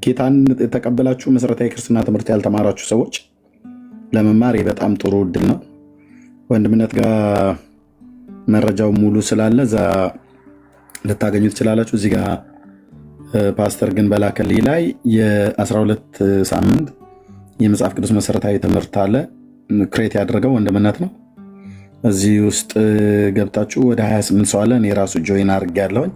ጌታን የተቀበላችሁ መሰረታዊ ክርስትና ትምህርት ያልተማራችሁ ሰዎች ለመማር በጣም ጥሩ እድል ነው። ወንድምነት ጋር መረጃው ሙሉ ስላለ እዛ ልታገኙ ትችላላችሁ። እዚህ ጋር ፓስተር ግን በላከልኝ ላይ የ12 ሳምንት የመጽሐፍ ቅዱስ መሰረታዊ ትምህርት አለ። ክሬት ያደረገው ወንድምነት ነው። እዚህ ውስጥ ገብታችሁ ወደ 28 ሰው አለ። እኔ ራሱ ጆይን አድርጌያለሁኝ።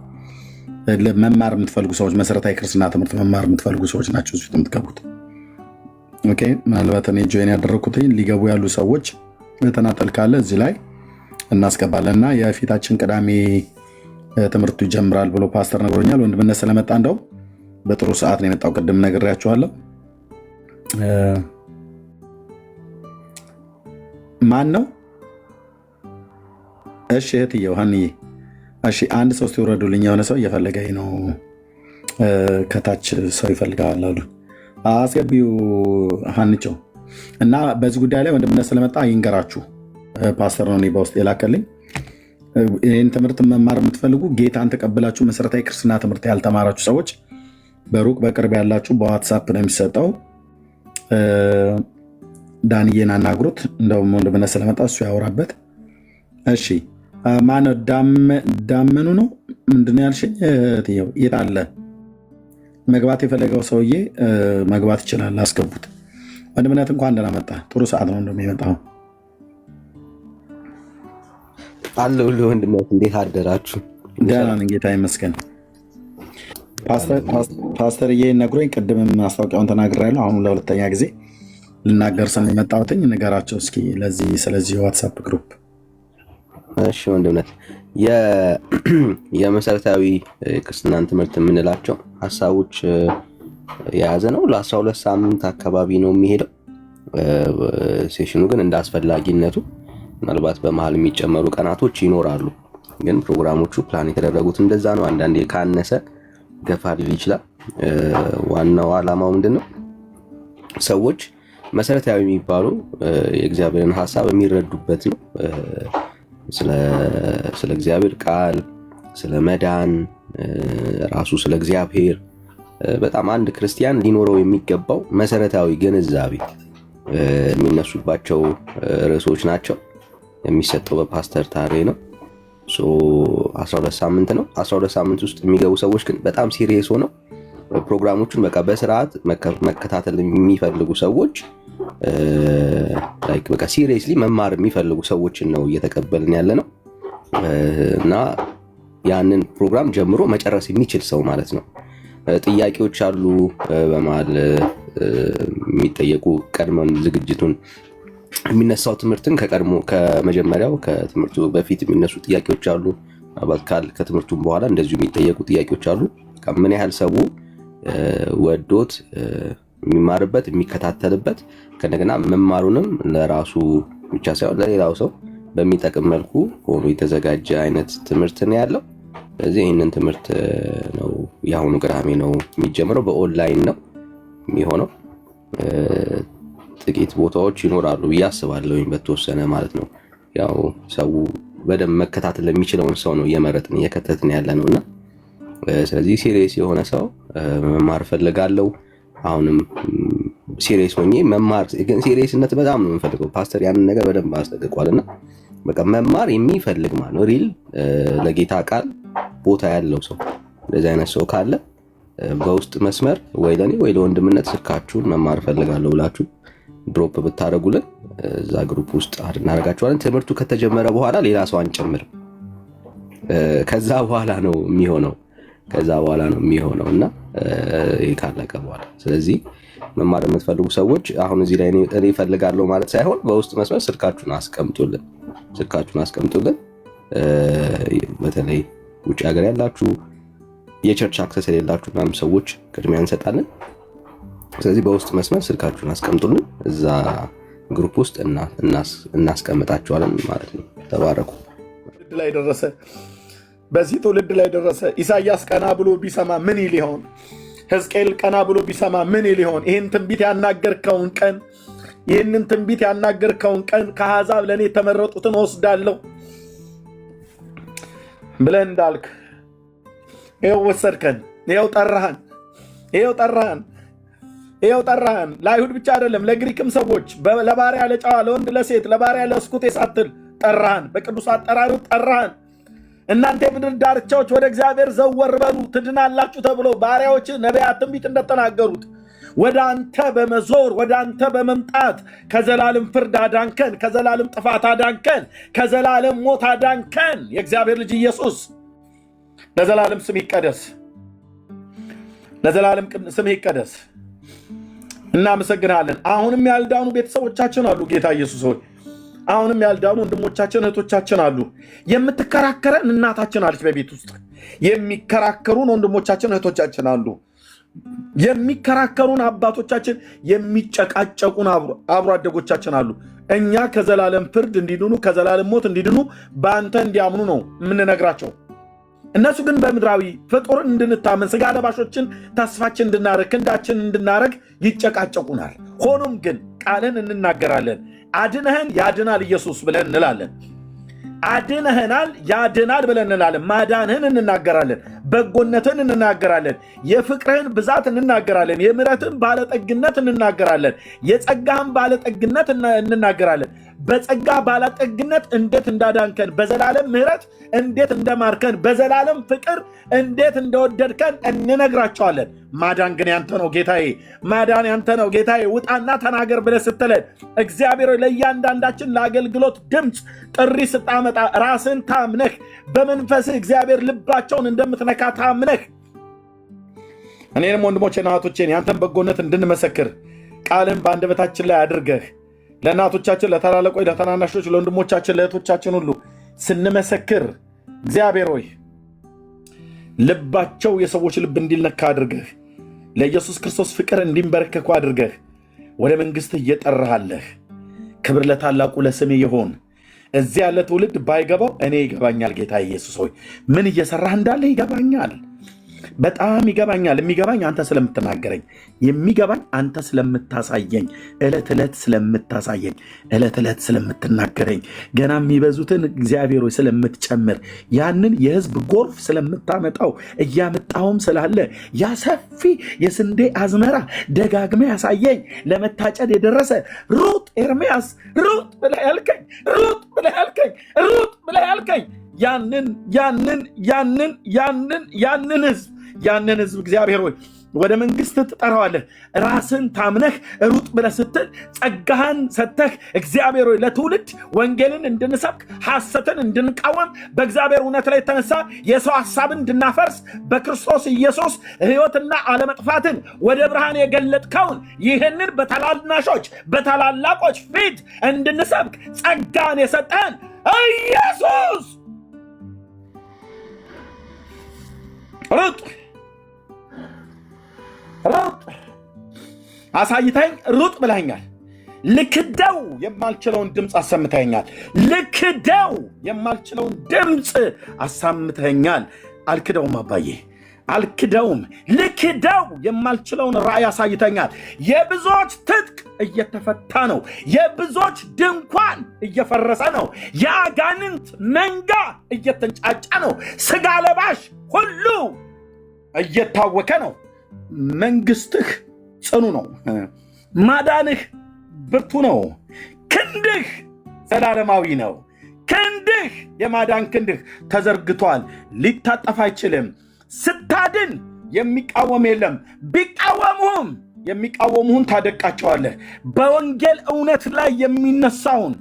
መማር የምትፈልጉ ሰዎች መሰረታዊ ክርስትና ትምህርት መማር የምትፈልጉ ሰዎች ናቸው እዚህ የምትገቡት። ኦኬ፣ ምናልባት እኔ ጆይን ያደረግኩት ሊገቡ ያሉ ሰዎች ተናጠል ካለ እዚህ ላይ እናስገባለን እና የፊታችን ቅዳሜ ትምህርቱ ይጀምራል ብሎ ፓስተር ነግሮኛል። ወንድምነት ስለመጣ እንደው በጥሩ ሰዓት ነው የመጣው። ቅድም ነግሬያችኋለሁ። ማን ነው? እሺ እህትዬው ሀንዬ፣ እሺ አንድ ሰው ሲወረዱልኝ፣ የሆነ ሰው እየፈለገኝ ነው። ከታች ሰው ይፈልጋል አሉ። አስገቢው ሀንቸው እና በዚህ ጉዳይ ላይ ወንድምነት ስለመጣ ይንገራችሁ። ፓስተር ነው እኔ በውስጥ የላከልኝ። ይህን ትምህርት መማር የምትፈልጉ ጌታን ተቀብላችሁ መሰረታዊ ክርስትና ትምህርት ያልተማራችሁ ሰዎች በሩቅ በቅርብ ያላችሁ በዋትሳፕ ነው የሚሰጠው። ዳንዬን አናግሩት። እንደውም ወንድምነት ስለመጣ እሱ ያወራበት። እሺ ማነው? ዳመኑ ነው ምንድን ያልሽኝ? የት አለ? መግባት የፈለገው ሰውዬ መግባት ይችላል። አስገቡት። ወንድምነት እንኳን ደህና መጣ። ጥሩ ሰዓት ነው እንደሚመጣው አለ ሁሉ ወንድምነት፣ እንዴት አደራችሁ? ደህና ነን ጌታ ይመስገን። ፓስተርዬ ነግሮኝ ቅድምም ማስታወቂያውን ተናግሬያለሁ። አሁን ለሁለተኛ ጊዜ ልናገር ስለ የመጣሁትኝ ንገራቸው እስኪ ስለዚህ ዋትሳፕ ግሩፕ። እሺ ወንድምነት፣ የመሰረታዊ ክርስትናን ትምህርት የምንላቸው ሀሳቦች የያዘ ነው። ለ12 ሳምንት አካባቢ ነው የሚሄደው። ሴሽኑ ግን እንደ አስፈላጊነቱ ምናልባት በመሀል የሚጨመሩ ቀናቶች ይኖራሉ። ግን ፕሮግራሞቹ ፕላን የተደረጉት እንደዛ ነው። አንዳንዴ ካነሰ ገፋ ሊል ይችላል። ዋናው ዓላማው ምንድነው? ሰዎች መሰረታዊ የሚባሉ የእግዚአብሔርን ሀሳብ የሚረዱበት ነው። ስለ እግዚአብሔር ቃል፣ ስለ መዳን ራሱ ስለ እግዚአብሔር በጣም አንድ ክርስቲያን ሊኖረው የሚገባው መሰረታዊ ግንዛቤ የሚነሱባቸው ርዕሶች ናቸው። የሚሰጠው በፓስተር ታሬ ነው። 12 ሳምንት ነው። 12 ሳምንት ውስጥ የሚገቡ ሰዎች ግን በጣም ሲሪየስ ሆነው ፕሮግራሞቹን በቃ በስርዓት መከታተል የሚፈልጉ ሰዎች በቃ ሲሪየስሊ መማር የሚፈልጉ ሰዎችን ነው እየተቀበልን ያለ ነው እና ያንን ፕሮግራም ጀምሮ መጨረስ የሚችል ሰው ማለት ነው። ጥያቄዎች አሉ በመሀል የሚጠየቁ ቀድመን ዝግጅቱን የሚነሳው ትምህርትን ከመጀመሪያው ከትምህርቱ በፊት የሚነሱ ጥያቄዎች አሉ። ከትምህርቱም በኋላ እንደዚሁ የሚጠየቁ ጥያቄዎች አሉ። ምን ያህል ሰው ወዶት የሚማርበት የሚከታተልበት ከነገና መማሩንም ለራሱ ብቻ ሳይሆን ለሌላው ሰው በሚጠቅም መልኩ ሆኖ የተዘጋጀ አይነት ትምህርት ነው ያለው። ስለዚህ ይህንን ትምህርት ነው የአሁኑ ቅዳሜ ነው የሚጀምረው። በኦንላይን ነው የሚሆነው። ጥቂት ቦታዎች ይኖራሉ ብዬ አስባለሁ፣ በተወሰነ ማለት ነው። ያው ሰው በደንብ መከታተል የሚችለውን ሰው ነው እየመረጥን እየከተትን ያለ ነውና ስለዚህ ሲሪየስ የሆነ ሰው መማር ፈልጋለሁ። አሁንም ሲሪየስ ሆኜ መማር ግን ሲሪየስነት በጣም ነው የምፈልገው። ፓስተር ያንን ነገር በደንብ አስጠቅቋልና በቃ መማር የሚፈልግ ማለት ነው ሪል ለጌታ ቃል ቦታ ያለው ሰው እንደዚህ አይነት ሰው ካለ በውስጥ መስመር ወይ ለኔ ወይ ለወንድምነት ስልካችሁን መማር ፈልጋለሁ ብላችሁ ድሮፕ ብታረጉልን እዛ ግሩፕ ውስጥ እናደርጋችኋለን። ትምህርቱ ከተጀመረ በኋላ ሌላ ሰው አንጨምርም። ከዛ በኋላ ነው የሚሆነው እና ይሄ ካለቀ በኋላ ስለዚህ መማር የምትፈልጉ ሰዎች አሁን እዚህ ላይ እኔ እፈልጋለሁ ማለት ሳይሆን በውስጥ መስመር ስልካችሁን አስቀምጡልን። በተለይ ውጭ ሀገር ያላችሁ የቸርች አክሰስ የሌላችሁ ምናምን ሰዎች ቅድሚያ እንሰጣለን። ስለዚህ በውስጥ መስመር ስልካችሁን አስቀምጡልን፣ እዛ ግሩፕ ውስጥ እናስቀምጣችኋለን ማለት ነው። ተባረኩ። በዚህ ትውልድ ላይ ደረሰ። ኢሳያስ ቀና ብሎ ቢሰማ ምን ይል ይሆን? ሕዝቅኤል ቀና ብሎ ቢሰማ ምን ይል ይሆን? ይህንን ትንቢት ያናገርከውን ቀን ከአሕዛብ ለእኔ የተመረጡትን ወስዳለሁ ብለህ እንዳልክ ይኸው ወሰድከን፣ ይኸው ጠራህን። ይኸው ጠራህን። ለአይሁድ ብቻ አይደለም ለግሪክም ሰዎች፣ ለባሪያ ለጨዋ፣ ለወንድ ለሴት፣ ለባሪያ ለስኩቴ ሳትል ጠራህን። በቅዱስ አጠራሩ ጠራህን። እናንተ የምድር ዳርቻዎች ወደ እግዚአብሔር ዘወር በሉ ትድናላችሁ ተብሎ ባሪያዎች ነቢያት ትንቢት እንደተናገሩት ወደ አንተ በመዞር ወደ አንተ በመምጣት ከዘላለም ፍርድ አዳንከን፣ ከዘላለም ጥፋት አዳንከን፣ ከዘላለም ሞት አዳንከን። የእግዚአብሔር ልጅ ኢየሱስ ለዘላለም ስም ይቀደስ፣ ለዘላለም ስም ይቀደስ። እናመሰግናለን። አሁንም ያልዳኑ ቤተሰቦቻችን አሉ። ጌታ ኢየሱስ ሆይ አሁንም ያልዳኑ ወንድሞቻችን እህቶቻችን አሉ። የምትከራከረን እናታችን አለች በቤት ውስጥ። የሚከራከሩን ወንድሞቻችን እህቶቻችን አሉ። የሚከራከሩን አባቶቻችን፣ የሚጨቃጨቁን አብሮ አደጎቻችን አሉ። እኛ ከዘላለም ፍርድ እንዲድኑ ከዘላለም ሞት እንዲድኑ በአንተ እንዲያምኑ ነው የምንነግራቸው። እነሱ ግን በምድራዊ ፍጡር እንድንታመን ስጋ ለባሾችን ተስፋችን እንድናረግ ክንዳችን እንድናረግ ይጨቃጨቁናል። ሆኖም ግን ቃልን እንናገራለን። አድነህን ያድናል ኢየሱስ ብለን እንላለን። አድነህናል ያድናል ብለን እንላለን። ማዳንህን እንናገራለን። በጎነትን እንናገራለን። የፍቅርህን ብዛት እንናገራለን። የምሕረትን ባለጠግነት እንናገራለን። የጸጋህን ባለጠግነት እንናገራለን። በጸጋ ባለጠግነት እንዴት እንዳዳንከን፣ በዘላለም ምሕረት እንዴት እንደማርከን፣ በዘላለም ፍቅር እንዴት እንደወደድከን እንነግራቸዋለን። ማዳን ግን ያንተ ነው ጌታዬ፣ ማዳን ያንተ ነው ጌታዬ። ውጣና ተናገር ብለህ ስትለን እግዚአብሔር ለእያንዳንዳችን ለአገልግሎት ድምፅ ጥሪ ስታመጣ ራስን ታምነህ በመንፈስህ እግዚአብሔር ልባቸውን እንደምትነካ ታምነህ እኔንም ወንድሞቼና እህቶቼን ያንተን በጎነት እንድንመሰክር ቃልን በአንደበታችን ላይ አድርገህ ለእናቶቻችን፣ ለታላላቆች፣ ለታናናሾች፣ ለወንድሞቻችን፣ ለእህቶቻችን ሁሉ ስንመሰክር እግዚአብሔር ሆይ ልባቸው የሰዎች ልብ እንዲነካ አድርገህ ለኢየሱስ ክርስቶስ ፍቅር እንዲንበረከኩ አድርገህ ወደ መንግሥትህ እየጠራሃለህ። ክብር ለታላቁ ለስሜ ይሆን። እዚህ ያለ ትውልድ ባይገባው እኔ ይገባኛል። ጌታ ኢየሱስ ሆይ ምን እየሰራህ እንዳለ ይገባኛል። በጣም ይገባኛል። የሚገባኝ አንተ ስለምትናገረኝ፣ የሚገባኝ አንተ ስለምታሳየኝ፣ ዕለት ዕለት ስለምታሳየኝ፣ ዕለት ዕለት ስለምትናገረኝ፣ ገና የሚበዙትን እግዚአብሔር ሆይ ስለምትጨምር፣ ያንን የሕዝብ ጎርፍ ስለምታመጣው እያመጣውም ስላለ ያ ሰፊ የስንዴ አዝመራ ደጋግመ ያሳየኝ ለመታጨድ የደረሰ ሩጥ ኤርምያስ ሩጥ ብለህ ያልከኝ ሩጥ ብለህ ያልከኝ ሩጥ ብለህ ያልከኝ ያንን ሕዝብ እግዚአብሔር ሆይ ወደ መንግሥት ትጠራዋለህ። ራስን ታምነህ ሩጥ ብለህ ስትል ጸጋህን ሰጥተህ እግዚአብሔር ሆይ ለትውልድ ወንጌልን እንድንሰብክ ሐሰትን እንድንቃወም በእግዚአብሔር እውነት ላይ የተነሳ የሰው ሐሳብን እንድናፈርስ በክርስቶስ ኢየሱስ ሕይወትና አለመጥፋትን ወደ ብርሃን የገለጥከውን ይህንን በታናናሾች በታላላቆች ፊት እንድንሰብክ ጸጋን የሰጠን ኢየሱስ ሩጥ አሳይተኝ ሩጥ ብለኸኛል። ልክደው የማልችለውን ድምፅ አሰምተኸኛል። ልክደው የማልችለውን ድምፅ አሳምተኸኛል። አልክደውም አባዬ አልክደውም። ልክደው የማልችለውን ራእይ አሳይተኛል። የብዙዎች ትጥቅ እየተፈታ ነው። የብዙዎች ድንኳን እየፈረሰ ነው። የአጋንንት መንጋ እየተንጫጫ ነው። ስጋ ለባሽ ሁሉ እየታወከ ነው። መንግሥትህ ጽኑ ነው። ማዳንህ ብርቱ ነው። ክንድህ ዘላለማዊ ነው። ክንድህ የማዳን ክንድህ ተዘርግቷል። ሊታጠፍ አይችልም። ስታድን የሚቃወም የለም። ቢቃወሙህም የሚቃወሙህን ታደቃቸዋለህ። በወንጌል እውነት ላይ የሚነሳውን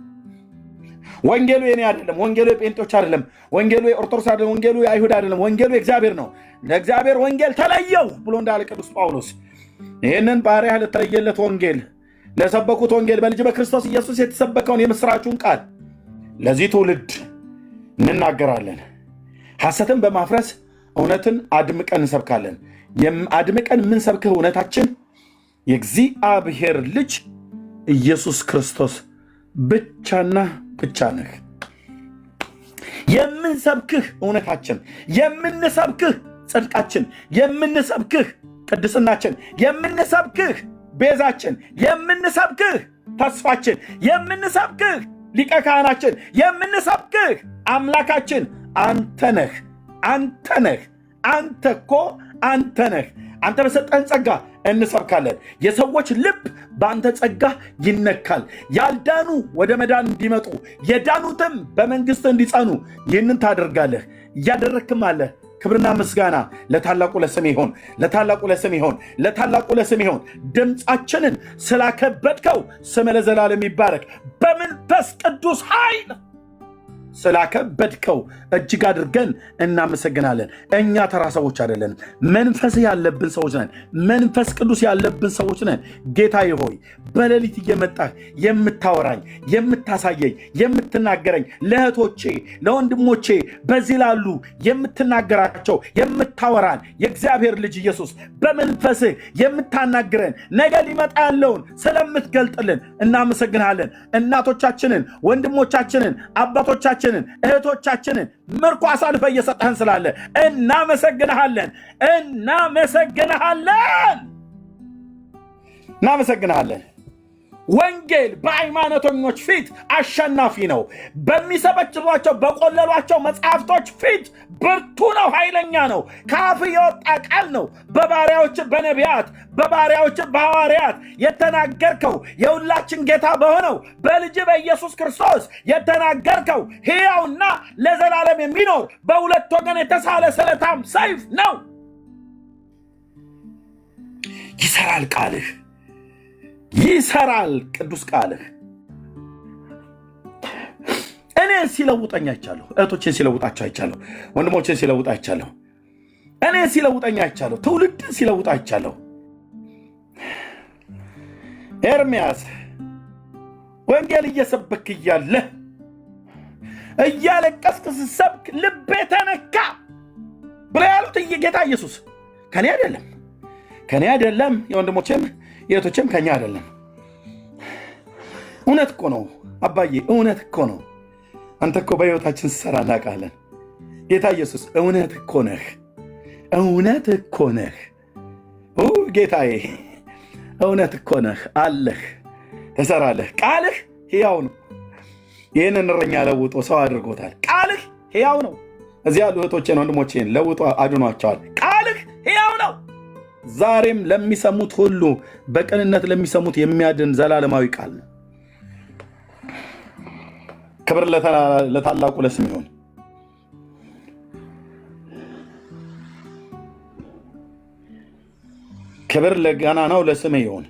ወንጌሉ የኔ አይደለም፣ ወንጌሉ የጴንጦች አይደለም፣ ወንጌሉ የኦርቶዶክስ አይደለም፣ ወንጌሉ የአይሁድ አይደለም፣ ወንጌሉ የእግዚአብሔር ነው። ለእግዚአብሔር ወንጌል ተለየው ብሎ እንዳለ ቅዱስ ጳውሎስ ይህንን ባሪያህ ለተለየለት ወንጌል ለሰበኩት ወንጌል በልጅ በክርስቶስ ኢየሱስ የተሰበከውን የምስራቹን ቃል ለዚህ ትውልድ እንናገራለን። ሐሰትን በማፍረስ እውነትን አድምቀን እንሰብካለን። አድምቀን የምንሰብክህ እውነታችን የእግዚአብሔር ልጅ ኢየሱስ ክርስቶስ ብቻና ብቻ ነህ። የምንሰብክህ እውነታችን፣ የምንሰብክህ ጽድቃችን፣ የምንሰብክህ ቅድስናችን፣ የምንሰብክህ ቤዛችን፣ የምንሰብክህ ተስፋችን፣ የምንሰብክህ ሊቀ ካህናችን፣ የምንሰብክህ አምላካችን አንተ ነህ። አንተ ነህ። አንተ እኮ አንተ ነህ። አንተ በሰጠን ጸጋ እንሰብካለን። የሰዎች ልብ በአንተ ጸጋ ይነካል። ያልዳኑ ወደ መዳን እንዲመጡ፣ የዳኑትም በመንግሥት እንዲጸኑ ይህንን ታደርጋለህ። እያደረክም አለህ። ክብርና ምስጋና ለታላቁ ለስም ይሆን፣ ለታላቁ ለስም ይሆን፣ ለታላቁ ለስም ይሆን። ድምፃችንን ስላከበድከው ስም ለዘላለም ይባረክ። በመንፈስ ቅዱስ ኃይል ስላከበድከው እጅግ አድርገን እናመሰግናለን። እኛ ተራ ሰዎች አይደለንም። መንፈስ ያለብን ሰዎች ነን። መንፈስ ቅዱስ ያለብን ሰዎች ነን። ጌታዬ ሆይ በሌሊት እየመጣህ የምታወራኝ፣ የምታሳየኝ፣ የምትናገረኝ ለእህቶቼ ለወንድሞቼ በዚህ ላሉ የምትናገራቸው የምታወራን የእግዚአብሔር ልጅ ኢየሱስ በመንፈስህ የምታናግረን ነገ ሊመጣ ያለውን ስለምትገልጥልን እናመሰግናለን። እናቶቻችንን፣ ወንድሞቻችንን፣ አባቶቻችንን፣ እህቶቻችንን ምርኮ አሳልፈ እየሰጠህን ስላለ እናመሰግንሃለን። እናመሰግንሃለን። ወንጌል በሃይማኖተኞች ፊት አሸናፊ ነው። በሚሰበችቧቸው በቆለሏቸው መጽሐፍቶች ፊት ብርቱ ነው፣ ኃይለኛ ነው። ከአፍ የወጣ ቃል ነው። በባሪያዎች በነቢያት በባሪያዎች በሐዋርያት የተናገርከው የሁላችን ጌታ በሆነው በልጅ በኢየሱስ ክርስቶስ የተናገርከው ሕያውና ለዘላለም የሚኖር በሁለት ወገን የተሳለ ስለታም ሰይፍ ነው። ይሰራል ቃልህ፣ ይሰራል ቅዱስ ቃልህ። እኔን ሲለውጠኝ አይቻለሁ። እህቶቼን ሲለውጣቸው አይቻለሁ። ወንድሞቼን ሲለውጥ አይቻለሁ። እኔን ሲለውጠኝ አይቻለሁ። ትውልድን ሲለውጥ አይቻለሁ። ኤርምያስ ወንጌል እየሰበክ እያለ እያለቀስክ ስትሰብክ ልቤ ተነካ ብለው ያሉት ጌታ ኢየሱስ ከኔ አይደለም፣ የወንድሞቼም የእህቶቼም ከኛ አይደለም። እውነት እኮ ነው አባዬ፣ እውነት እኮ ነው። አንተ እኮ በሕይወታችን ስትሰራ እናውቃለን። ጌታ ኢየሱስ እውነት እኮ ነህ፣ እውነት እኮ ነህ። ጌታዬ እውነት እኮ ነህ፣ አለህ፣ ትሰራለህ። ቃልህ ሕያው ነው። ይህንን እረኛ ለውጦ ሰው አድርጎታል። ቃልህ ሕያው ነው። እዚህ ያሉ እህቶቼን ወንድሞቼን ለውጦ አድኗቸዋል። ቃልህ ሕያው ነው። ዛሬም ለሚሰሙት ሁሉ በቅንነት ለሚሰሙት የሚያድን ዘላለማዊ ቃል ነው። ክብር ለታላቁ ለስም ይሁን። ክብር ለገናናው ለስም ይሁን።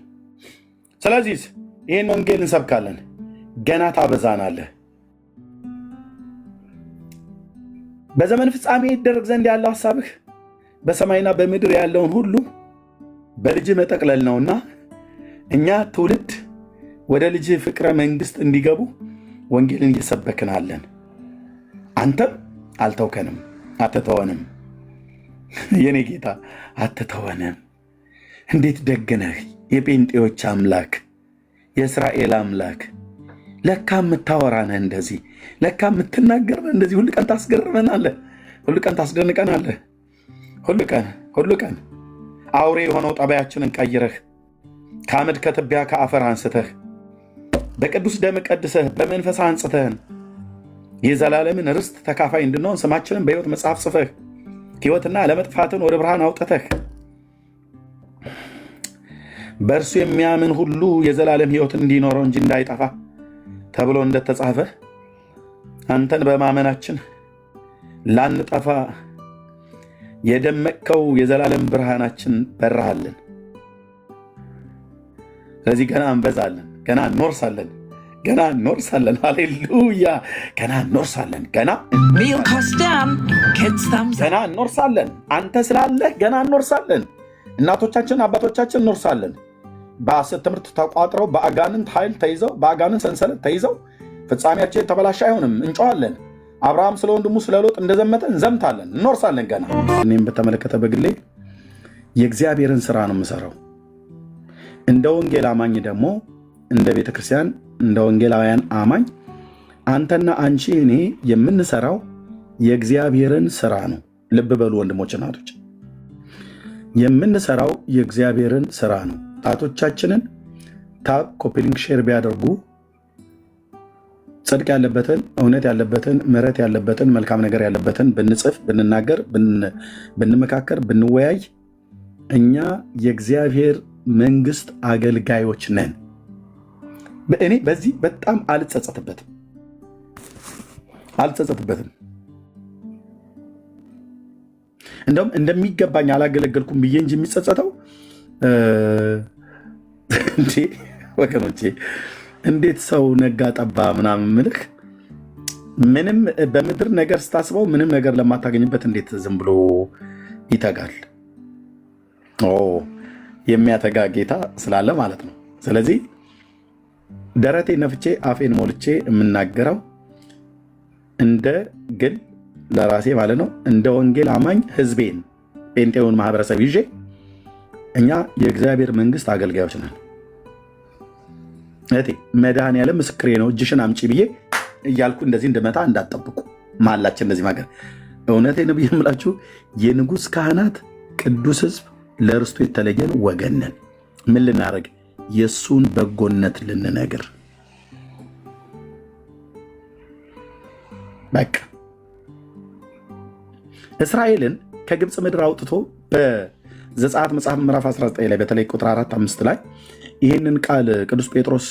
ስለዚህ ይህን ወንጌል እንሰብካለን። ገና ታበዛናለህ። በዘመን ፍጻሜ ይደረግ ዘንድ ያለው ሐሳብህ በሰማይና በምድር ያለውን ሁሉ በልጅ መጠቅለል ነውና እኛ ትውልድ ወደ ልጅ ፍቅረ መንግሥት እንዲገቡ ወንጌልን እየሰበክናለን። አንተም አልተውከንም፣ አትተወንም። የኔ ጌታ አትተወንም። እንዴት ደግነህ የጴንጤዎች አምላክ፣ የእስራኤል አምላክ። ለካ የምታወራነህ እንደዚህ፣ ለካ የምትናገርነህ እንደዚህ። ሁሉ ቀን ታስገርመናለህ፣ ሁሉ ቀን ታስደንቀናለህ። ሁሉ ቀን አውሬ የሆነው ጠባያችንን ቀይረህ ከአመድ ከትቢያ ከአፈር አንስተህ በቅዱስ ደም ቀድሰህ በመንፈስ አንጽተህን የዘላለምን ርስት ተካፋይ እንድንሆን ስማችንን በሕይወት መጽሐፍ ጽፈህ ሕይወትና ለመጥፋትን ወደ ብርሃን አውጥተህ በእርሱ የሚያምን ሁሉ የዘላለም ሕይወት እንዲኖረው እንጂ እንዳይጠፋ ተብሎ እንደተጻፈ አንተን በማመናችን ላንጠፋ የደመቅከው የዘላለም ብርሃናችን በራሃልን። ስለዚህ ገና እንበዛለን፣ ገና እንኖርሳለን። ሃሌሉያ! ገና እንኖርሳለን፣ ገና እንኖርሳለን። አንተ ስላለህ ገና እንኖርሳለን። እናቶቻችን አባቶቻችን እንኖርሳለን። በሐሰት ትምህርት ተቋጥረው በአጋንንት ኃይል ተይዘው በአጋንንት ሰንሰለት ተይዘው ፍጻሜያቸው የተበላሸ አይሆንም። እንጮኻለን። አብርሃም ስለ ወንድሙ ስለ ሎጥ እንደዘመተ እንዘምታለን፣ እንኖርሳለን ገና። እኔም በተመለከተ በግሌ የእግዚአብሔርን ስራ ነው የምሰራው። እንደ ወንጌል አማኝ ደግሞ እንደ ቤተክርስቲያን እንደ ወንጌላውያን አማኝ አንተና አንቺ እኔ የምንሰራው የእግዚአብሔርን ስራ ነው። ልብ በሉ ወንድሞች እናቶች፣ የምንሰራው የእግዚአብሔርን ስራ ነው። ጣቶቻችንን ታብ ኮፒ ሊንክ ሼር ቢያደርጉ ጽድቅ ያለበትን እውነት ያለበትን ምሕረት ያለበትን መልካም ነገር ያለበትን ብንጽፍ ብንናገር ብንመካከር ብንወያይ እኛ የእግዚአብሔር መንግስት አገልጋዮች ነን። እኔ በዚህ በጣም አልጸጸትበትም። እንደውም እንደሚገባኝ አላገለገልኩም ብዬ እንጂ የሚጸጸተው እንዴ ወገኖቼ፣ እንዴት ሰው ነጋ ጠባ ምናምን ምልክ ምንም በምድር ነገር ስታስበው ምንም ነገር ለማታገኝበት እንዴት ዝም ብሎ ይተጋል? የሚያተጋ ጌታ ስላለ ማለት ነው። ስለዚህ ደረቴ ነፍቼ አፌን ሞልቼ የምናገረው እንደ ግል ለራሴ ማለት ነው፣ እንደ ወንጌል አማኝ ህዝቤን ጴንጤውን ማህበረሰብ ይዤ እኛ የእግዚአብሔር መንግስት አገልጋዮች ነን። እቴ መድኃኔዓለም ምስክሬ ነው፣ እጅሽን አምጪ ብዬ እያልኩ እንደዚህ እንደመታ እንዳትጠብቁ ማላችን እንደዚህ ማገር እውነቴን ነው ብዬ የምላችሁ የንጉሥ ካህናት ቅዱስ ህዝብ ለርስቱ የተለየን ወገን ነን። ምን ልናደርግ? የእሱን በጎነት ልንነግር። በቃ እስራኤልን ከግብፅ ምድር አውጥቶ በዘጸአት መጽሐፍ ምዕራፍ 19 ላይ በተለይ ቁጥር 4-5 ላይ ይህንን ቃል ቅዱስ ጴጥሮስ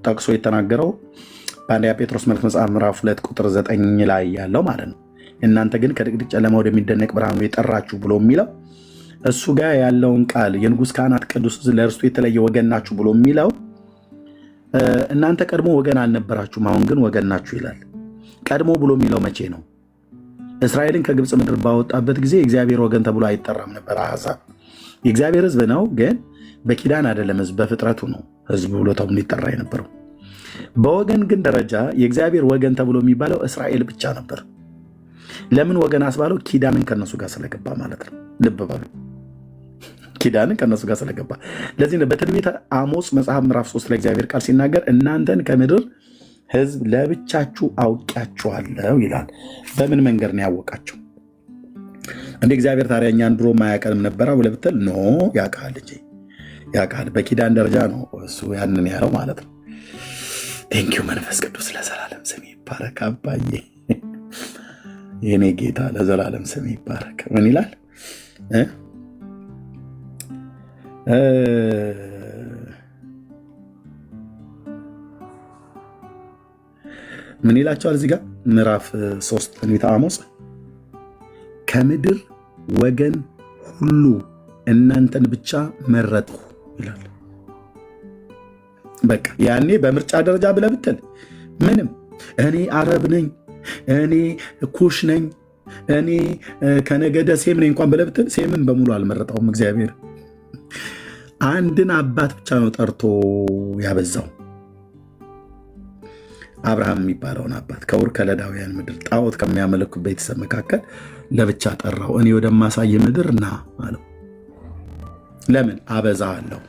ጠቅሶ የተናገረው በአንደኛ ጴጥሮስ መልእክት መጽሐፍ ምዕራፍ 2 ቁጥር 9 ላይ ያለው ማለት ነው። እናንተ ግን ከድቅድቅ ጨለማ ወደሚደነቅ ብርሃኑ የጠራችሁ ብሎ የሚለው እሱ ጋር ያለውን ቃል የንጉሥ ካህናት ቅዱስ ለርስቱ የተለየ ወገን ናችሁ ብሎ የሚለው እናንተ ቀድሞ ወገን አልነበራችሁም፣ አሁን ግን ወገን ናችሁ ይላል። ቀድሞ ብሎ የሚለው መቼ ነው? እስራኤልን ከግብፅ ምድር ባወጣበት ጊዜ የእግዚአብሔር ወገን ተብሎ አይጠራም ነበር። አሕዛብ የእግዚአብሔር ሕዝብ ነው፣ ግን በኪዳን አይደለም፣ ሕዝብ በፍጥረቱ ነው ሕዝብ ብሎ ተብሎ ይጠራ የነበረው። በወገን ግን ደረጃ የእግዚአብሔር ወገን ተብሎ የሚባለው እስራኤል ብቻ ነበር። ለምን ወገን አስባለው? ኪዳንን ከነሱ ጋር ስለገባ ማለት ነው። ልብ በሉ፣ ኪዳንን ከነሱ ጋር ስለገባ። ለዚህ ነው በትንቢተ አሞጽ መጽሐፍ ምዕራፍ 3 ላይ እግዚአብሔር ቃል ሲናገር እናንተን ከምድር ሕዝብ ለብቻችሁ አውቂያችኋለሁ ይላል። በምን መንገድ ነው ያወቃቸው? እንደ እግዚአብሔር ታዲያ እኛን ድሮ ማያቀንም ነበረ ብለህ ብትል ኖ ያውቃል እንጂ ያውቃል። በኪዳን ደረጃ ነው እሱ ያንን ያለው ማለት ነው። ቴንኪው መንፈስ ቅዱስ ለዘላለም ስም ይባረክ። አባዬ የኔ ጌታ ለዘላለም ስም ይባረክ። ምን ይላል? ምን ይላቸዋል እዚህ ጋር ምዕራፍ 3 ትንቢተ አሞጽ ከምድር ወገን ሁሉ እናንተን ብቻ መረጥሁ ይላል። በቃ ያኔ በምርጫ ደረጃ ብለህ ብትል ምንም እኔ አረብ ነኝ፣ እኔ ኩሽ ነኝ፣ እኔ ከነገደ ሴም ነኝ እንኳን ብለህ ብትል ሴምን በሙሉ አልመረጠውም እግዚአብሔር። አንድን አባት ብቻ ነው ጠርቶ ያበዛው። አብርሃም የሚባለውን አባት ከኡር ከለዳውያን ምድር ጣዖት ከሚያመልኩ ቤተሰብ መካከል ለብቻ ጠራው። እኔ ወደማሳይ ምድር ና አለው። ለምን? አበዛሃለሁ፣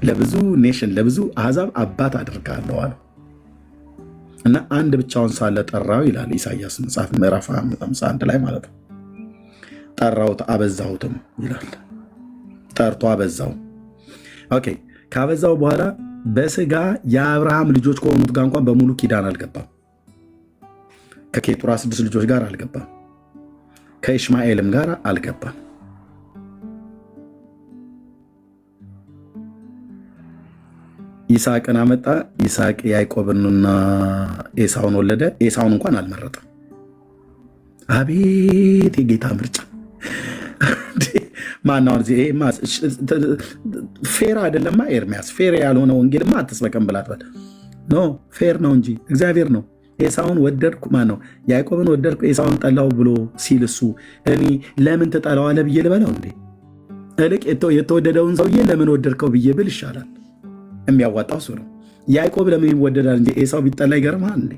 ለብዙ ኔሽን ለብዙ አሕዛብ አባት አድርጋለሁ አለው እና አንድ ብቻውን ሳለ ጠራው ይላል ኢሳይያስ መጽሐፍ ምዕራፍ 51 ላይ ማለት ነው። ጠራሁት አበዛሁትም ይላል። ጠርቶ አበዛው። ኦኬ። ካበዛው በኋላ በስጋ የአብርሃም ልጆች ከሆኑት ጋር እንኳን በሙሉ ኪዳን አልገባም። ከኬጡራ 6 ልጆች ጋር አልገባም። ከኢሽማኤልም ጋር አልገባም። ይስሐቅን አመጣ። ይስሐቅ ያዕቆብንና ኤሳውን ወለደ። ኤሳውን እንኳን አልመረጠም። አቤት የጌታ ምርጫ! ማናው ፌር አይደለማ ኤርሚያስ። ፌር ያልሆነ ወንጌልማ አትስበከም ብላትበል። ኖ ፌር ነው እንጂ እግዚአብሔር ነው። ኤሳውን ወደድኩ ማነው ያዕቆብን ወደድኩ ኤሳውን ጠላው ብሎ ሲል እሱ እኔ ለምን ትጠላዋለህ ብዬ ልበለው እንዴ? እልቅ የተወደደውን ሰውዬ ለምን ወደድከው ብዬ ብል ይሻላል። የሚያዋጣው እሱ ነው። ያዕቆብ ለምን ይወደዳል እንጂ ኤሳው ቢጠላ ይገርማል እንዴ?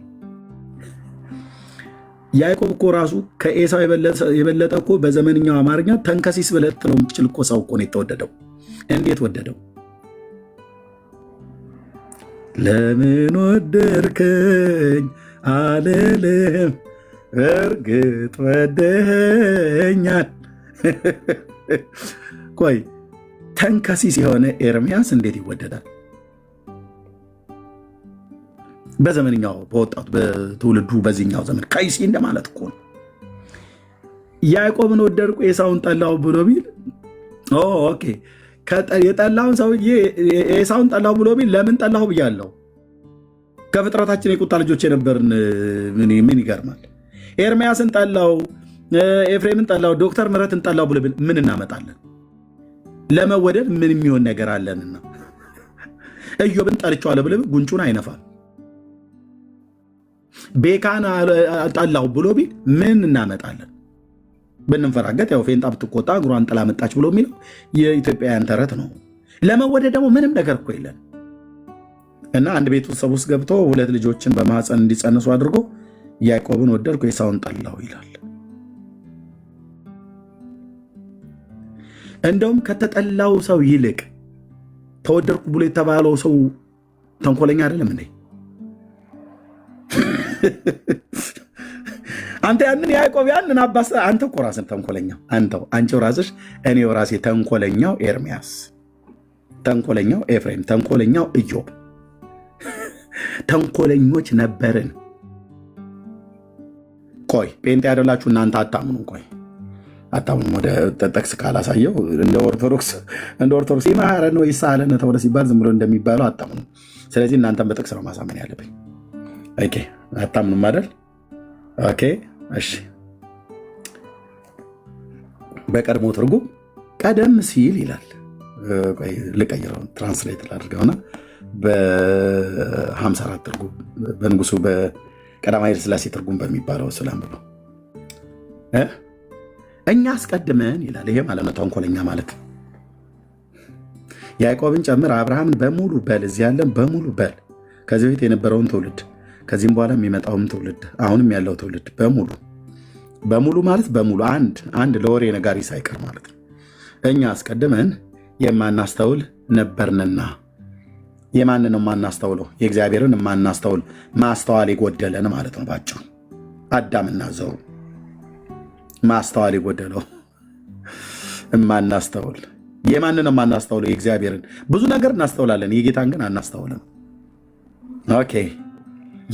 ያዕቆብ እኮ ራሱ ከኤሳው የበለጠ እኮ በዘመንኛው አማርኛ ተንከሲስ ብለህ ልትለው የምትችል እኮ ሰው እኮ ነው የተወደደው። እንዴት ወደደው? ለምን ወደድከኝ አልልም፣ እርግጥ ወደኸኛል። ቆይ ተንከሲስ የሆነ ኤርሚያስ እንዴት ይወደዳል? በዘመንኛው በወጣቱ በትውልዱ በዚህኛው ዘመን ከይሲ እንደማለት እኮ ነው። ያዕቆብን ወደድኩ ኤሳውን ጠላው ብሎ ቢል ኦኬ የጠላውን ሰውዬ ኤሳውን ጠላሁ ብሎ ቢል ለምን ጠላሁ ብያለሁ። ከፍጥረታችን የቁጣ ልጆች የነበርን ምን ይገርማል? ኤርምያስን ጠላው፣ ኤፍሬምን ጠላው፣ ዶክተር ምረትን ጠላው ብሎ ቢል ምን እናመጣለን? ለመወደድ ምን የሚሆን ነገር አለንና? ኢዮብን ጠልቼዋለሁ ብሎ ቢል ጉንጩን አይነፋም። ቤካን ጠላው ብሎ ቢል ምን እናመጣለን? ብንንፈራገጥ ያው ፌንጣ ብትቆጣ እግሯን ጥላ መጣች ብሎ የሚለው የኢትዮጵያውያን ተረት ነው። ለመወደድ ደግሞ ምንም ነገር እኮ የለን እና አንድ ቤተሰብ ውስጥ ገብቶ 2 ልጆችን በማህፀን እንዲጸንሱ አድርጎ ያዕቆብን ወደድኩ ኤሳውን ጠላው ይላል። እንደውም ከተጠላው ሰው ይልቅ ተወደድኩ ብሎ የተባለው ሰው ተንኮለኛ አይደለም እንዴ? አንተ ያንን ያዕቆብ ያንን አባስ አንተ እኮ ራስህ ተንኮለኛው አንቺው ራስሽ፣ እኔው ራሴ ተንኮለኛው ኤርምያስ፣ ተንኮለኛው ኤፍሬም፣ ተንኮለኛው ኢዮብ፣ ተንኮለኞች ነበርን። ቆይ ጴንጤ ያደላችሁ እናንተ አታምኑ። ቆይ አታምኑ። ወደ ጥቅስ ካላሳየው እንደ ኦርቶዶክስ ይማረን ወይ ይሳለን ተብሎ ሲባል ዝም ብሎ እንደሚባለው አታምኑ። ስለዚህ እናንተን በጥቅስ ነው ማሳመን ያለብኝ። ኦኬ አታምኑም አይደል? ኦኬ እሺ። በቀድሞ ትርጉም ቀደም ሲል ይላል። ልቀይረው፣ ትራንስሌት ላድርገውና በ54 ትርጉም በንጉሱ በቀዳማዊ ኃይለ ሥላሴ ትርጉም በሚባለው ስላም ብሎ እኛ አስቀድመን ይላል። ይሄ ማለት ነው ተንኮለኛ ማለት። ያዕቆብን ጨምር አብርሃምን በሙሉ በል፣ እዚህ ያለን በሙሉ በል፣ ከዚህ በፊት የነበረውን ትውልድ፣ ከዚህም በኋላ የሚመጣውም ትውልድ፣ አሁንም ያለው ትውልድ በሙሉ ማለት በሙሉ አንድ ለወሬ ነጋሪ ሳይቀር ማለት ነው። እኛ አስቀድመን የማናስተውል ነበርንና። የማንን ነው የማናስተውለው? የእግዚአብሔርን የማናስተውል ማስተዋል የጎደለን ማለት ነው። ባጭሩ አዳምና ዘሩ ማስተዋል የጎደለው የማናስተውል። የማንን ነው የማናስተውለው? የእግዚአብሔርን። ብዙ ነገር እናስተውላለን፣ የጌታን ግን አናስተውልም። ኦኬ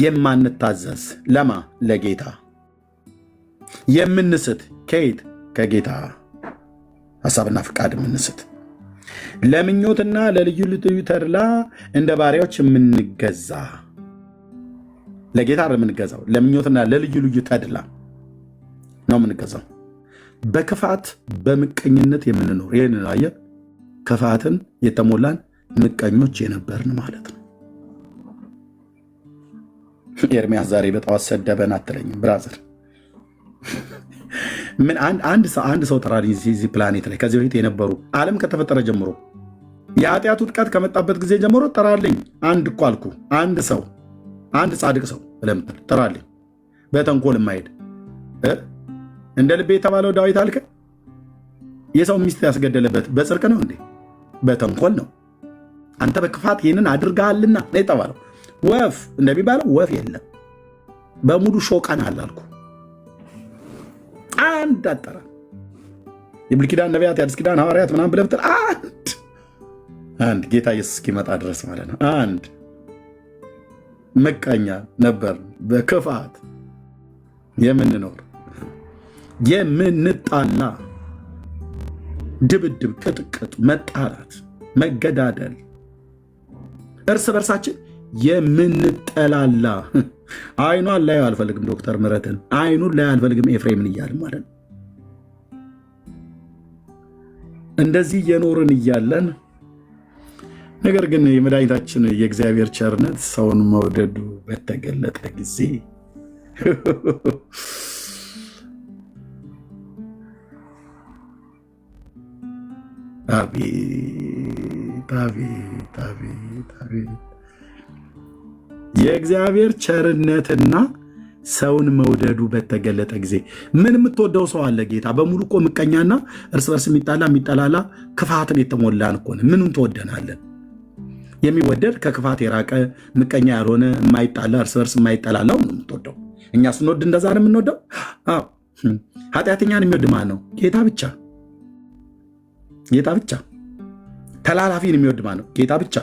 የማንታዘዝ ለማ ለጌታ፣ የምንስት ከየት ከጌታ ሀሳብና ፍቃድ የምንስት፣ ለምኞትና ለልዩ ልዩ ተድላ እንደ ባሪያዎች የምንገዛ። ለጌታ የምንገዛው ለምኞትና ለልዩ ልዩ ተድላ ነው የምንገዛው። በክፋት በምቀኝነት የምንኖር ይህን አየህ፣ ክፋትን የተሞላን ምቀኞች የነበርን ማለት ነው። ኤርምያስ ዛሬ በጠዋት ሰደበን አትለኝም ብራዘር። ምን አንድ ሰው ጥራልኝ እዚህ ፕላኔት ላይ ከዚህ በፊት የነበሩ ዓለም ከተፈጠረ ጀምሮ የኃጢአቱ ውድቀት ከመጣበት ጊዜ ጀምሮ ጥራልኝ። አንድ እኮ አልኩ፣ አንድ ሰው፣ አንድ ጻድቅ ሰው ለምትል ጥራልኝ። በተንኮል የማይሄድ እንደ ልቤ የተባለው ዳዊት አልከ። የሰው ሚስት ያስገደለበት በጽድቅ ነው እንዴ? በተንኮል ነው። አንተ በክፋት ይህንን አድርገሃልና ነው የተባለው። ወፍ እንደሚባለው ወፍ የለም፣ በሙሉ ሾቀናል አልኩ። አንድ አጠራ የብሉይ ኪዳን ነቢያት የአዲስ ኪዳን ሐዋርያት ምናምን ብለህ ብትል አንድ ጌታ ኢየሱስ እስኪመጣ ድረስ ማለት ነው። አንድ ምቀኛ ነበር፣ በክፋት የምንኖር የምንጣላ፣ ድብድብ፣ ቅጥቅጥ፣ መጣላት፣ መገዳደል፣ እርስ በርሳችን የምንጠላላ። አይኗን ላይ አልፈልግም ዶክተር ምረትን፣ አይኑን ላይ አልፈልግም ኤፍሬምን እያልን ማለት ነው። እንደዚህ እየኖርን እያለን ነገር ግን የመድኃኒታችን የእግዚአብሔር ቸርነት ሰውን መውደዱ በተገለጠ ጊዜ አቤት አቤት አቤት አቤት የእግዚአብሔር ቸርነትና ሰውን መውደዱ በተገለጠ ጊዜ ምን የምትወደው ሰው አለ? ጌታ በሙሉ እኮ ምቀኛና እርስ በርስ የሚጣላላ ክፋትን የተሞላን እኮ ነው። ምኑን ትወደናለን? የሚወደድ ከክፋት የራቀ ምቀኛ ያልሆነ የማይጣላ እርስ በርስ የማይጠላላው ነው የምትወደው። እኛ ስንወድ እንደዛ ነው የምንወደው። ኃጢአተኛን የሚወድ ማን ነው? ጌታ ብቻ። ጌታ ብቻ። ተላላፊን የሚወድ ማን ነው? ጌታ ብቻ።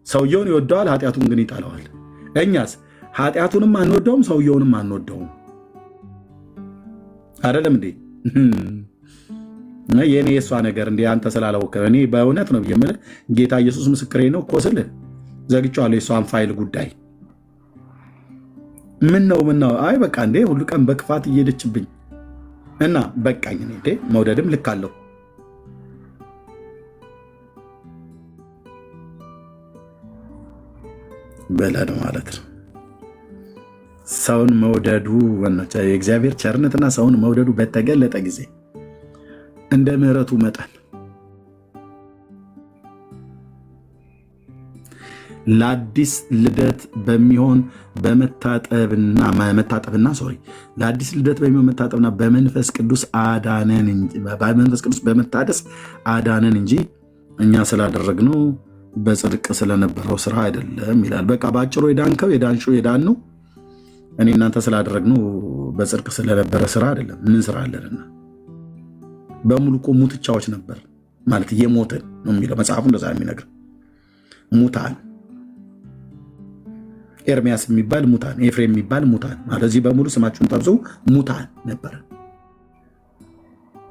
ሰውየውን ይወደዋል፣ ኃጢአቱን ግን ይጠላዋል። እኛስ ኃጢአቱንም አንወደውም፣ ሰውየውንም አንወደውም። አይደለም እንዴ? የኔ የእሷ ነገር እንደ አንተ ስላላወቀ እኔ በእውነት ነው የምልህ ጌታ ኢየሱስ ምስክሬ ነው እኮ ስልህ ዘግቼዋለሁ የእሷን ፋይል ጉዳይ። ምን ነው አይ በቃ እንዴ ሁሉ ቀን በክፋት እየሄደችብኝ እና በቃኝ። እንዴ መውደድም ልክ አለው። በለን ማለት ነው። ሰውን መውደዱ የእግዚአብሔር ቸርነትና ሰውን መውደዱ በተገለጠ ጊዜ እንደ ምሕረቱ መጠን ለአዲስ ልደት በሚሆን ለአዲስ ልደት በሚሆን መታጠብና በመንፈስ ቅዱስ በመታደስ አዳነን እንጂ እኛ ስላደረግነው በጽድቅ ስለነበረው ስራ አይደለም ይላል። በቃ በአጭሩ የዳንነው እኔ እናንተ ስላደረግነው በጽድቅ ስለነበረ ስራ አይደለም። ምን ስራ አለንና? በሙሉ እኮ ሙትቻዎች ነበር ማለት እየሞትን ነው የሚለው መጽሐፉ እንደዛ የሚነግር ሙታን ኤርሚያስ የሚባል ሙታን፣ ኤፍሬም የሚባል ሙታን ማለት እዚህ በሙሉ ስማችሁን ጠብዙ ሙታን ነበር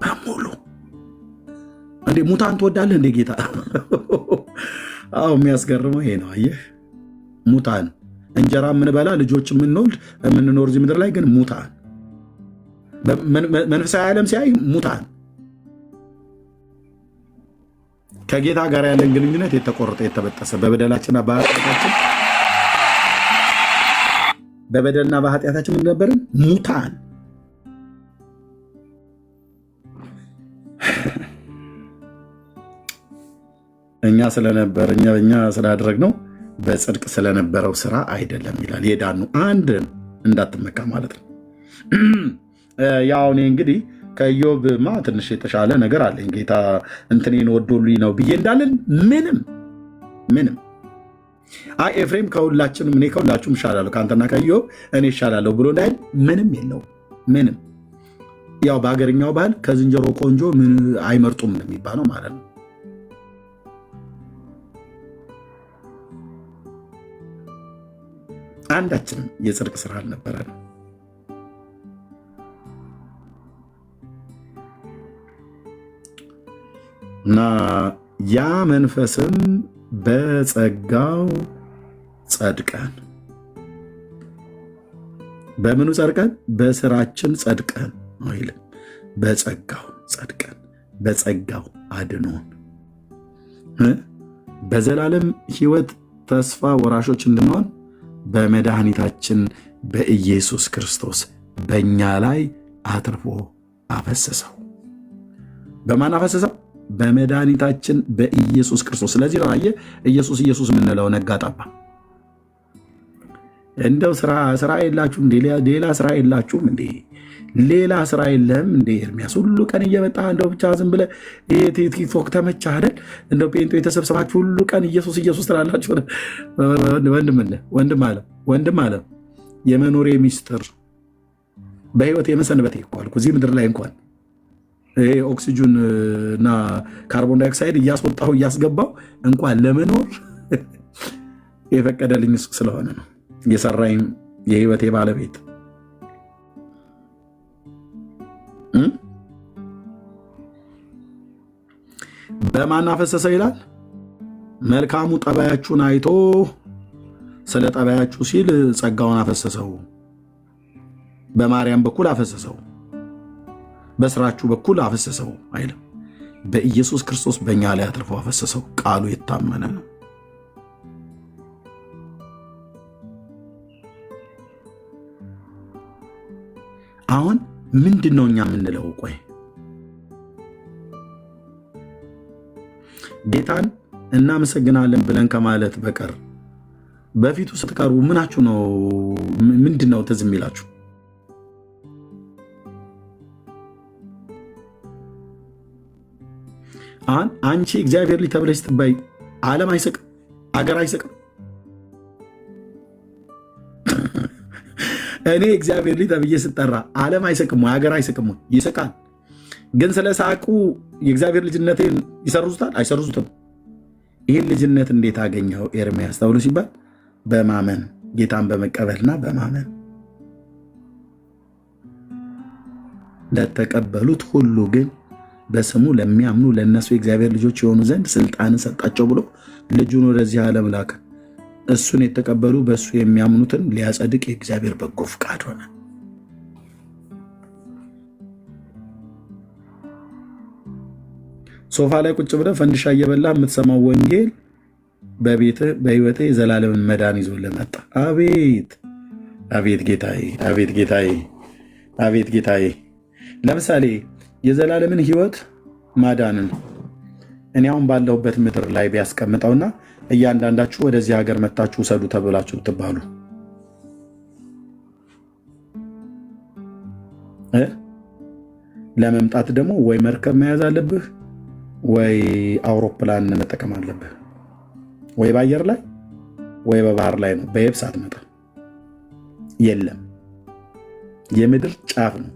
በሙሉ። እንዴ ሙታን ትወዳለህ እንዴ ጌታ? አዎ የሚያስገርመው ይሄ ነው። አየህ ሙታን እንጀራ የምንበላ ልጆች የምንኖር እዚህ ምድር ላይ ግን ሙታን፣ መንፈሳዊ ዓለም ሲያይ ሙታን፣ ከጌታ ጋር ያለን ግንኙነት የተቆረጠ የተበጠሰ በበደልና በኃጢአታችን ምን ነበርን? ሙታን። እኛ ስላደረግነው በጽድቅ ስለነበረው ስራ አይደለም ይላል። የዳኑ አንድን እንዳትመካ ማለት ነው። ያው እኔ እንግዲህ ከኢዮብማ ትንሽ የተሻለ ነገር አለኝ። ጌታ እንትኔን ወዶልኝ ነው ብዬ እንዳለን ምንም ኤፍሬም ከሁላችንም እኔ ከሁላችሁም እሻላለሁ ከአንተና ከኢዮብ እኔ እሻላለሁ ብሎ እንዳይል ምንም የለውም። ምንም ያው በሀገርኛው ባህል ከዝንጀሮ ቆንጆ ምን አይመርጡም የሚባለው ማለት ነው። አንዳችንም የጽድቅ ስራ አልነበረን። እና ያ መንፈስም በጸጋው ጸድቀን፣ በምኑ ጸድቀን? በስራችን ጸድቀን አይልም። በጸጋው ጸድቀን፣ በጸጋው አድኖን በዘላለም ሕይወት ተስፋ ወራሾች እንድንሆን በመድኃኒታችን በኢየሱስ ክርስቶስ በእኛ ላይ አትርፎ አፈሰሰው። በማን አፈሰሰው? በመድኃኒታችን በኢየሱስ ክርስቶስ። ስለዚህ ነው አየህ ኢየሱስ የምንለው ነጋጣባ። እንደው ስራ የላችሁም? ሌላ ስራ የላችሁም እንዴ? ሌላ ስራ የለም እንዴ? ኤርሚያስ ሁሉ ቀን እየመጣ እንደው ብቻ ዝም ብለህ ቲክቶክ ተመቻህ አይደል? እንደው ጴንጤ የተሰብሰባችሁ ሁሉ ቀን ኢየሱስ ትላላችሁ። ወንድም አለ የመኖሬ ሚስጥር በህይወት የመሰንበቴ እኮ አልኩ። እዚህ ምድር ላይ እንኳን ይሄ ኦክሲጅን እና ካርቦን ዳይኦክሳይድ እያስወጣሁ እያስገባው እንኳን ለመኖር የፈቀደልኝ እሱ ስለሆነ ነው የሰራኝ የህይወቴ ባለቤት። በማን አፈሰሰው ይላል? መልካሙ ጠባያችሁን አይቶ ስለ ጠባያችሁ ሲል ጸጋውን አፈሰሰው። በማርያም በኩል አፈሰሰው፣ በስራችሁ በኩል አፈሰሰው አይልም። በኢየሱስ ክርስቶስ በእኛ ላይ አትርፎ አፈሰሰው። ቃሉ የታመነ ነው። አሁን ምንድን ነው እኛ የምንለው? ቆይ ጌታን እናመሰግናለን ብለን ከማለት በቀር በፊቱ ስትቀርቡ ምናችሁ ነው? ምንድን ነው ትዝ የሚላችሁ? አንቺ እግዚአብሔር ልጅ ተብለሽ ስትባይ ዓለም አይስቅም? አገር አይስቅም? እኔ እግዚአብሔር ልጅ ተብዬ ስጠራ ዓለም አይስቅም? አገር አይስቅም? ይስቃል። ግን ስለ ሳቁ የእግዚአብሔር ልጅነቴን ይሰርዙታል? አይሰርዙትም። ይህን ልጅነት እንዴት አገኘው ኤርሚያስ ተብሎ ሲባል በማመን ጌታን በመቀበልና በማመን ለተቀበሉት ሁሉ ግን በስሙ ለሚያምኑ ለእነሱ የእግዚአብሔር ልጆች የሆኑ ዘንድ ስልጣንን ሰጣቸው ብሎ ልጁን ወደዚህ ዓለም ላከ። እሱን የተቀበሉ በእሱ የሚያምኑትን ሊያጸድቅ የእግዚአብሔር በጎ ፍቃድ ሆነ። ሶፋ ላይ ቁጭ ብለህ ፈንዲሻ እየበላ የምትሰማው ወንጌል በቤትህ በህይወቴ የዘላለምን መዳን ይዞልህ መጣ። አቤት አቤት ጌታዬ፣ አቤት ጌታዬ፣ አቤት ጌታዬ። ለምሳሌ የዘላለምን ህይወት ማዳንን እኔ አሁን ባለሁበት ምድር ላይ ቢያስቀምጠውና እያንዳንዳችሁ ወደዚህ ሀገር መታችሁ ውሰዱ ተብላችሁ ብትባሉ ለመምጣት ደግሞ ወይ መርከብ መያዝ አለብህ፣ ወይ አውሮፕላን መጠቀም አለብህ። ወይ በአየር ላይ ወይ በባህር ላይ ነው። በየብስ አትመጣ። የለም፣ የምድር ጫፍ ነው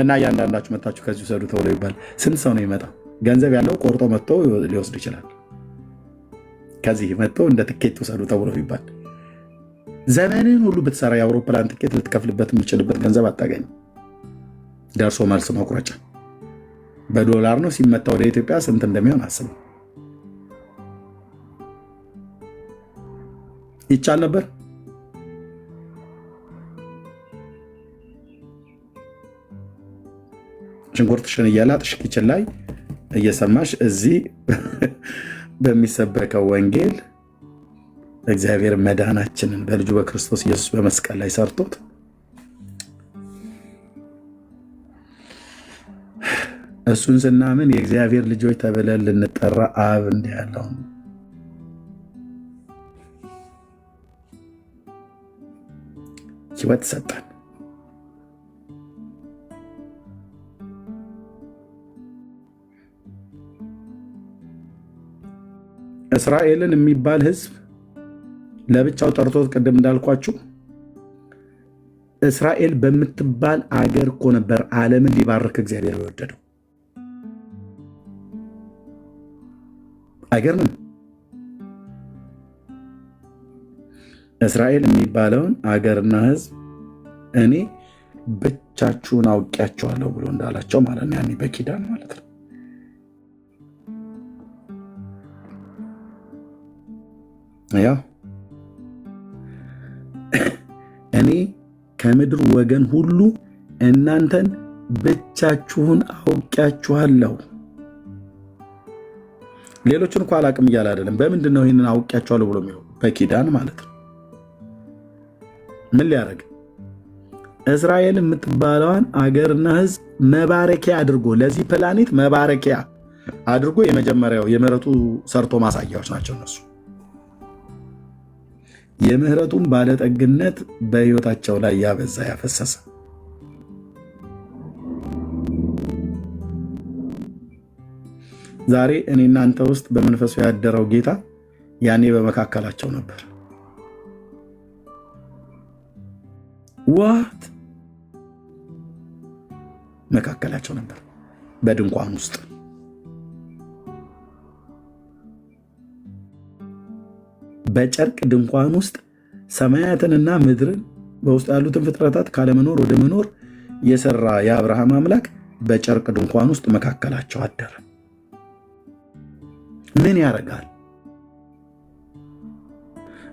እና እያንዳንዳችሁ መታችሁ ከዚህ ውሰዱ ተብሎ ይባል። ስንት ሰው ነው ይመጣ? ገንዘብ ያለው ቆርጦ መጥቶ ሊወስድ ይችላል። ከዚህ መጥቶ እንደ ትኬት ውሰዱ ተብሎ ይባል። ዘመንን ሁሉ ብትሰራ የአውሮፕላን ትኬት ልትከፍልበት የምችልበት ገንዘብ አታገኝ። ደርሶ መልስ መቁረጫ በዶላር ነው። ሲመታ ወደ ኢትዮጵያ ስንት እንደሚሆን አስበው። ይቻል ነበር? ሽንኩርትሽን እያላጥሽ ኪችን ላይ እየሰማሽ እዚህ በሚሰበከው ወንጌል እግዚአብሔር መዳናችንን በልጁ በክርስቶስ ኢየሱስ በመስቀል ላይ ሰርቶት እሱን ስናምን የእግዚአብሔር ልጆች ተብለን ልንጠራ አብ እንዲህ ያለውን ሕይወት ሰጠን። እስራኤልን የሚባል ሕዝብ ለብቻው ጠርቶት ቅድም እንዳልኳችሁ እስራኤል በምትባል አገር እኮ ነበር ዓለምን ሊባርክ እግዚአብሔር የወደደው። አይገርምም? እስራኤል የሚባለውን አገርና ሕዝብ እኔ ብቻችሁን አውቄያቸዋለሁ ብሎ እንዳላቸው ማለት ነው። ያኔ በኪዳን ማለት ነው። ያው እኔ ከምድር ወገን ሁሉ እናንተን ብቻችሁን አውቄያችኋለሁ። ሌሎችን እኮ አላቅም እያለ አይደለም። በምንድን ነው ይህንን አውቄያችኋለሁ ብሎ የሚሆን? በኪዳን ማለት ነው። ምን ሊያደርግ? እስራኤል የምትባለዋን አገርና ሕዝብ መባረኪያ አድርጎ ለዚህ ፕላኔት መባረኪያ አድርጎ የመጀመሪያው የምህረቱ ሰርቶ ማሳያዎች ናቸው እነሱ። የምህረቱን ባለጠግነት በሕይወታቸው ላይ ያበዛ ያፈሰሰ ዛሬ እኔ እናንተ ውስጥ በመንፈሱ ያደረው ጌታ ያኔ በመካከላቸው ነበር። ዋት መካከላቸው ነበር፣ በድንኳን ውስጥ በጨርቅ ድንኳን ውስጥ ሰማያትንና ምድርን በውስጥ ያሉትን ፍጥረታት ካለመኖር ወደ መኖር የሰራ የአብርሃም አምላክ በጨርቅ ድንኳን ውስጥ መካከላቸው አደረ። ምን ያደርጋል?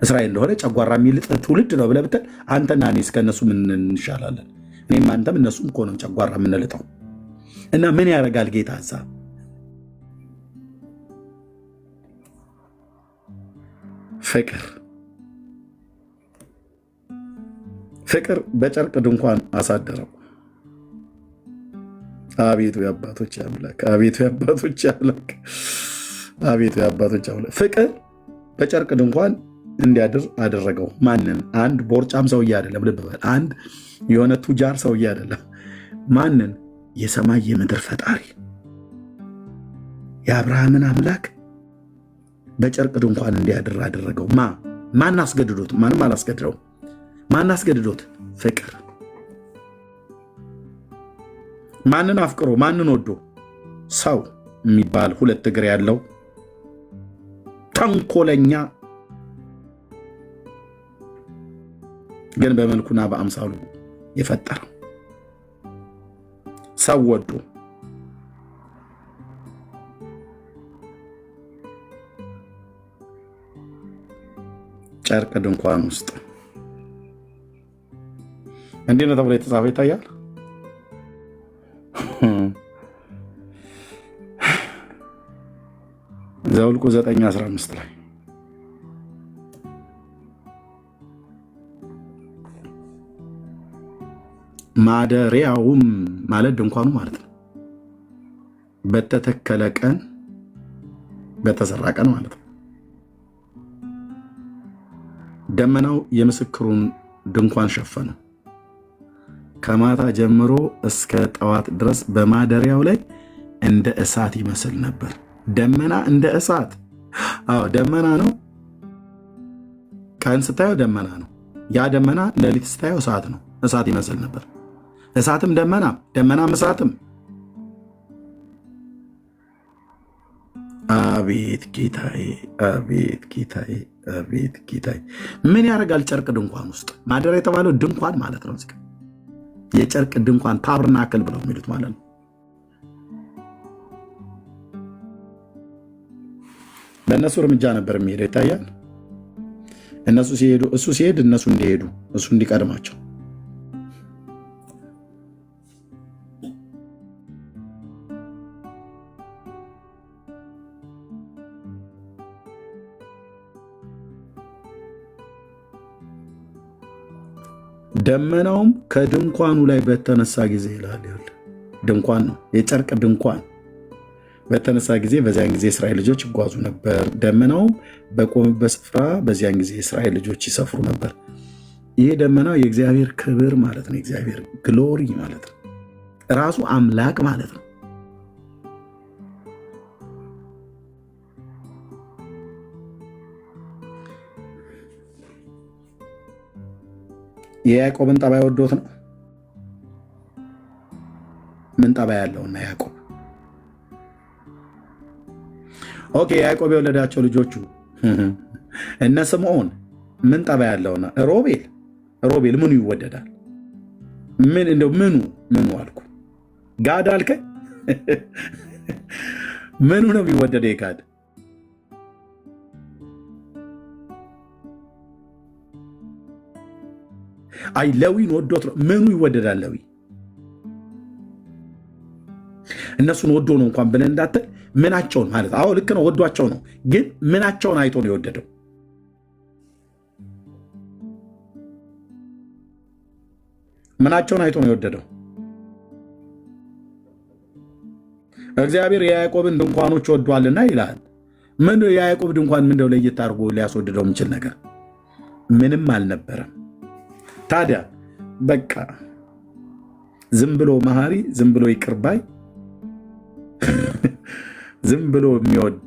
እስራኤል እንደሆነ ጨጓራ የሚልጥ ትውልድ ነው ብለህ ብትል አንተና እኔ እስከነሱ ምን እንሻላለን? እኔም አንተም እነሱም እኮ ነው ጨጓራ የምንልጠው። እና ምን ያደርጋል ጌታ እዛ? ፍቅር በጨርቅ ድንኳን አሳደረው። አቤቱ የአባቶች አምላክ፣ አቤቱ የአባቶች አምላክ፣ አቤቱ የአባቶች አምላክ። ፍቅር በጨርቅ ድንኳን እንዲያድር አደረገው። ማንን? አንድ ቦርጫም ሰውዬ አይደለም። ልብ በል፣ አንድ የሆነ ቱጃር ሰውዬ አይደለም። ማንን? የሰማይ የምድር ፈጣሪ የአብርሃምን አምላክ በጨርቅ ድንኳን እንዲያድር አደረገው። ማን አስገድዶት? ማንም አላስገድደው። ማን አስገድዶት? ፍቅር። ማንን አፍቅሮ? ማንን ወዶ? ሰው የሚባል ሁለት እግር ያለው ተንኮለኛ ግን በመልኩና በአምሳሉ የፈጠረው ሰው ወዶ ጨርቅ ድንኳን ውስጥ እንዲህ ነው ተብሎ የተጻፈ ይታያል። ዘኍልቍ 9:15 ላይ ማደሪያውም ማለት ድንኳኑ ማለት ነው በተተከለ ቀን በተሰራ ቀን ማለት ነው። ደመናው የምስክሩን ድንኳን ሸፈነው። ከማታ ጀምሮ እስከ ጠዋት ድረስ በማደሪያው ላይ እንደ እሳት ይመስል ነበር። ደመና እንደ እሳት። አዎ ደመና ነው። ቀን ስታየው ደመና ነው። ያ ደመና ሌሊት ስታየው እሳት ነው። እሳት ይመስል ነበር። እሳትም ደመናም፣ ደመናም እሳትም። አቤት ጌታዬ፣ አቤት ጌታዬ፣ አቤት ጌታዬ። ምን ያደርጋል ጨርቅ ድንኳን ውስጥ? ማደሪያ የተባለው ድንኳን ማለት ነው። የጨርቅ ድንኳን ታብርናክል ብለው የሚሉት ማለት ነው። በእነሱ እርምጃ ነበር የሚሄደው ይታያል። እነሱ ሲሄዱ እሱ ሲሄድ እነሱ እንዲሄዱ እሱ እንዲቀድማቸው። ደመናውም ከድንኳኑ ላይ በተነሳ ጊዜ ይላል። ድንኳን ነው የጨርቅ ድንኳን በተነሳ ጊዜ በዚያን ጊዜ እስራኤል ልጆች ይጓዙ ነበር። ደመናውም በቆመበት ስፍራ በዚያን ጊዜ እስራኤል ልጆች ይሰፍሩ ነበር። ይሄ ደመናው የእግዚአብሔር ክብር ማለት ነው። የእግዚአብሔር ግሎሪ ማለት ነው። ራሱ አምላክ ማለት ነው። የያዕቆብን ጠባይ ወዶት ነው። ምን ጠባይ ያለውና ያዕቆብ? ኦኬ ያዕቆብ የወለዳቸው ልጆቹ እነ ስምዖን ምን ጠባይ ያለውና? ሮቤል ምኑ ይወደዳል? ምን እንደው ምኑ አልኩ? ጋድ አልከኝ? ምኑ ነው የሚወደደው? የጋድ አይ ለዊን ወዶት ነው። ምኑ ይወደዳል? ለዊ እነሱን ወዶ ነው እንኳን ብለን እንዳትል ምናቸውን ማለት አዎ ልክ ነው፣ ወዷቸው ነው። ግን ምናቸውን አይቶ ነው የወደደው? ምናቸውን አይቶ ነው የወደደው? እግዚአብሔር የያዕቆብን ድንኳኖች ወዷልና ይላል። ምን የያዕቆብ ድንኳን ምንደው ለየት አድርጎ ሊያስወድደው የሚችል ነገር ምንም አልነበረም። ታዲያ በቃ ዝም ብሎ መሐሪ፣ ዝም ብሎ ይቅር ባይ፣ ዝም ብሎ የሚወድ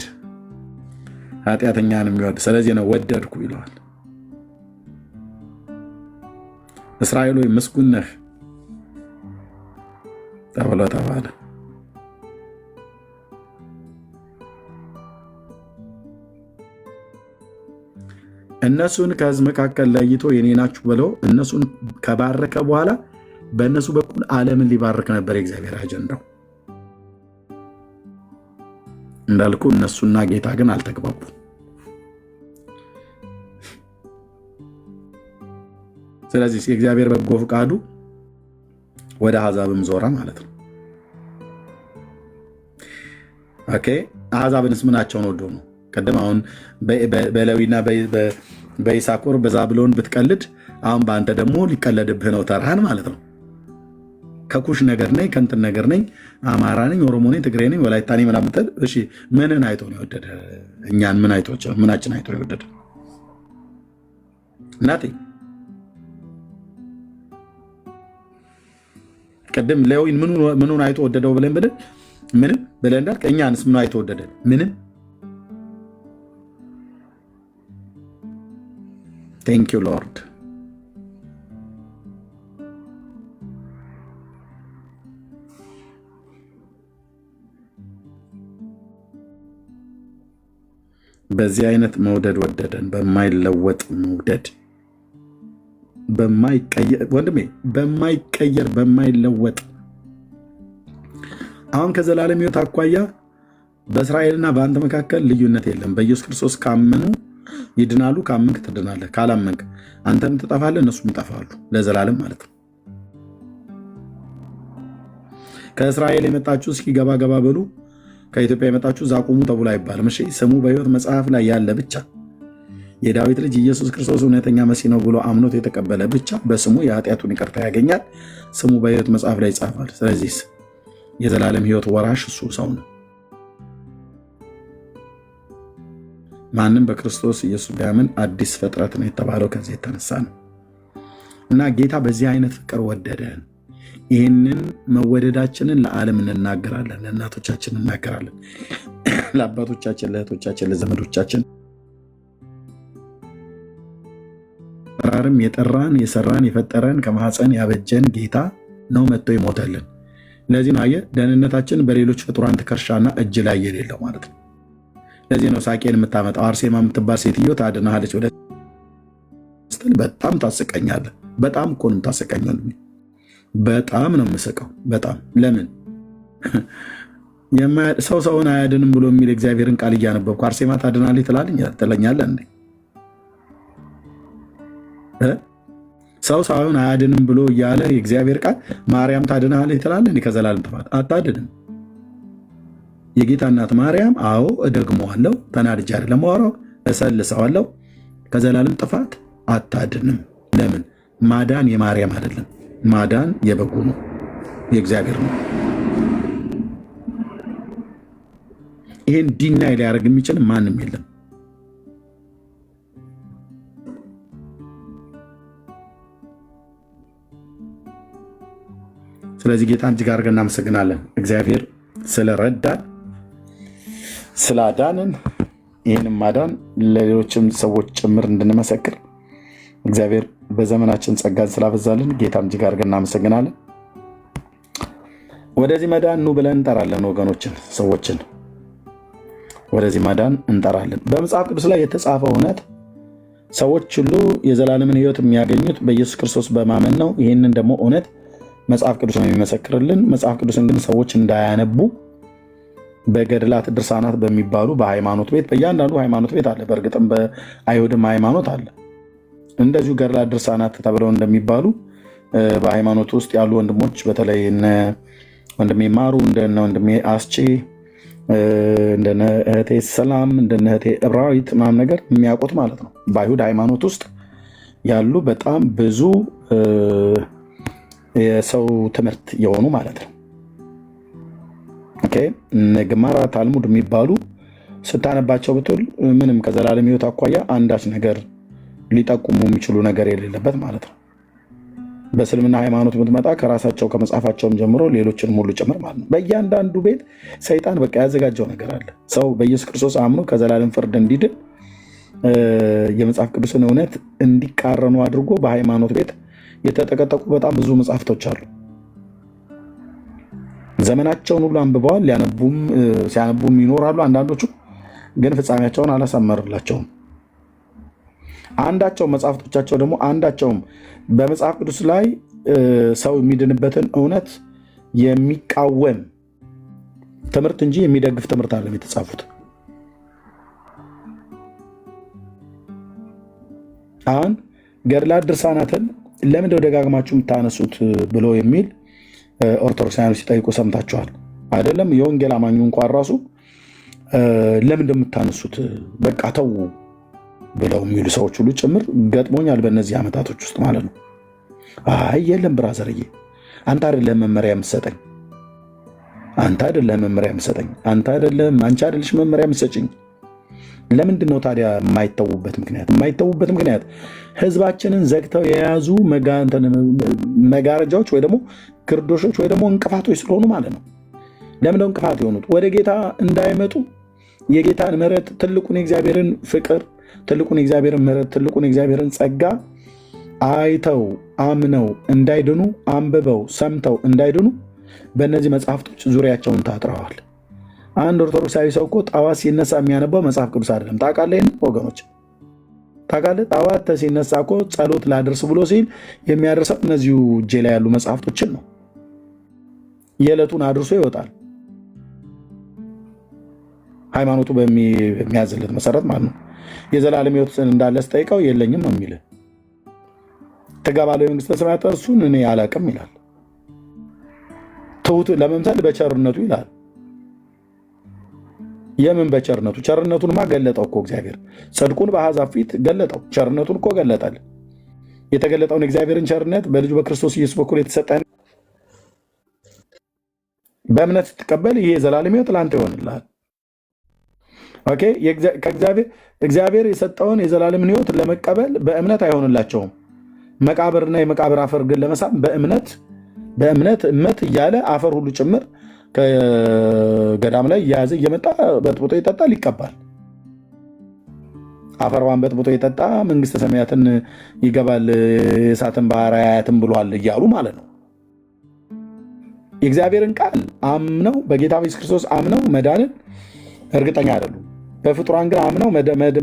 ኃጢአተኛን የሚወድ ስለዚህ ነው ወደድኩ ይለዋል። እስራኤል ሆይ ምስጉን ነህ ተብሎ ተባለ። እነሱን ከሕዝብ መካከል ለይቶ የኔ ናችሁ ብለው እነሱን ከባረከ በኋላ በእነሱ በኩል ዓለምን ሊባርክ ነበር የእግዚአብሔር አጀንዳው። እንዳልኩ እነሱና ጌታ ግን አልተግባቡ። ስለዚህ የእግዚአብሔር በጎ ፈቃዱ ወደ አሕዛብም ዞረ ማለት ነው። ኦኬ አሕዛብንስ ምናቸውን ወዶ ነው? ቀደም አሁን በሌዊና በይሳኮር በዛብሎን ብትቀልድ አሁን በአንተ ደግሞ ሊቀለድብህ ነው ተራህን ማለት ነው። ከኩሽ ነገር ነኝ፣ ከንትን ነገር ነኝ፣ አማራ ነኝ፣ ኦሮሞ ነኝ፣ ትግሬ ነኝ፣ ወላይታ ነኝ ምናምን ብትል እሺ ምንን አይቶ ነው የወደደ? እኛን ምናችን አይቶ ነው የወደደ? እናቴ ቅድም ሌዊን ምኑን አይቶ ወደደው ብለን ምንም ብለን እንዳልክ እኛንስ ምኑ አይቶ ወደደ? ምንም። ቴንክ ዩ ሎርድ። በዚህ አይነት መውደድ ወደደን፣ በማይለወጥ መውደድ፣ ወንድሜ በማይቀየር በማይለወጥ አሁን ከዘላለም ሕይወት አኳያ በእስራኤልና በአንተ መካከል ልዩነት የለም። በኢየሱስ ክርስቶስ ካመኑ ይድናሉ። ካመንክ ትድናለህ። ካላመንክ አንተም ትጠፋለህ፣ እነሱም ይጠፋሉ ለዘላለም ማለት ነው። ከእስራኤል የመጣችሁ እስኪ ገባ ገባ በሉ፣ ከኢትዮጵያ የመጣችሁ ዛቁሙ ተብሎ አይባልም። እሺ፣ ስሙ በሕይወት መጽሐፍ ላይ ያለ ብቻ የዳዊት ልጅ ኢየሱስ ክርስቶስ እውነተኛ መሲህ ነው ብሎ አምኖት የተቀበለ ብቻ በስሙ የኃጢአቱን ይቅርታ ያገኛል። ስሙ በሕይወት መጽሐፍ ላይ ይጻፋል። ስለዚህ የዘላለም ሕይወት ወራሽ እሱ ሰው ነው። ማንም በክርስቶስ ኢየሱስ ቢያምን አዲስ ፍጥረት ነው የተባለው ከዚህ የተነሳ ነው። እና ጌታ በዚህ አይነት ፍቅር ወደደን። ይህንን መወደዳችንን ለዓለም እንናገራለን፣ ለእናቶቻችን እንናገራለን፣ ለአባቶቻችን፣ ለእህቶቻችን፣ ለዘመዶቻችን። ራርም የጠራን የሰራን የፈጠረን ከማኅፀን ያበጀን ጌታ ነው መጥቶ ይሞተልን። ለዚህ ነው አየህ ደህንነታችን በሌሎች ፍጡራን ትከሻና እጅ ላይ የሌለው ማለት ነው። ለዚህ ነው ሳቄን የምታመጣው አርሴማ የምትባል ሴትዮ ታድናሃለች ብለህ ስትል በጣም ታስቀኛለህ። በጣም እኮ ነው የምታስቀኝ። በጣም ነው የምስቀው። በጣም ለምን ሰው ሰውን አያድንም ብሎ የሚል እግዚአብሔርን ቃል እያነበብኩ አርሴማ ታድናለች ትለኛለህ እንዴ? ሰው ሰውን አያድንም ብሎ እያለ የእግዚአብሔር ቃል ማርያም ታድናለች ትላለህ እንዴ? ከዘላለም ጥፋት አታድንም። የጌታ እናት ማርያም አዎ እደግመዋለሁ፣ ተናድጄ አይደለም ማወራው፣ እሰልሰዋለሁ፣ ከዘላለም ጥፋት አታድንም። ለምን? ማዳን የማርያም አይደለም፣ ማዳን የበጉ ነው፣ የእግዚአብሔር ነው። ይህን ዲናይ ሊያደርግ የሚችል ማንም የለም። ስለዚህ ጌታን እጅግ አድርገን እናመሰግናለን። እግዚአብሔር ስለረዳን ስላዳንን፣ ይህንም ማዳን ለሌሎችም ሰዎች ጭምር እንድንመሰክር እግዚአብሔር በዘመናችን ጸጋን ስላበዛልን ጌታን እጅግ አድርገን እናመሰግናለን። ወደዚህ መዳን ኑ ብለን እንጠራለን ወገኖችን፣ ሰዎችን ወደዚህ መዳን እንጠራለን። በመጽሐፍ ቅዱስ ላይ የተጻፈው እውነት ሰዎች ሁሉ የዘላለምን ሕይወት የሚያገኙት በኢየሱስ ክርስቶስ በማመን ነው። ይህንን ደግሞ እውነት መጽሐፍ ቅዱስ ነው የሚመሰክርልን። መጽሐፍ ቅዱስን ግን ሰዎች እንዳያነቡ በገድላት ድርሳናት በሚባሉ በሃይማኖት ቤት፣ በእያንዳንዱ ሃይማኖት ቤት አለ። በእርግጥም በአይሁድም ሃይማኖት አለ። እንደዚሁ ገድላት ድርሳናት ተብለው እንደሚባሉ በሃይማኖት ውስጥ ያሉ ወንድሞች በተለይ እነ ወንድሜ ማሩ፣ እንደነ ወንድሜ አስቼ፣ እንደነ እህቴ ሰላም፣ እንደነ እህቴ እብራዊት ምናምን ነገር የሚያውቁት ማለት ነው። በአይሁድ ሃይማኖት ውስጥ ያሉ በጣም ብዙ የሰው ትምህርት የሆኑ ማለት ነው። ግማራ ታልሙድ የሚባሉ ስታነባቸው ብትል ምንም ከዘላለም ሕይወት አኳያ አንዳች ነገር ሊጠቁሙ የሚችሉ ነገር የሌለበት ማለት ነው። በእስልምና ሃይማኖት ብትመጣ ከራሳቸው ከመጽሐፋቸውም ጀምሮ ሌሎችንም ሁሉ ጭምር ማለት ነው። በእያንዳንዱ ቤት ሰይጣን በቃ ያዘጋጀው ነገር አለ። ሰው በኢየሱስ ክርስቶስ አምኖ ከዘላለም ፍርድ እንዲድን የመጽሐፍ ቅዱስን እውነት እንዲቃረኑ አድርጎ በሃይማኖት ቤት የተጠቀጠቁ በጣም ብዙ መጽሐፍቶች አሉ። ዘመናቸውን ሁሉ አንብበዋል፣ ሲያነቡም ይኖራሉ። አንዳንዶቹ ግን ፍጻሜያቸውን አላሳመርላቸውም። አንዳቸው መጽሐፍቶቻቸው ደግሞ አንዳቸውም በመጽሐፍ ቅዱስ ላይ ሰው የሚድንበትን እውነት የሚቃወም ትምህርት እንጂ የሚደግፍ ትምህርት አለም የተጻፉት። አሁን ገድላት ድርሳናትን ለምንድነው ደጋግማችሁ የምታነሱት ብሎ የሚል ኦርቶዶክሳውያኖች ሲጠይቁ ሰምታችኋል አይደለም? የወንጌል አማኙ እንኳን ራሱ ለምንድነው የምታነሱት በቃ ተዉ ብለው የሚሉ ሰዎች ሁሉ ጭምር ገጥሞኛል በእነዚህ ዓመታቶች ውስጥ ማለት ነው። አይ የለም ብራዘርዬ፣ አንተ አይደለህም መመሪያ የምትሰጠኝ፣ አንተ አይደለህም መመሪያ የምትሰጠኝ፣ አንተ አይደለህም አንቺ አይደለሽ መመሪያ የምትሰጭኝ። ለምንድን ነው ታዲያ የማይተዉበት ምክንያት? የማይተዉበት ምክንያት ህዝባችንን ዘግተው የያዙ መጋረጃዎች ወይ ደግሞ ግርዶሾች ወይ ደግሞ እንቅፋቶች ስለሆኑ ማለት ነው። ለምንድነው እንቅፋት የሆኑት? ወደ ጌታ እንዳይመጡ የጌታን ምሕረት፣ ትልቁን የእግዚአብሔርን ፍቅር፣ ትልቁን የእግዚአብሔርን ምሕረት፣ ትልቁን የእግዚአብሔርን ጸጋ አይተው አምነው እንዳይድኑ፣ አንብበው ሰምተው እንዳይድኑ በእነዚህ መጽሐፍቶች ዙሪያቸውን ታጥረዋል። አንድ ኦርቶዶክሳዊ ሰው እኮ ጠዋት ሲነሳ የሚያነባው መጽሐፍ ቅዱስ አይደለም። ታውቃለህ ይሄን ወገኖች? ታውቃለህ? ጠዋት ሲነሳ እኮ ጸሎት ላደርስ ብሎ ሲል የሚያደርሰው እነዚሁ እጄ ላይ ያሉ መጽሐፍቶችን ነው። የዕለቱን አድርሶ ይወጣል። ሃይማኖቱ በሚያዝለት መሰረት ማለት ነው። የዘላለም ሕይወት እንዳለ ስጠይቀው የለኝም ነው የሚልህ። ትገባለህ መንግሥተ ሰማያት? እሱን እኔ አላቅም ይላል። ትሁት ለመምሰል በቸርነቱ ይላል። የምን በቸርነቱ? ቸርነቱንማ ገለጠው እኮ እግዚአብሔር። ጽድቁን በአሕዛብ ፊት ገለጠው፣ ቸርነቱን እኮ ገለጠል። የተገለጠውን እግዚአብሔርን ቸርነት በልጁ በክርስቶስ ኢየሱስ በኩል የተሰጠን በእምነት ስትቀበል ይሄ የዘላለም ሕይወት ለአንተ ይሆንልሃል። ኦኬ። እግዚአብሔር የሰጠውን የዘላለምን ሕይወት ለመቀበል በእምነት አይሆንላቸውም። መቃብርና የመቃብር አፈር ግን ለመሳም በእምነት እመት እያለ አፈር ሁሉ ጭምር ከገዳም ላይ እየያዘ እየመጣ በጥብጦ ይጠጣል፣ ይቀባል። አፈርዋን በጥብጦ የጠጣ መንግሥተ ሰማያትን ይገባል፣ የእሳትን ባህር አያያትም ብሏል እያሉ ማለት ነው። የእግዚአብሔርን ቃል አምነው በጌታ በኢየሱስ ክርስቶስ አምነው መዳንን እርግጠኛ አይደሉም። በፍጡራን ግን አምነው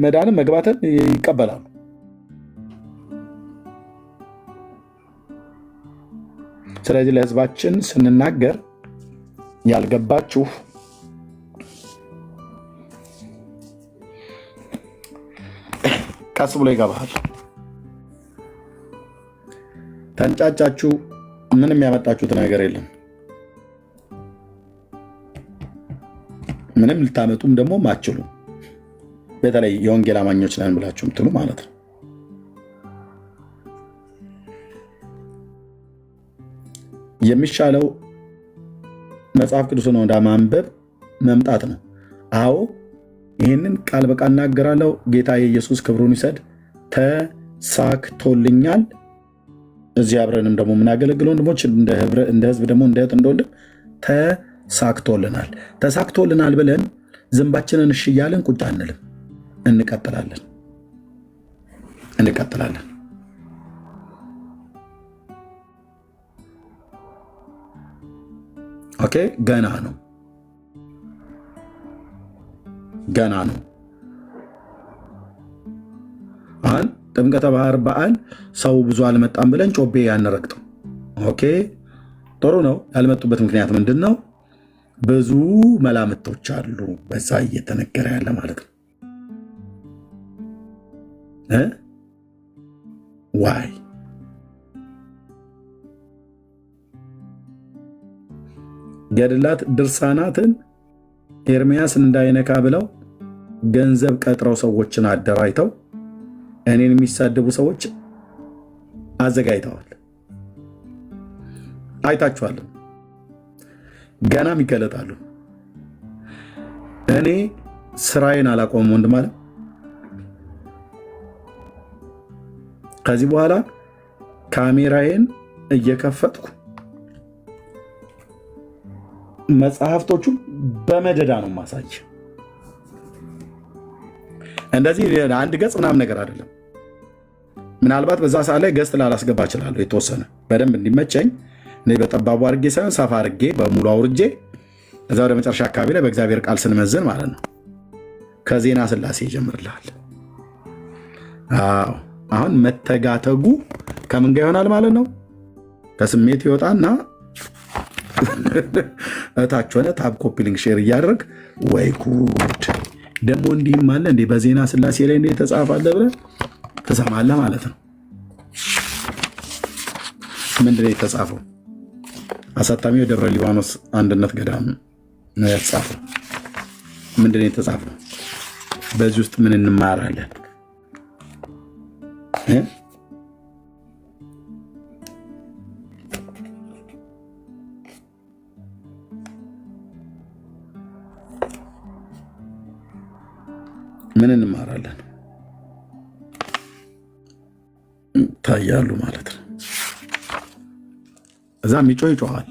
መዳንን መግባትን ይቀበላሉ። ስለዚህ ለሕዝባችን ስንናገር ያልገባችሁ ቀስ ብሎ ይገባሃል። ተንጫጫችሁ፣ ምንም ያመጣችሁት ነገር የለም። ምንም ልታመጡም ደግሞ ማችሉ። በተለይ የወንጌል አማኞች ነን ብላችሁ ምትሉ ማለት ነው። የሚሻለው መጽሐፍ ቅዱስን ወደ ማንበብ መምጣት ነው። አዎ ይህንን ቃል በቃል እናገራለሁ። ጌታ የኢየሱስ ክብሩን ይሰድ። ተሳክቶልኛል። እዚህ አብረንም ደግሞ የምናገለግለው ወንድሞች እንደ ህዝብ ደግሞ እንደ እህት እንደወንድም ተሳክቶልናል። ተሳክቶልናል ብለን ዝንባችንን እሺ እያለን ቁጭ አንልም። እንቀጥላለን። ኦኬ። ገና ነው። አሁን ጥምቀተ ባህር በዓል ሰው ብዙ አልመጣም ብለን ጮቤ ያንረግጠው። ኦኬ፣ ጥሩ ነው። ያልመጡበት ምክንያት ምንድን ነው? ብዙ መላምቶች አሉ በዛ እየተነገረ ያለ ማለት ነው። ዋይ ገድላት ድርሳናትን ኤርምያስን እንዳይነካ ብለው ገንዘብ ቀጥረው ሰዎችን አደራጅተው እኔን የሚሳደቡ ሰዎች አዘጋጅተዋል። አይታችኋል። ገናም ይገለጣሉ። እኔ ስራዬን አላቆምም ወንድም አለ። ከዚህ በኋላ ካሜራዬን እየከፈትኩ መጽሐፍቶቹ በመደዳ ነው ማሳይ። እንደዚህ አንድ ገጽ ምናምን ነገር አይደለም። ምናልባት በዛ ሰዓት ላይ ገጽ ላላስገባ እችላለሁ። የተወሰነ በደንብ እንዲመቸኝ እኔ በጠባቡ አድርጌ ሳይሆን ሰፋ አድርጌ በሙሉ አውርጄ እዛ ወደ መጨረሻ አካባቢ ላይ በእግዚአብሔር ቃል ስንመዝን ማለት ነው ከዜና ሥላሴ ይጀምርልሃል። አዎ አሁን መተጋተጉ ከምን ጋር ይሆናል ማለት ነው? ከስሜት ይወጣና እታች ሆነ ታብ ኮፒ ሊንክ ሼር እያደረግ ወይ ጉድ ደግሞ እንዲህም አለ እንዴ በዜና ሥላሴ ላይ እንዴ ተጻፋለ ብለህ ትሰማለህ ማለት ነው። ምንድን ነው የተጻፈው? አሳታሚው ደብረ ሊባኖስ አንድነት ገዳም ነው የተጻፈው። ምንድን ነው የተጻፈው? በዚህ ውስጥ ምን እንማራለን? ምን እንማራለን? ታያሉ ማለት ነው። እዛ የሚጮህ ይጮሃል።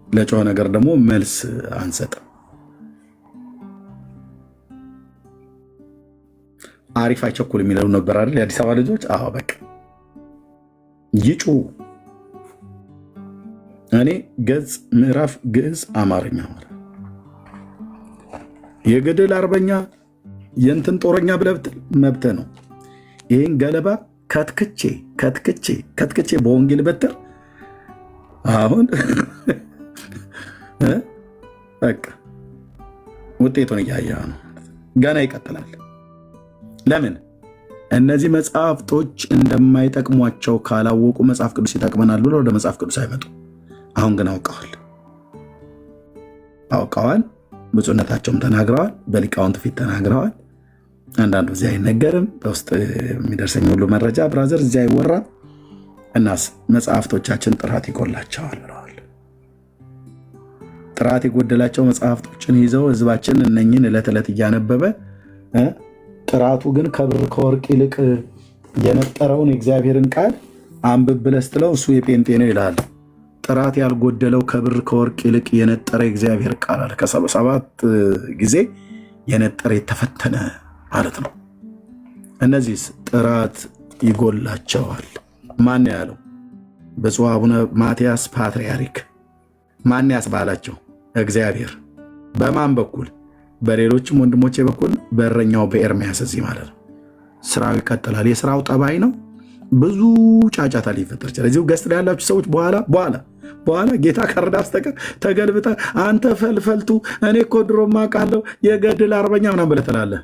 ለጮህ ነገር ደግሞ መልስ አንሰጥም። አሪፍ አይቸኩል የሚለው ነበር አይደል? የአዲስ አበባ ልጆች። አዎ በቃ ይጩ። እኔ ገጽ፣ ምዕራፍ፣ ግዕዝ፣ አማርኛ ማለት የገድል አርበኛ የእንትን ጦረኛ ብለህ ብትል መብትህ ነው። ይህን ገለባ ከትክቼ በወንጌል በትር አሁን በቃ ውጤቱን እያየ ነው። ገና ይቀጥላል። ለምን እነዚህ መጽሐፍቶች እንደማይጠቅሟቸው ካላወቁ መጽሐፍ ቅዱስ ይጠቅመናል ብሎ ወደ መጽሐፍ ቅዱስ አይመጡ። አሁን ግን አውቀዋል። ብፁዕነታቸውም ተናግረዋል። በሊቃውንት ፊት ተናግረዋል። አንዳንዱ እዚህ አይነገርም። በውስጥ የሚደርሰኝ ሁሉ መረጃ ብራዘር እዚህ አይወራም። እናስ መጽሐፍቶቻችን ጥራት ይጎላቸዋል ብለዋል። ጥራት የጎደላቸው መጽሐፍቶችን ይዘው ህዝባችን እነኝን ዕለት ዕለት እያነበበ ጥራቱ ግን ከብር ከወርቅ ይልቅ የነጠረውን የእግዚአብሔርን ቃል አንብብ ብለህ ስትለው እሱ የጴንጤ ነው ይልሃል። ጥራት ያልጎደለው ከብር ከወርቅ ይልቅ የነጠረ የእግዚአብሔር ቃል አለ። ከ7 ጊዜ የነጠረ የተፈተነ ማለት ነው። እነዚህስ ጥራት ይጎላቸዋል። ማን ያለው? ብፁዕ አቡነ ማትያስ ፓትርያርክ። ማን ያስባላቸው? እግዚአብሔር። በማን በኩል? በሌሎችም ወንድሞቼ በኩል በእረኛው በኤርምያስ እዚህ ማለት ነው። ስራው ይቀጥላል። የስራው ጠባይ ነው። ብዙ ጫጫታ ሊፈጠር ይችላል። እዚሁ ገስት ላይ ያላችሁ ሰዎች በኋላ ጌታ ከረዳ በስተቀር ተገልብጠ አንተ ፈልፈልቱ እኔ እኮ ድሮማ ቃለው የገድል አርበኛ ምናምን ብለህ ትላለህ።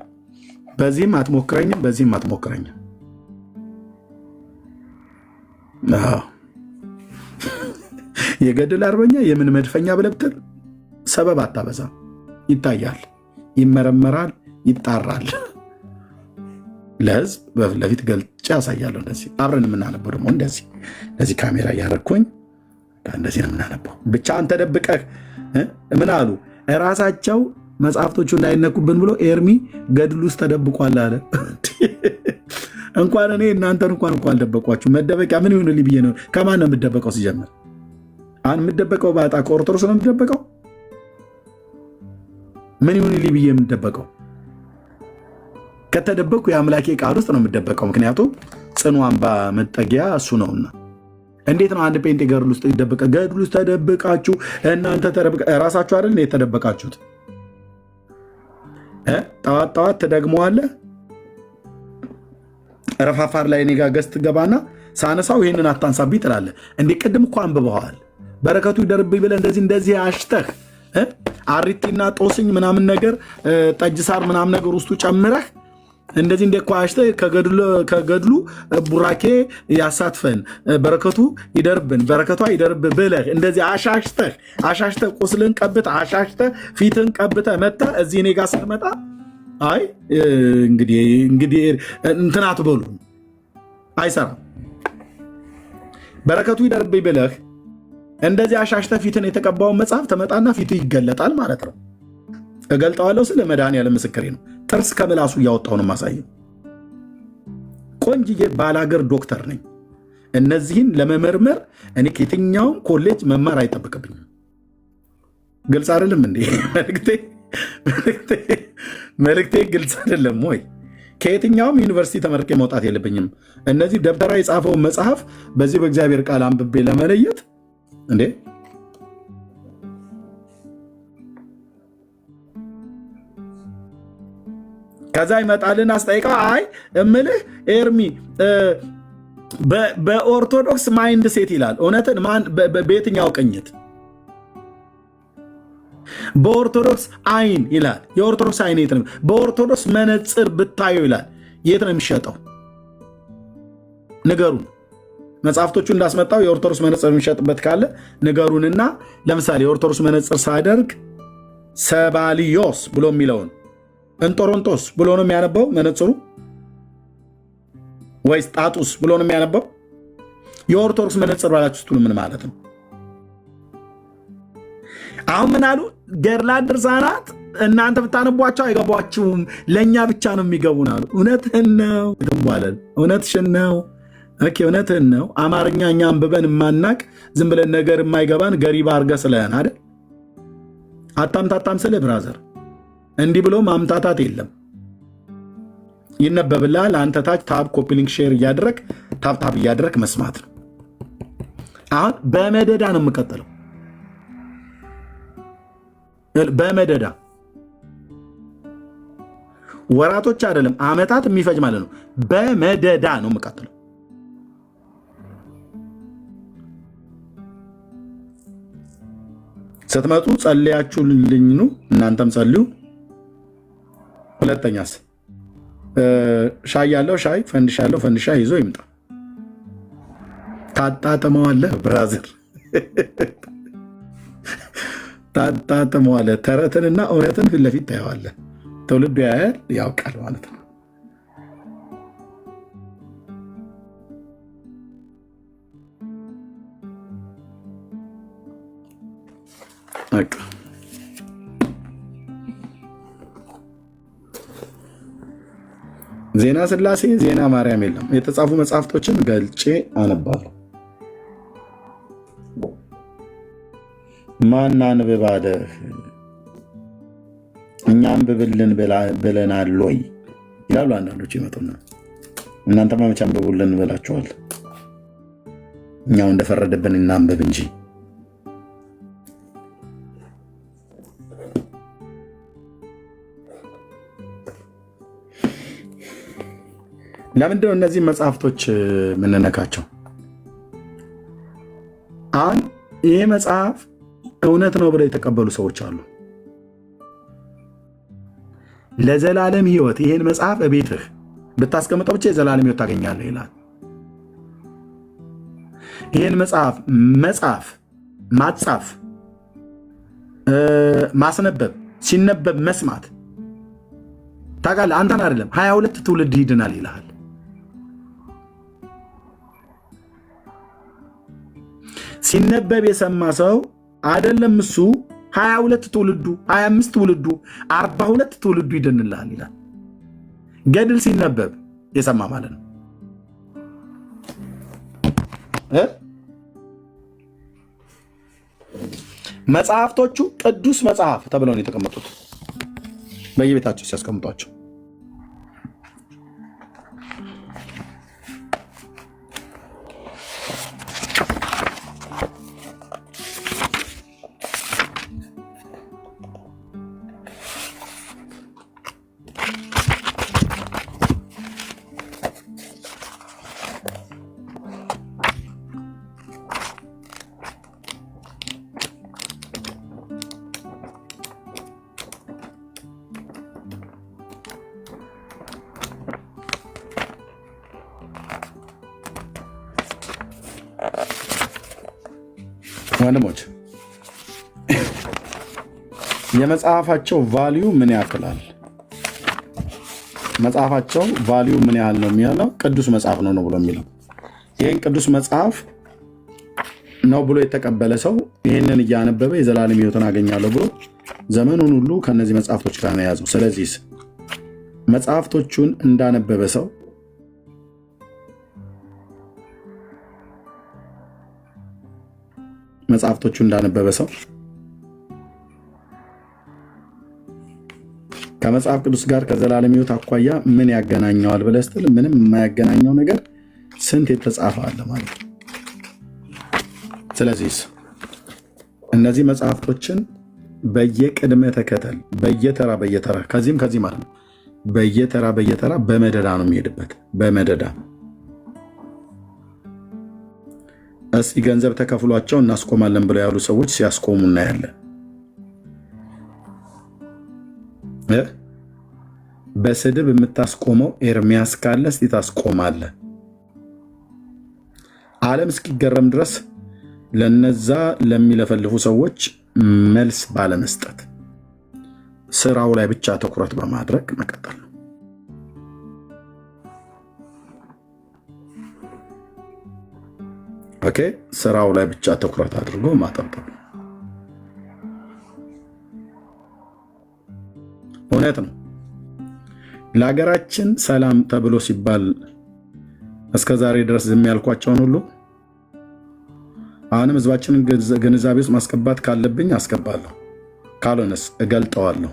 በዚህም አትሞክረኝም፣ በዚህም አትሞክረኝም። የገድል አርበኛ የምን መድፈኛ ብለህ ብትል ሰበብ አታበዛም። ይታያል፣ ይመረመራል፣ ይጣራል። ለህዝብ በፊት ለፊት ገልጬ ያሳያለሁ። እንደዚህ አብረን የምናነበው ደግሞ እንደዚህ ካሜራ እያደረግኩኝ እንደዚህ ነው የምናነበው። ብቻ አንተ ደብቀህ ምን አሉ እራሳቸው መጽሐፍቶቹ እንዳይነኩብን ብሎ ኤርሚ ገድል ውስጥ ተደብቋል አለ። እንኳን እኔ እናንተን እንኳን አልደበቋችሁ። መደበቂያ ምን ይሁን ብዬ ነው። ከማን ነው የምደበቀው? ሲጀምር አሁን የምደበቀው ባጣ ከኦርቶዶክስ ነው የምደበቀው። ምን ይሁን ብዬ የምደበቀው? ከተደበቅኩ የአምላኬ ቃል ውስጥ ነው የምደበቀው። ምክንያቱም ጽኑ አምባ መጠጊያ እሱ ነውና። እንዴት ነው አንድ ጴንጤ ገድል ውስጥ ይደበቀ? ገድል ውስጥ ተደብቃችሁ እናንተ ራሳችሁ አይደል የተደበቃችሁት? ጠዋት ትደግመዋለህ። ረፋፋር ላይ እኔ ጋ ገዝት ገባና ሳነሳው ይህንን አታንሳብኝ ትላለህ። እንዴ ቅድም እኮ አንብበዋል። በረከቱ ይደርብኝ ብለህ እንደዚህ አሽተህ አሪቲና ጦስኝ ምናምን ነገር ጠጅ ሳር ምናምን ነገር ውስጡ ጨምረህ እንደዚህ እንደ ኳሽተ ከገድሉ ቡራኬ ያሳትፈን በረከቱ ይደርብን በረከቷ ይደርብ ብለህ እንደዚህ አሻሽተህ ቁስልን ቀብተህ አሻሽተህ ፊትን ቀብተህ መጥተህ እዚህ እኔ ጋር ስትመጣ አይ እንግዲህ እንትን አትበሉ፣ አይሰራም። በረከቱ ይደርብኝ ብለህ እንደዚህ አሻሽተህ ፊትን የተቀባውን መጽሐፍ ተመጣና ፊቱ ይገለጣል ማለት ነው። እገልጠዋለሁ ስለ መድኃኒዓለም ምስክሬ ነው። ጥርስ ከምላሱ እያወጣው ነው ማሳየው። ቆንጅዬ ባላገር ዶክተር ነኝ። እነዚህን ለመመርመር እኔ ከየትኛውም ኮሌጅ መማር አይጠብቅብኝም። ግልጽ አይደለም እንዴ? መልእክቴ ግልጽ አይደለም ወይ? ከየትኛውም ዩኒቨርሲቲ ተመርቄ መውጣት የለብኝም። እነዚህ ደብተራ የጻፈውን መጽሐፍ በዚህ በእግዚአብሔር ቃል አንብቤ ለመለየት እንዴ ከዛ ይመጣልን አስጠይቀው አይ እምልህ ኤርሚ በኦርቶዶክስ ማይንድ ሴት ይላል። እውነትን በየትኛው ቅኝት? በኦርቶዶክስ አይን ይላል። የኦርቶዶክስ አይን የት ነው? በኦርቶዶክስ መነጽር ብታየው ይላል። የት ነው የሚሸጠው? ንገሩን። መጽሐፍቶቹ እንዳስመጣው የኦርቶዶክስ መነጽር የሚሸጥበት ካለ ንገሩንና ለምሳሌ የኦርቶዶክስ መነጽር ሳደርግ ሰባሊዮስ ብሎ የሚለውን እንጦሮንጦስ ብሎ ነው የሚያነበው መነጽሩ ወይስ ጣጡስ ብሎ ነው የሚያነበው? የኦርቶዶክስ መነጽር ባላችሁ ስትሉ ምን ማለት ነው? አሁን ምን አሉ? ገድላት ድርሳናት እናንተ ብታነቧቸው አይገቧችሁም፣ ለእኛ ብቻ ነው የሚገቡን አሉ። እውነትህን ነው ገባለን። እውነትሽን ነው። ኦኬ እውነትህን ነው። አማርኛ እኛ አንብበን የማናቅ ዝም ብለን ነገር የማይገባን ገሪባ አድርገህ ስለህን አይደል? አታምታታም ስልህ ብራዘር እንዲህ ብሎ ማምታታት የለም። ይነበብልሃል። አንተ ታች ታብ ኮፒ ሊንክ ሼር እያደረግ ታብ እያደረግ መስማት ነው። አሁን በመደዳ ነው የምቀጥለው። በመደዳ ወራቶች አይደለም አመታት የሚፈጅ ማለት ነው። በመደዳ ነው የምቀጥለው። ስትመጡ ጸልያችሁልኝ ነው። እናንተም ጸልዩ። ሁለተኛስ ሻይ ያለው ሻይ፣ ፈንዲሻ ያለው ፈንዲሻ ይዞ ይምጣ። ታጣጥመዋለህ ብራዘር፣ ታጣጥመዋለህ። ተረትንና እውነትን ፊት ለፊት ታየዋለህ። ትውልዱ ያያል፣ ያውቃል ማለት ነው። ዜና ስላሴ ዜና ማርያም የለም። የተጻፉ መጽሐፍቶችን ገልጬ አነባለሁ። ማን አንብብ አለህ? እኛ አንብብልን ብለናል ወይ ይላሉ አንዳንዶች ይመጡና፣ እናንተማ መቼ አንብቡልን ብላችኋል? እኛው እንደፈረደብን እናንብብ እንጂ። ለምንድነው እነዚህ መጽሐፍቶች የምንነካቸው? አሁን ይሄ መጽሐፍ እውነት ነው ብለው የተቀበሉ ሰዎች አሉ። ለዘላለም ሕይወት ይሄን መጽሐፍ እቤትህ ብታስቀምጠው ብቻ የዘላለም ሕይወት ታገኛለህ ይላል። ይሄን መጽሐፍ መጻፍ፣ ማጻፍ፣ ማስነበብ፣ ሲነበብ መስማት ታውቃለህ። አንተን አይደለም 22 ትውልድ ይድናል ይልሃል። ሲነበብ የሰማ ሰው አይደለም እሱ 22 ትውልዱ፣ 25 ትውልዱ፣ 42 ትውልዱ ይድንልሃል ይላል። ገድል ሲነበብ የሰማ ማለት ነው። መጽሐፍቶቹ ቅዱስ መጽሐፍ ተብለው ነው የተቀመጡት በየቤታቸው ሲያስቀምጧቸው። ወንድሞች የመጽሐፋቸው ቫልዩ ምን ያክላል? መጽሐፋቸው ቫልዩ ምን ያህል ነው የሚለው ቅዱስ መጽሐፍ ነው ብሎ የሚለው ይህን ቅዱስ መጽሐፍ ነው ብሎ የተቀበለ ሰው ይህንን እያነበበ የዘላለም ሕይወትን አገኛለሁ ብሎ ዘመኑን ሁሉ ከነዚህ መጽሐፍቶች ጋር ነው የያዘው። ስለዚህ መጽሐፍቶቹን እንዳነበበ ሰው መጽሐፍቶቹ እንዳነበበ ሰው ከመጽሐፍ ቅዱስ ጋር ከዘላለም ሕይወት አኳያ ምን ያገናኘዋል ብለህ ስትል ምንም የማያገናኘው ነገር ስንት የተጻፈ አለ ማለት ነው። ስለዚህ እነዚህ መጽሐፍቶችን በየቅድመ ተከተል በየተራ ከዚህም ከዚህ ማለት ነው በየተራ በመደዳ ነው የሚሄድበት። በመደዳ እስኪ ገንዘብ ተከፍሏቸው እናስቆማለን ብለው ያሉ ሰዎች ሲያስቆሙ እናያለን። በስድብ የምታስቆመው ኤርሚያስ ካለ እስቲ ታስቆማለህ። ዓለም እስኪገረም ድረስ ለነዛ ለሚለፈልፉ ሰዎች መልስ ባለመስጠት ስራው ላይ ብቻ ትኩረት በማድረግ መቀጠል ነው። ኦኬ፣ ስራው ላይ ብቻ ትኩረት አድርጎ ማጠብጠብ ነው። እውነት ነው። ለሀገራችን ሰላም ተብሎ ሲባል እስከ ዛሬ ድረስ ዝም ያልኳቸውን ሁሉ አሁንም ህዝባችንን ግንዛቤ ውስጥ ማስገባት ካለብኝ አስገባለሁ፣ ካልሆነስ እገልጠዋለሁ።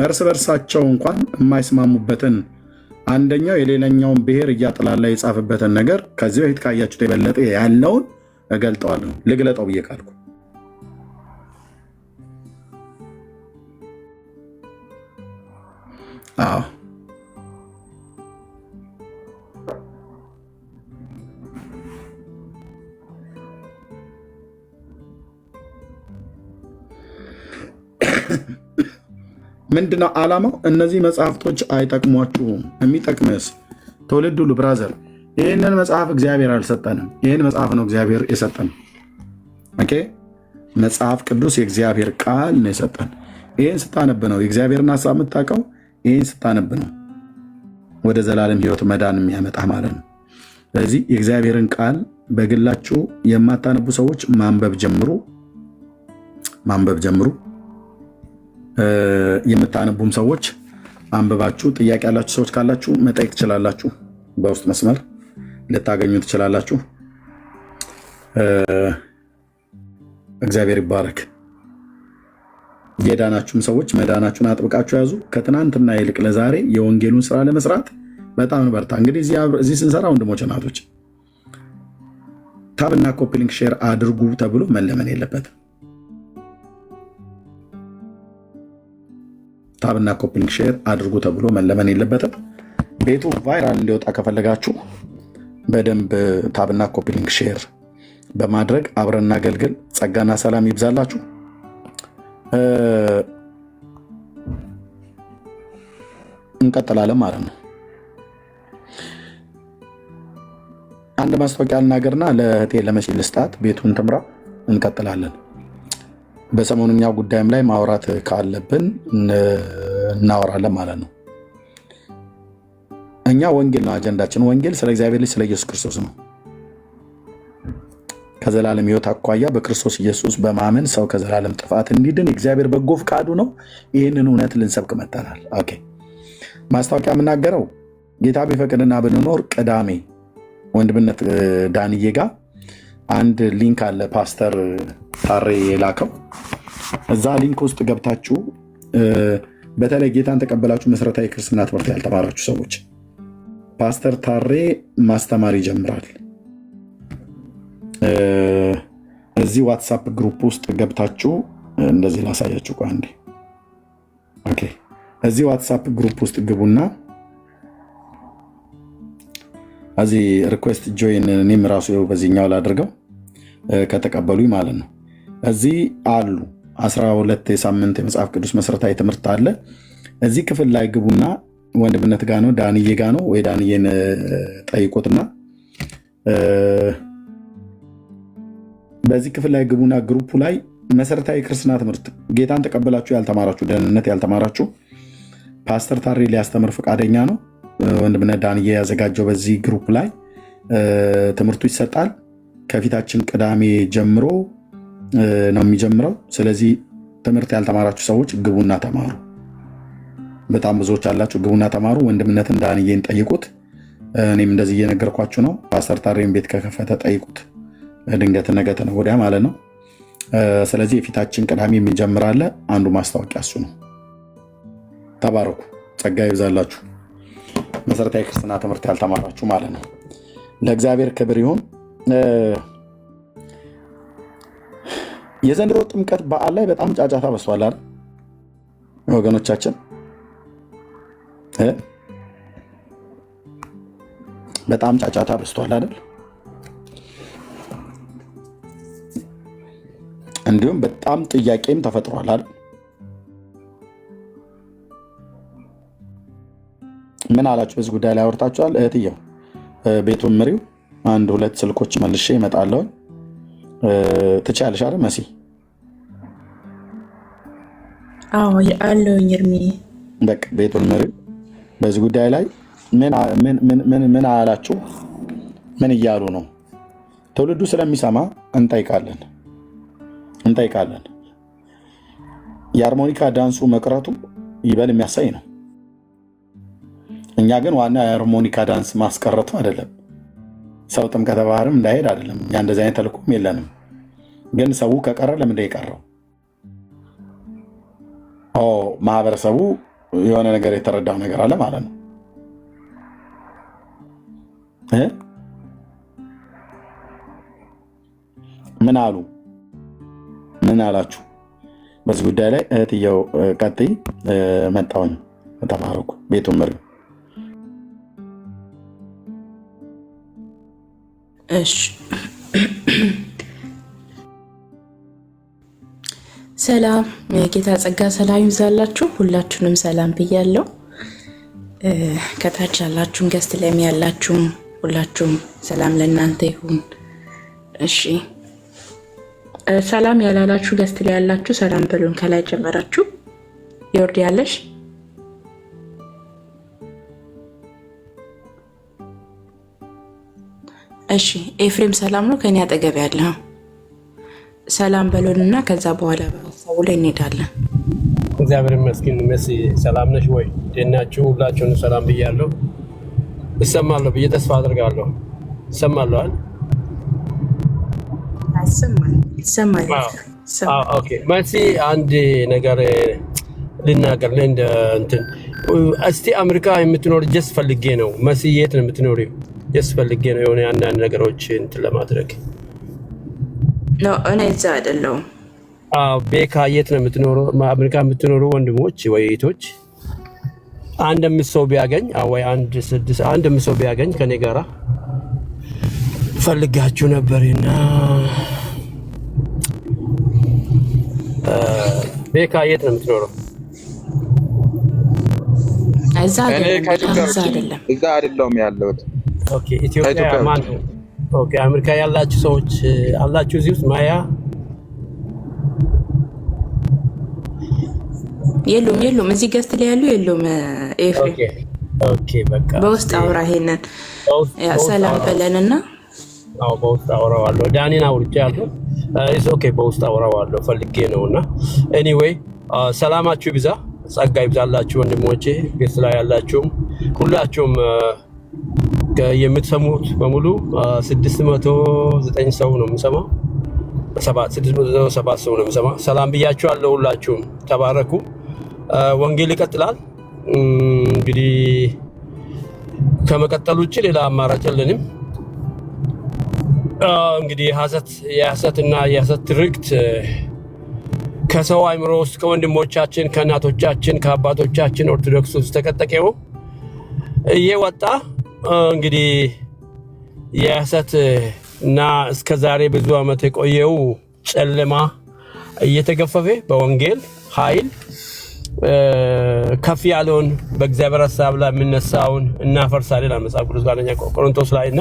እርስ በርሳቸው እንኳን የማይስማሙበትን አንደኛው የሌላኛውን ብሔር እያጥላላ የጻፈበትን ነገር ከዚህ በፊት ካያችሁት የበለጠ ያለውን እገልጠዋለሁ። ልግለጠው ብዬ ካልኩ አዎ ምንድነው ዓላማው? እነዚህ መጽሐፍቶች አይጠቅሟችሁም። የሚጠቅምስ ትውልድ ሁሉ ብራዘር፣ ይህንን መጽሐፍ እግዚአብሔር አልሰጠንም። ይህን መጽሐፍ ነው እግዚአብሔር የሰጠን። ኦኬ፣ መጽሐፍ ቅዱስ የእግዚአብሔር ቃል ነው የሰጠን። ይህን ስታነብ ነው የእግዚአብሔርን ሀሳብ የምታውቀው። ይህን ስታነብ ነው ወደ ዘላለም ሕይወት መዳን የሚያመጣ ማለት ነው። ስለዚህ የእግዚአብሔርን ቃል በግላችሁ የማታነቡ ሰዎች ማንበብ ጀምሩ፣ ማንበብ ጀምሩ። የምታነቡም ሰዎች አንብባችሁ ጥያቄ ያላችሁ ሰዎች ካላችሁ መጠየቅ ትችላላችሁ። በውስጥ መስመር ልታገኙ ትችላላችሁ። እግዚአብሔር ይባረክ። የዳናችሁም ሰዎች መዳናችሁን አጥብቃችሁ ያዙ። ከትናንትና ይልቅ ለዛሬ የወንጌሉን ስራ ለመስራት በጣም በርታ። እንግዲህ እዚህ ስንሰራ ወንድሞች እናቶች፣ ታብና ኮፒ ሊንክ ሼር አድርጉ ተብሎ መለመን የለበትም። ታብና ኮፒ ሊንክ ሼር አድርጉ ተብሎ መለመን የለበትም። ቤቱ ቫይራል እንዲወጣ ከፈለጋችሁ በደንብ ታብና ኮፒ ሊንክ ሼር በማድረግ አብረን እናገልግል። ጸጋና ሰላም ይብዛላችሁ። እንቀጥላለን ማለት ነው። አንድ ማስታወቂያ ልናገርና ለእህቴ ለመሲ ልስጣት፣ ቤቱን ትምራ። እንቀጥላለን። በሰሞኑኛ ጉዳይም ላይ ማውራት ካለብን እናወራለን ማለት ነው። እኛ ወንጌል ነው አጀንዳችን። ወንጌል ስለ እግዚአብሔር ልጅ ስለ ኢየሱስ ክርስቶስ ነው። ከዘላለም ሕይወት አኳያ በክርስቶስ ኢየሱስ በማመን ሰው ከዘላለም ጥፋት እንዲድን የእግዚአብሔር በጎ ፍቃዱ ነው። ይህንን እውነት ልንሰብክ መጥተናል። ኦኬ። ማስታወቂያ የምናገረው ጌታ ቢፈቅድና ብንኖር ቅዳሜ ወንድምነት ዳንዬ ጋር አንድ ሊንክ አለ፣ ፓስተር ታሬ የላከው። እዛ ሊንክ ውስጥ ገብታችሁ በተለይ ጌታን ተቀበላችሁ መሰረታዊ ክርስትና ትምህርት ያልተማራችሁ ሰዎች ፓስተር ታሬ ማስተማር ይጀምራል። እዚህ ዋትሳፕ ግሩፕ ውስጥ ገብታችሁ እንደዚህ ላሳያችሁ። አንዴ ኦኬ። እዚህ ዋትሳፕ ግሩፕ ውስጥ ግቡና እዚህ ሪኩዌስት ጆይን እኔም ራሱ በዚህኛው ላድርገው ከተቀበሉኝ ማለት ነው። እዚህ አሉ 12 የሳምንት የመጽሐፍ ቅዱስ መሰረታዊ ትምህርት አለ። እዚህ ክፍል ላይ ግቡና ወንድምነት ጋ ነው ዳንዬ ጋ ነው ወይ ዳንዬን ጠይቁትና በዚህ ክፍል ላይ ግቡና ግሩፑ ላይ መሰረታዊ ክርስትና ትምህርት ጌታን ተቀበላችሁ ያልተማራችሁ፣ ደህንነት ያልተማራችሁ ፓስተር ታሬ ሊያስተምር ፈቃደኛ ነው። ወንድምነት ዳንዬ ያዘጋጀው በዚህ ግሩፕ ላይ ትምህርቱ ይሰጣል። ከፊታችን ቅዳሜ ጀምሮ ነው የሚጀምረው። ስለዚህ ትምህርት ያልተማራችሁ ሰዎች ግቡና ተማሩ። በጣም ብዙዎች አላችሁ፣ ግቡና ተማሩ። ወንድምነትን ዳንዬን ጠይቁት። እኔም እንደዚህ እየነገርኳችሁ ነው። ፓስተር ታሬን ቤት ከከፈተ ጠይቁት። ድንገት ነገ ተነገ ወዲያ ማለት ነው። ስለዚህ የፊታችን ቅዳሜ የሚጀምር አለ። አንዱ ማስታወቂያ እሱ ነው። ተባረኩ፣ ጸጋ ይብዛላችሁ። መሰረታዊ ክርስትና ትምህርት ያልተማራችሁ ማለት ነው። ለእግዚአብሔር ክብር ይሁን። የዘንድሮ ጥምቀት በዓል ላይ በጣም ጫጫታ በዝቷል አይደል ወገኖቻችን? በጣም ጫጫታ በዝቷል አይደል? እንዲሁም በጣም ጥያቄም ተፈጥሯል አይደል? ምን አላችሁ? በዚህ ጉዳይ ላይ አወርታችኋል? እህትየው ቤቱን ምሪው። አንድ ሁለት ስልኮች መልሼ እመጣለሁ። ትችያለሽ አይደል መሲ? አዎ ያለውኝ እርሜ። በቃ ቤቱን ምሪው። በዚህ ጉዳይ ላይ ምን አላችሁ? ምን እያሉ ነው? ትውልዱ ስለሚሰማ እንጠይቃለን። የሃርሞኒካ ዳንሱ መቅረቱ ይበል የሚያሳይ ነው። እኛ ግን ዋና የሃርሞኒካ ዳንስ ማስቀረቱ አይደለም። ሰው ጥምቀተ ባህርም እንዳይሄድ አይደለም። እኛ እንደዚህ አይነት ተልእኮም የለንም። ግን ሰው ከቀረ ለምንድን የቀረው? ማህበረሰቡ የሆነ ነገር የተረዳው ነገር አለ ማለት ነው። ምን አሉ? ምን አላችሁ በዚህ ጉዳይ ላይ? እህትየው ቀጥይ። መጣሁኝ። ተባረኩ። ቤቱን ምሪው። እሺ ሰላም የጌታ ጸጋ ሰላም ይብዛላችሁ። ሁላችሁንም ሰላም ብያለሁ። ከታች ያላችሁም ገስት ላይም ያላችሁም ሁላችሁም ሰላም ለእናንተ ይሁን። እሺ ሰላም ያላላችሁ ገስት ላይ ያላችሁ ሰላም በሉን። ከላይ ጀመራችሁ ይወርድ ያለሽ እሺ ኤፍሬም ሰላም ነው ከኔ አጠገብ ያለው ሰላም በሉንና ከዛ በኋላ በሐሳቡ ላይ እንሄዳለን። እግዚአብሔር ይመስገን። መሲ ሰላም ነሽ ወይ? ደናችሁ ሁላችሁን ሰላም ብያለሁ። እሰማለሁ ብዬ ተስፋ አድርጋለሁ። እሰማለሁ አይደል? ይሰማል። ኦኬ መሲ አንድ ነገር ልናገር ለእንደ እንትን እስቲ አሜሪካ የምትኖር ጀስ ፈልጌ ነው። መሲ የት ነው የምትኖሪው? ጀስ ፈልጌ ነው የሆነ አንዳንድ ነገሮች እንትን ለማድረግ ነው። እኔ እዛ አይደለሁም። ቤካ የት ነው የምትኖረው? አሜሪካ የምትኖሩ ወንድሞች ወይ እህቶች አንድ ሰው ቢያገኝ ወይ አንድ ሰው ቢያገኝ ከኔ ጋራ ፈልጋችሁ ነበርና ቤካ የት ነው የምትኖረው? እዛ አይደለም ያለሁት። ኦኬ ኢትዮጵያ ማን ነው? ኦኬ አሜሪካ ያላችሁ ሰዎች አላችሁ እዚህ ውስጥ ማያ የሉም እዚህ ገስት ላይ ያሉ የሉም። ኤፍሬም ኦኬ በቃ በውስጥ አውራ ይሄንን ሰላም በለንና በውስጥ አውራዋለሁ። ዳኒን አውርቻለሁ። ኦኬ በውስጥ አውራዋለሁ ፈልጌ ነውና ኤኒዌይ ሰላማችሁ ይብዛ፣ ጸጋ ይብዛላችሁ ወንድሞቼ፣ ገስት ላይ ያላችሁም ሁላችሁም የምትሰሙት በሙሉ 609 ሰው ነው የምሰማው። 607 ሰው ነው የምሰማው። ሰላም ብያችኋለሁ። ሁላችሁም ተባረኩ። ወንጌል ይቀጥላል። እንግዲህ ከመቀጠል ውጭ ሌላ አማራጭ የለንም። እንግዲህ የሐሰትና የሐሰት ትርክት ከሰው አእምሮ ውስጥ ከወንድሞቻችን፣ ከእናቶቻችን፣ ከአባቶቻችን ኦርቶዶክስ ውስጥ ተቀጠቀው እየወጣ እንግዲህ የሐሰት እና እስከዛሬ ብዙ ዓመት የቆየው ጨለማ እየተገፈፈ በወንጌል ኃይል ከፍ ያለውን በእግዚአብሔር ሐሳብ ላይ የምነሳውን እናፈርሳለን። መጽሐፍ ቅዱስ ጋር ቆሮንቶስ ላይና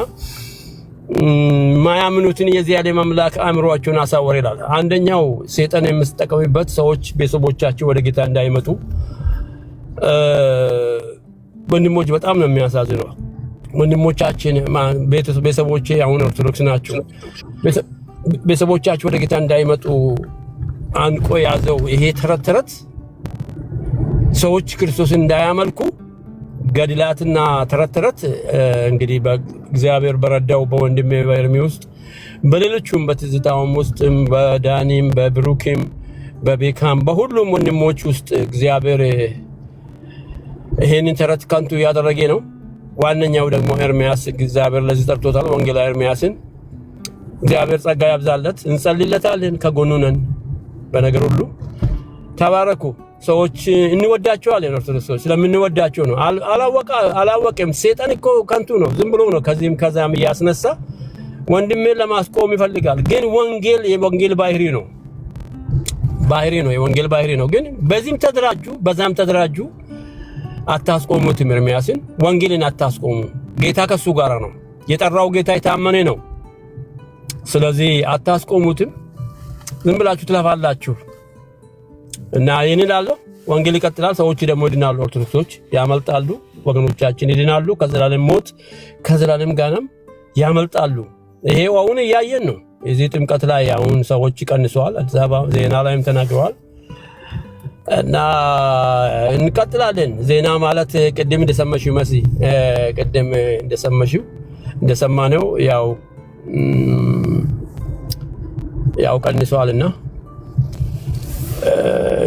ማያምኑትን የዚህ ዓለም አምላክ አእምሮአቸውን አሳወረ ይላል። አንደኛው ሰይጣን የሚጠቀምበት ሰዎች ቤተሰቦቻቸው ወደ ጌታ እንዳይመጡ ወንድሞች በጣም ነው የሚያሳዝነው። ወንድሞቻችን ቤተሰቦቼ አሁን ኦርቶዶክስ ናቸው። ቤተሰቦቻቸው ወደ ጌታ እንዳይመጡ አንቆ ያዘው ይሄ ተረት ሰዎች ክርስቶስን እንዳያመልኩ ገድላትና ተረት እንግዲህ በእግዚአብሔር በረዳው በወንድሜ በኤርሚ ውስጥ በሌሎችም በትዝታውም ውስጥም በዳኒም በብሩክም በቤካም በሁሉም ወንድሞች ውስጥ እግዚአብሔር ይሄንን ተረት ከንቱ ያደረገ ነው። ዋነኛው ደግሞ ኤርሚያስ እግዚአብሔር ለዚህ ጠርቶታል። ወንጌላዊ ኤርሚያስን እግዚአብሔር ጸጋ ያብዛለት፣ እንጸልይለታለን፣ ከጎኑ ነን በነገር ሁሉ። ተባረኩ። ሰዎች እንወዳቸዋለን። ኦርቶዶክሶች ስለምንወዳቸው ነው። አላወቀም። ሰይጣን እኮ ከንቱ ነው፣ ዝም ብሎ ነው ከዚህም ከዛም እያስነሳ ወንድሜን ለማስቆም ይፈልጋል። ግን ወንጌል የወንጌል ባህሪ ነው፣ የወንጌል ባህሪ ነው። ግን በዚህም ተደራጁ በዛም ተደራጁ አታስቆሙትም። ኤርሚያስን ወንጌልን አታስቆሙ። ጌታ ከሱ ጋር ነው። የጠራው ጌታ የታመነ ነው። ስለዚህ አታስቆሙትም። ዝም ብላችሁ ትለፋላችሁ እና ይህን እላለሁ። ወንጌል ይቀጥላል። ሰዎች ደግሞ ይድናሉ። ኦርቶዶክሶች ያመልጣሉ። ወገኖቻችን ይድናሉ ከዘላለም ሞት ከዘላለም ጋናም ያመልጣሉ። ይሄው አሁን እያየን ነው። የዚህ ጥምቀት ላይ አሁን ሰዎች ቀንሰዋል። አዲስ አበባ ዜና ላይም ተናግረዋል እና እንቀጥላለን። ዜና ማለት ቅድም እንደሰማሽው መሲ ቅድም እንደሰማነው ያው ቀንሰዋልና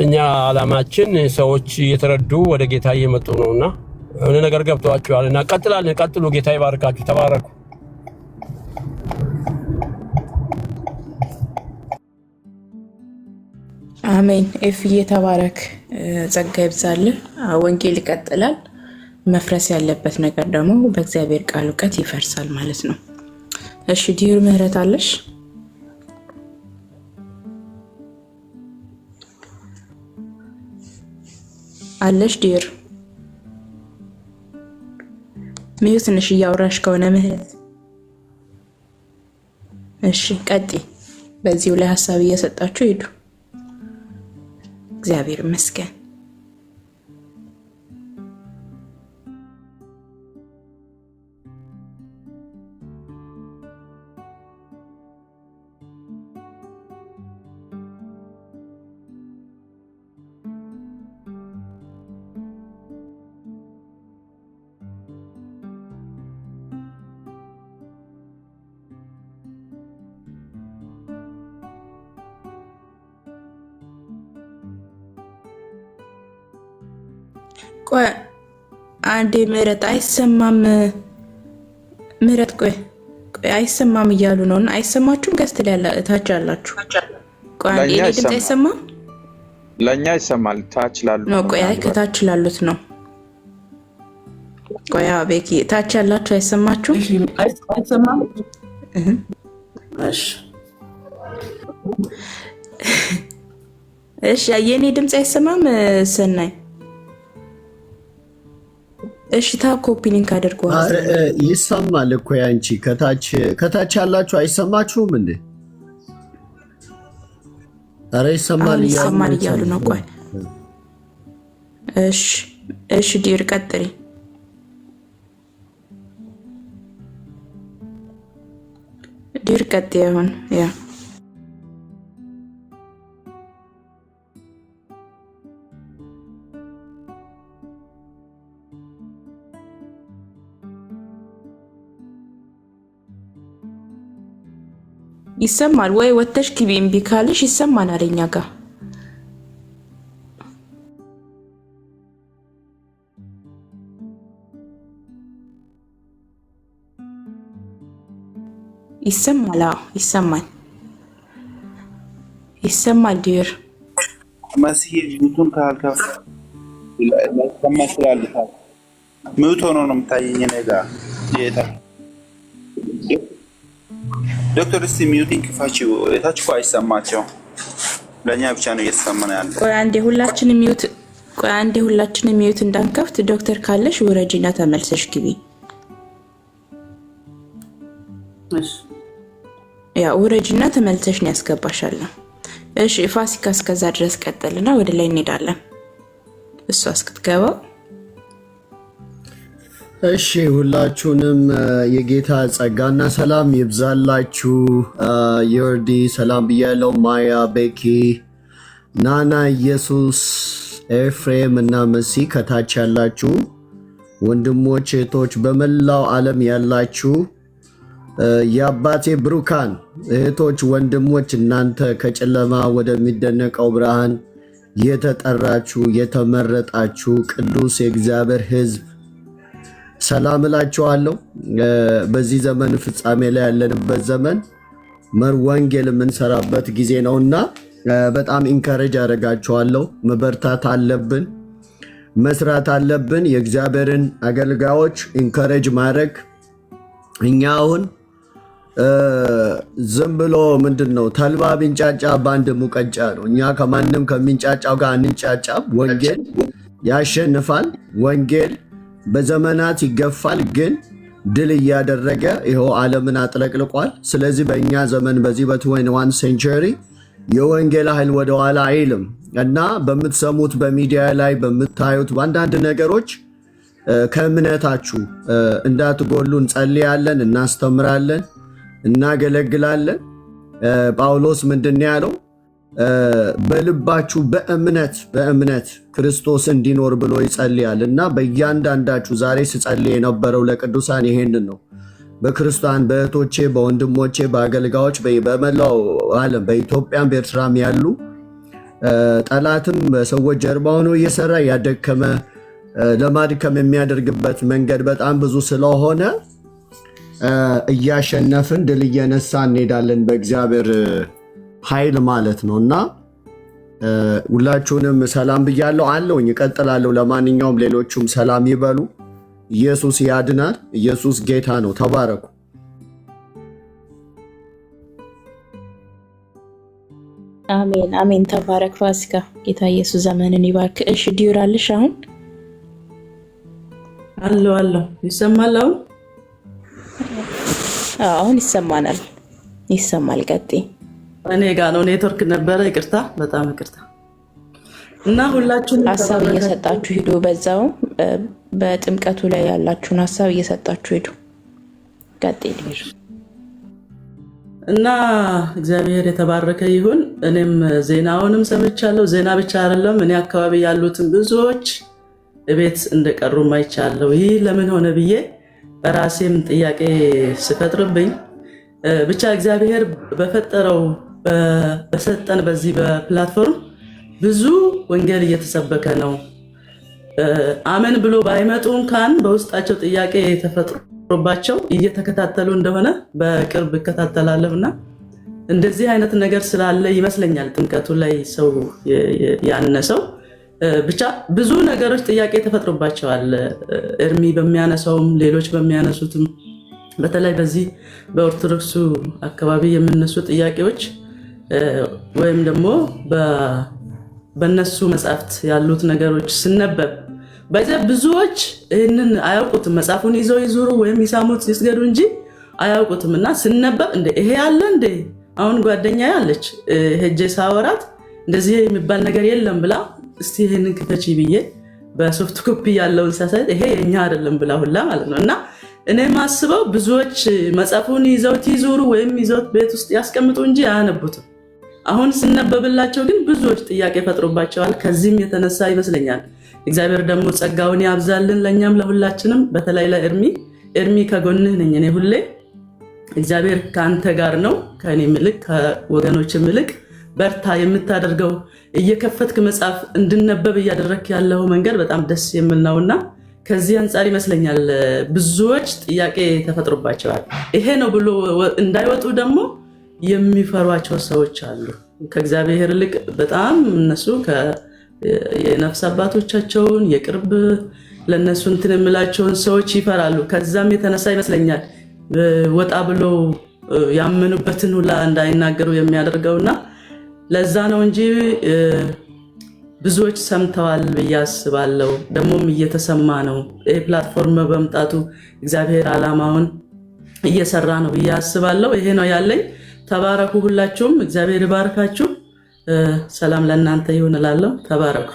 እኛ ዓላማችን ሰዎች እየተረዱ ወደ ጌታ እየመጡ ነውና እኔ ነገር ገብቷቸዋልና ቀጥላለን። ቀጥሉ። ጌታ ይባርካችሁ። ተባረኩ። አሜን። ኤፍዬ ተባረክ፣ ጸጋ ይብዛልህ። ወንጌል ይቀጥላል። መፍረስ ያለበት ነገር ደግሞ በእግዚአብሔር ቃል እውቀት ይፈርሳል ማለት ነው። እሺ ዲዩር ምህረት አለሽ? አለሽ ዲር ሚዩት ነሽ እያወራሽ ከሆነ ምህረት። እሺ ቀጥይ። በዚሁ ላይ ሀሳብ እየሰጣችሁ ሄዱ። እግዚአብሔር ይመስገን። ቆይ አንዴ ምህረት አይሰማም። ምህረት ቆይ አይሰማም እያሉ ነውና አይሰማችሁም? ገስት ላይ እታች አላችሁ። ቆይ አንዴ እኔ ድምፅ አይሰማም? ለኛ ይሰማል። ታች ላሉ ነው። ቆይ አይ ከታች ላሉት ነው። ቆይ ቤኪ ታች ያላችሁ አይሰማችሁም? አይሰማም? እሺ የኔ ድምፅ አይሰማም? ሰናይ እሺ ታብ ኮፒ ሊንክ አድርጓል። ይሰማል እኮ ያንቺ ከታች ያላችሁ አይሰማችሁም እንዴ? አረ ይሰማል እያሉ ነው። ቆይ እሺ ዲር ቀጥሪ። ዲር ቀጥይ። አሁን ያ ይሰማል ወይ? ወተሽ ግቢ። እምቢ ካለሽ ይሰማናል እኛ ጋር። ይሰማል? አዎ ይሰማል ዲር መሲህ ዩቱን ካልከፍ ለማስተላል ምውቶ ነው የምታየኝ ነጋ ጌታ ዶክተር እስቲ ሚውቲንግ ክፋቺው እታች እኮ አይሰማቸው፣ ለኛ ብቻ ነው እየተሰማነ ያለ። ቆይ አንዴ ሁላችንም ሚውት እንዳንከፍት ዶክተር ካለሽ ወረጂና ተመልሰሽ ግቢ። እሺ ያ ወረጂና ተመልሰሽ ነው ያስገባሻለሁ። እሺ ፋሲካ እስከዛ ድረስ ቀጥልና ወደ ላይ እንሄዳለን እሷ እስክትገባ። እሺ ሁላችሁንም የጌታ ጸጋና ሰላም ይብዛላችሁ። ዮርዲ ሰላም ብያለው። ማያ፣ ቤኪ፣ ናና፣ ኢየሱስ፣ ኤፍሬም እና መሲ ከታች ያላችሁ ወንድሞች እህቶች፣ በመላው ዓለም ያላችሁ የአባቴ ብሩካን እህቶች ወንድሞች፣ እናንተ ከጨለማ ወደሚደነቀው ብርሃን የተጠራችሁ የተመረጣችሁ ቅዱስ የእግዚአብሔር ሕዝብ ሰላም እላችኋለሁ። በዚህ ዘመን ፍጻሜ ላይ ያለንበት ዘመን ወንጌል የምንሰራበት ጊዜ ነውና በጣም ኢንካሬጅ አደርጋችኋለሁ። መበርታት አለብን፣ መስራት አለብን። የእግዚአብሔርን አገልጋዮች ኢንካሬጅ ማድረግ። እኛ አሁን ዝም ብሎ ምንድነው ተልባ ቢንጫጫ በአንድ ሙቀጫ ነው። እኛ ከማንም ከሚንጫጫው ጋር አንጫጫም። ወንጌል ያሸንፋል። ወንጌል በዘመናት ይገፋል፣ ግን ድል እያደረገ ይኸው ዓለምን አጥለቅልቋል። ስለዚህ በእኛ ዘመን በዚህ በ21 ሴንቸሪ የወንጌል ኃይል ወደኋላ አይልም እና በምትሰሙት በሚዲያ ላይ በምታዩት በአንዳንድ ነገሮች ከእምነታችሁ እንዳትጎሉ እንጸልያለን፣ እናስተምራለን፣ እናገለግላለን። ጳውሎስ ምንድን ያለው? በልባችሁ በእምነት ክርስቶስ እንዲኖር ብሎ ይጸልያል እና በእያንዳንዳችሁ ዛሬ ስጸልይ የነበረው ለቅዱሳን ይሄንን ነው። በክርስቲያን በእህቶቼ በወንድሞቼ በአገልጋዮች በመላው ዓለም በኢትዮጵያም በኤርትራም ያሉ ጠላትም በሰዎች ጀርባ ሆኖ እየሰራ ያደከመ ለማድከም የሚያደርግበት መንገድ በጣም ብዙ ስለሆነ እያሸነፍን ድል እየነሳ እንሄዳለን በእግዚአብሔር ኃይል ማለት ነው እና ሁላችሁንም ሰላም ብያለሁ አለውኝ። እቀጥላለሁ። ለማንኛውም ሌሎቹም ሰላም ይበሉ። ኢየሱስ ያድናል። ኢየሱስ ጌታ ነው። ተባረኩ። አሜን አሜን። ተባረክ ፋሲካ። ጌታ ኢየሱስ ዘመንን ይባርክ። እሺ ዲዩራልሽ አሁን አሎ ይሰማል? አሁን ይሰማናል፣ ይሰማል። ቀጥይ። እኔ ጋር ነው ኔትወርክ ነበረ። ይቅርታ፣ በጣም ይቅርታ። እና ሁላችሁም ሀሳብ እየሰጣችሁ ሂዱ። በዛው በጥምቀቱ ላይ ያላችሁን ሀሳብ እየሰጣችሁ ሂዱ። ቀጥይ። እና እግዚአብሔር የተባረከ ይሁን። እኔም ዜናውንም ሰምቻለሁ። ዜና ብቻ አይደለም፣ እኔ አካባቢ ያሉትን ብዙዎች እቤት እንደቀሩ ማይቻለሁ። ይህ ለምን ሆነ ብዬ በራሴም ጥያቄ ስፈጥርብኝ ብቻ እግዚአብሔር በፈጠረው በሰጠን በዚህ በፕላትፎርም ብዙ ወንጌል እየተሰበከ ነው። አመን ብሎ ባይመጡ እንኳን በውስጣቸው ጥያቄ ተፈጥሮባቸው እየተከታተሉ እንደሆነ በቅርብ እከታተላለሁና እንደዚህ አይነት ነገር ስላለ ይመስለኛል ጥምቀቱ ላይ ሰው ያነሰው ብቻ ብዙ ነገሮች ጥያቄ ተፈጥሮባቸዋል። እርሚ በሚያነሳውም ሌሎች በሚያነሱትም በተለይ በዚህ በኦርቶዶክሱ አካባቢ የሚነሱ ጥያቄዎች ወይም ደግሞ በነሱ መጽሐፍት ያሉት ነገሮች ስነበብ ብዙዎች ይህንን አያውቁትም። መጽሐፉን ይዘው ይዙሩ ወይም ይሳሙት ይስገዱ እንጂ አያውቁትም። እና ስነበብ እንደ ይሄ ያለ እንደ አሁን ጓደኛ ያለች ሄጄ ሳወራት እንደዚህ የሚባል ነገር የለም ብላ እስቲ ይሄንን ክፈቺ ብዬ በሶፍት ኮፒ ያለውን ሳሳይት ይሄ የኛ አይደለም ብላ ሁላ ማለት ነው። እና እኔ ማስበው ብዙዎች መጽሐፉን ይዘውት ይዙሩ ወይም ይዘውት ቤት ውስጥ ያስቀምጡ እንጂ አያነቡትም። አሁን ስነበብላቸው ግን ብዙዎች ጥያቄ ፈጥሮባቸዋል። ከዚህም የተነሳ ይመስለኛል እግዚአብሔር ደግሞ ጸጋውን ያብዛልን ለኛም ለሁላችንም። በተለይ ለኤርሚ ከጎንህ ነኝ እኔ ሁሌ። እግዚአብሔር ካንተ ጋር ነው፣ ከኔ ምልክ ከወገኖች ምልክ በርታ። የምታደርገው እየከፈትክ መጽሐፍ እንድነበብ እያደረክ ያለው መንገድ በጣም ደስ የሚል ነውና ከዚህ አንፃር ይመስለኛል ብዙዎች ጥያቄ ተፈጥሮባቸዋል። ይሄ ነው ብሎ እንዳይወጡ ደግሞ የሚፈሯቸው ሰዎች አሉ። ከእግዚአብሔር ይልቅ በጣም እነሱ የነፍስ አባቶቻቸውን የቅርብ ለነሱ እንትን የሚላቸውን ሰዎች ይፈራሉ። ከዛም የተነሳ ይመስለኛል ወጣ ብሎ ያመኑበትን ሁላ እንዳይናገሩ የሚያደርገውና ለዛ ነው እንጂ ብዙዎች ሰምተዋል ብዬ አስባለሁ። ደግሞም እየተሰማ ነው። ይህ ፕላትፎርም በመምጣቱ እግዚአብሔር ዓላማውን እየሰራ ነው ብዬ አስባለሁ። ይሄ ነው ያለኝ። ተባረኩ። ሁላችሁም እግዚአብሔር ይባርካችሁ። ሰላም ለእናንተ ይሁን እላለሁ። ተባረኩ።